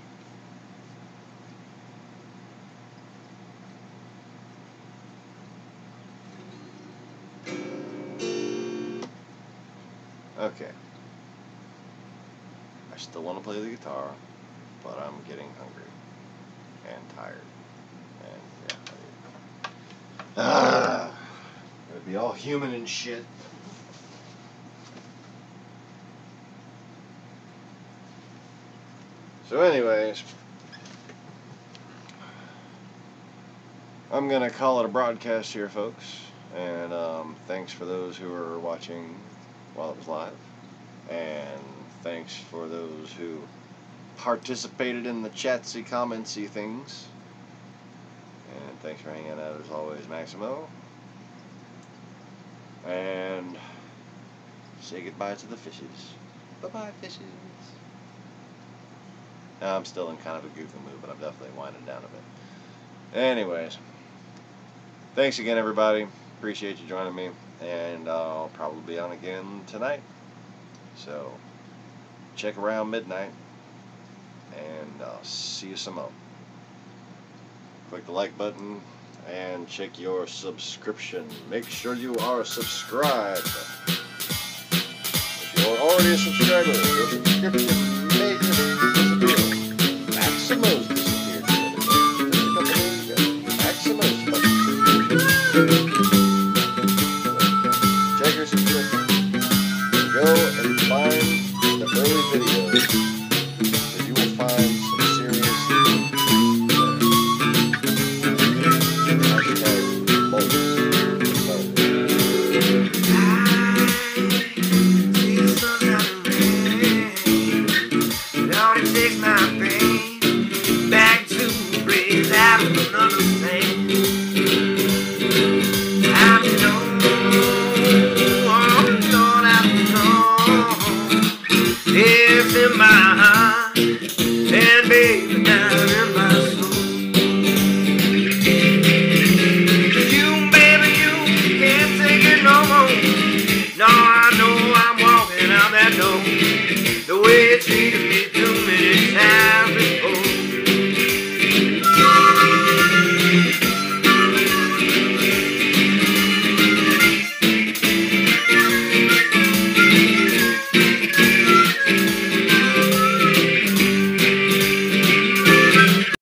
Okay. I still want to play the guitar, but I'm getting hungry and tired. And yeah, it'd be all human and shit. So anyways, I'm going to call it a broadcast here, folks. And thanks for those who are watching while it was live. And thanks for those who participated in the chatsy, commentsy things. And thanks for hanging out as always, Maximo. And say goodbye to the fishes. Bye-bye, fishes. I'm still in kind of a goofy mood, but I'm definitely winding down a bit. Anyways, thanks again, everybody. Appreciate you joining me, and I'll probably be on again tonight. So check around midnight, and I'll see you some more. Click the like button and check your subscription. Make sure you are subscribed. If you're already a subscriber, your subscription may disappear. Maximo's disappeared the other day. Just a couple days ago. Maximo's fucking disappeared. Check your subscription. Go and find the early videos.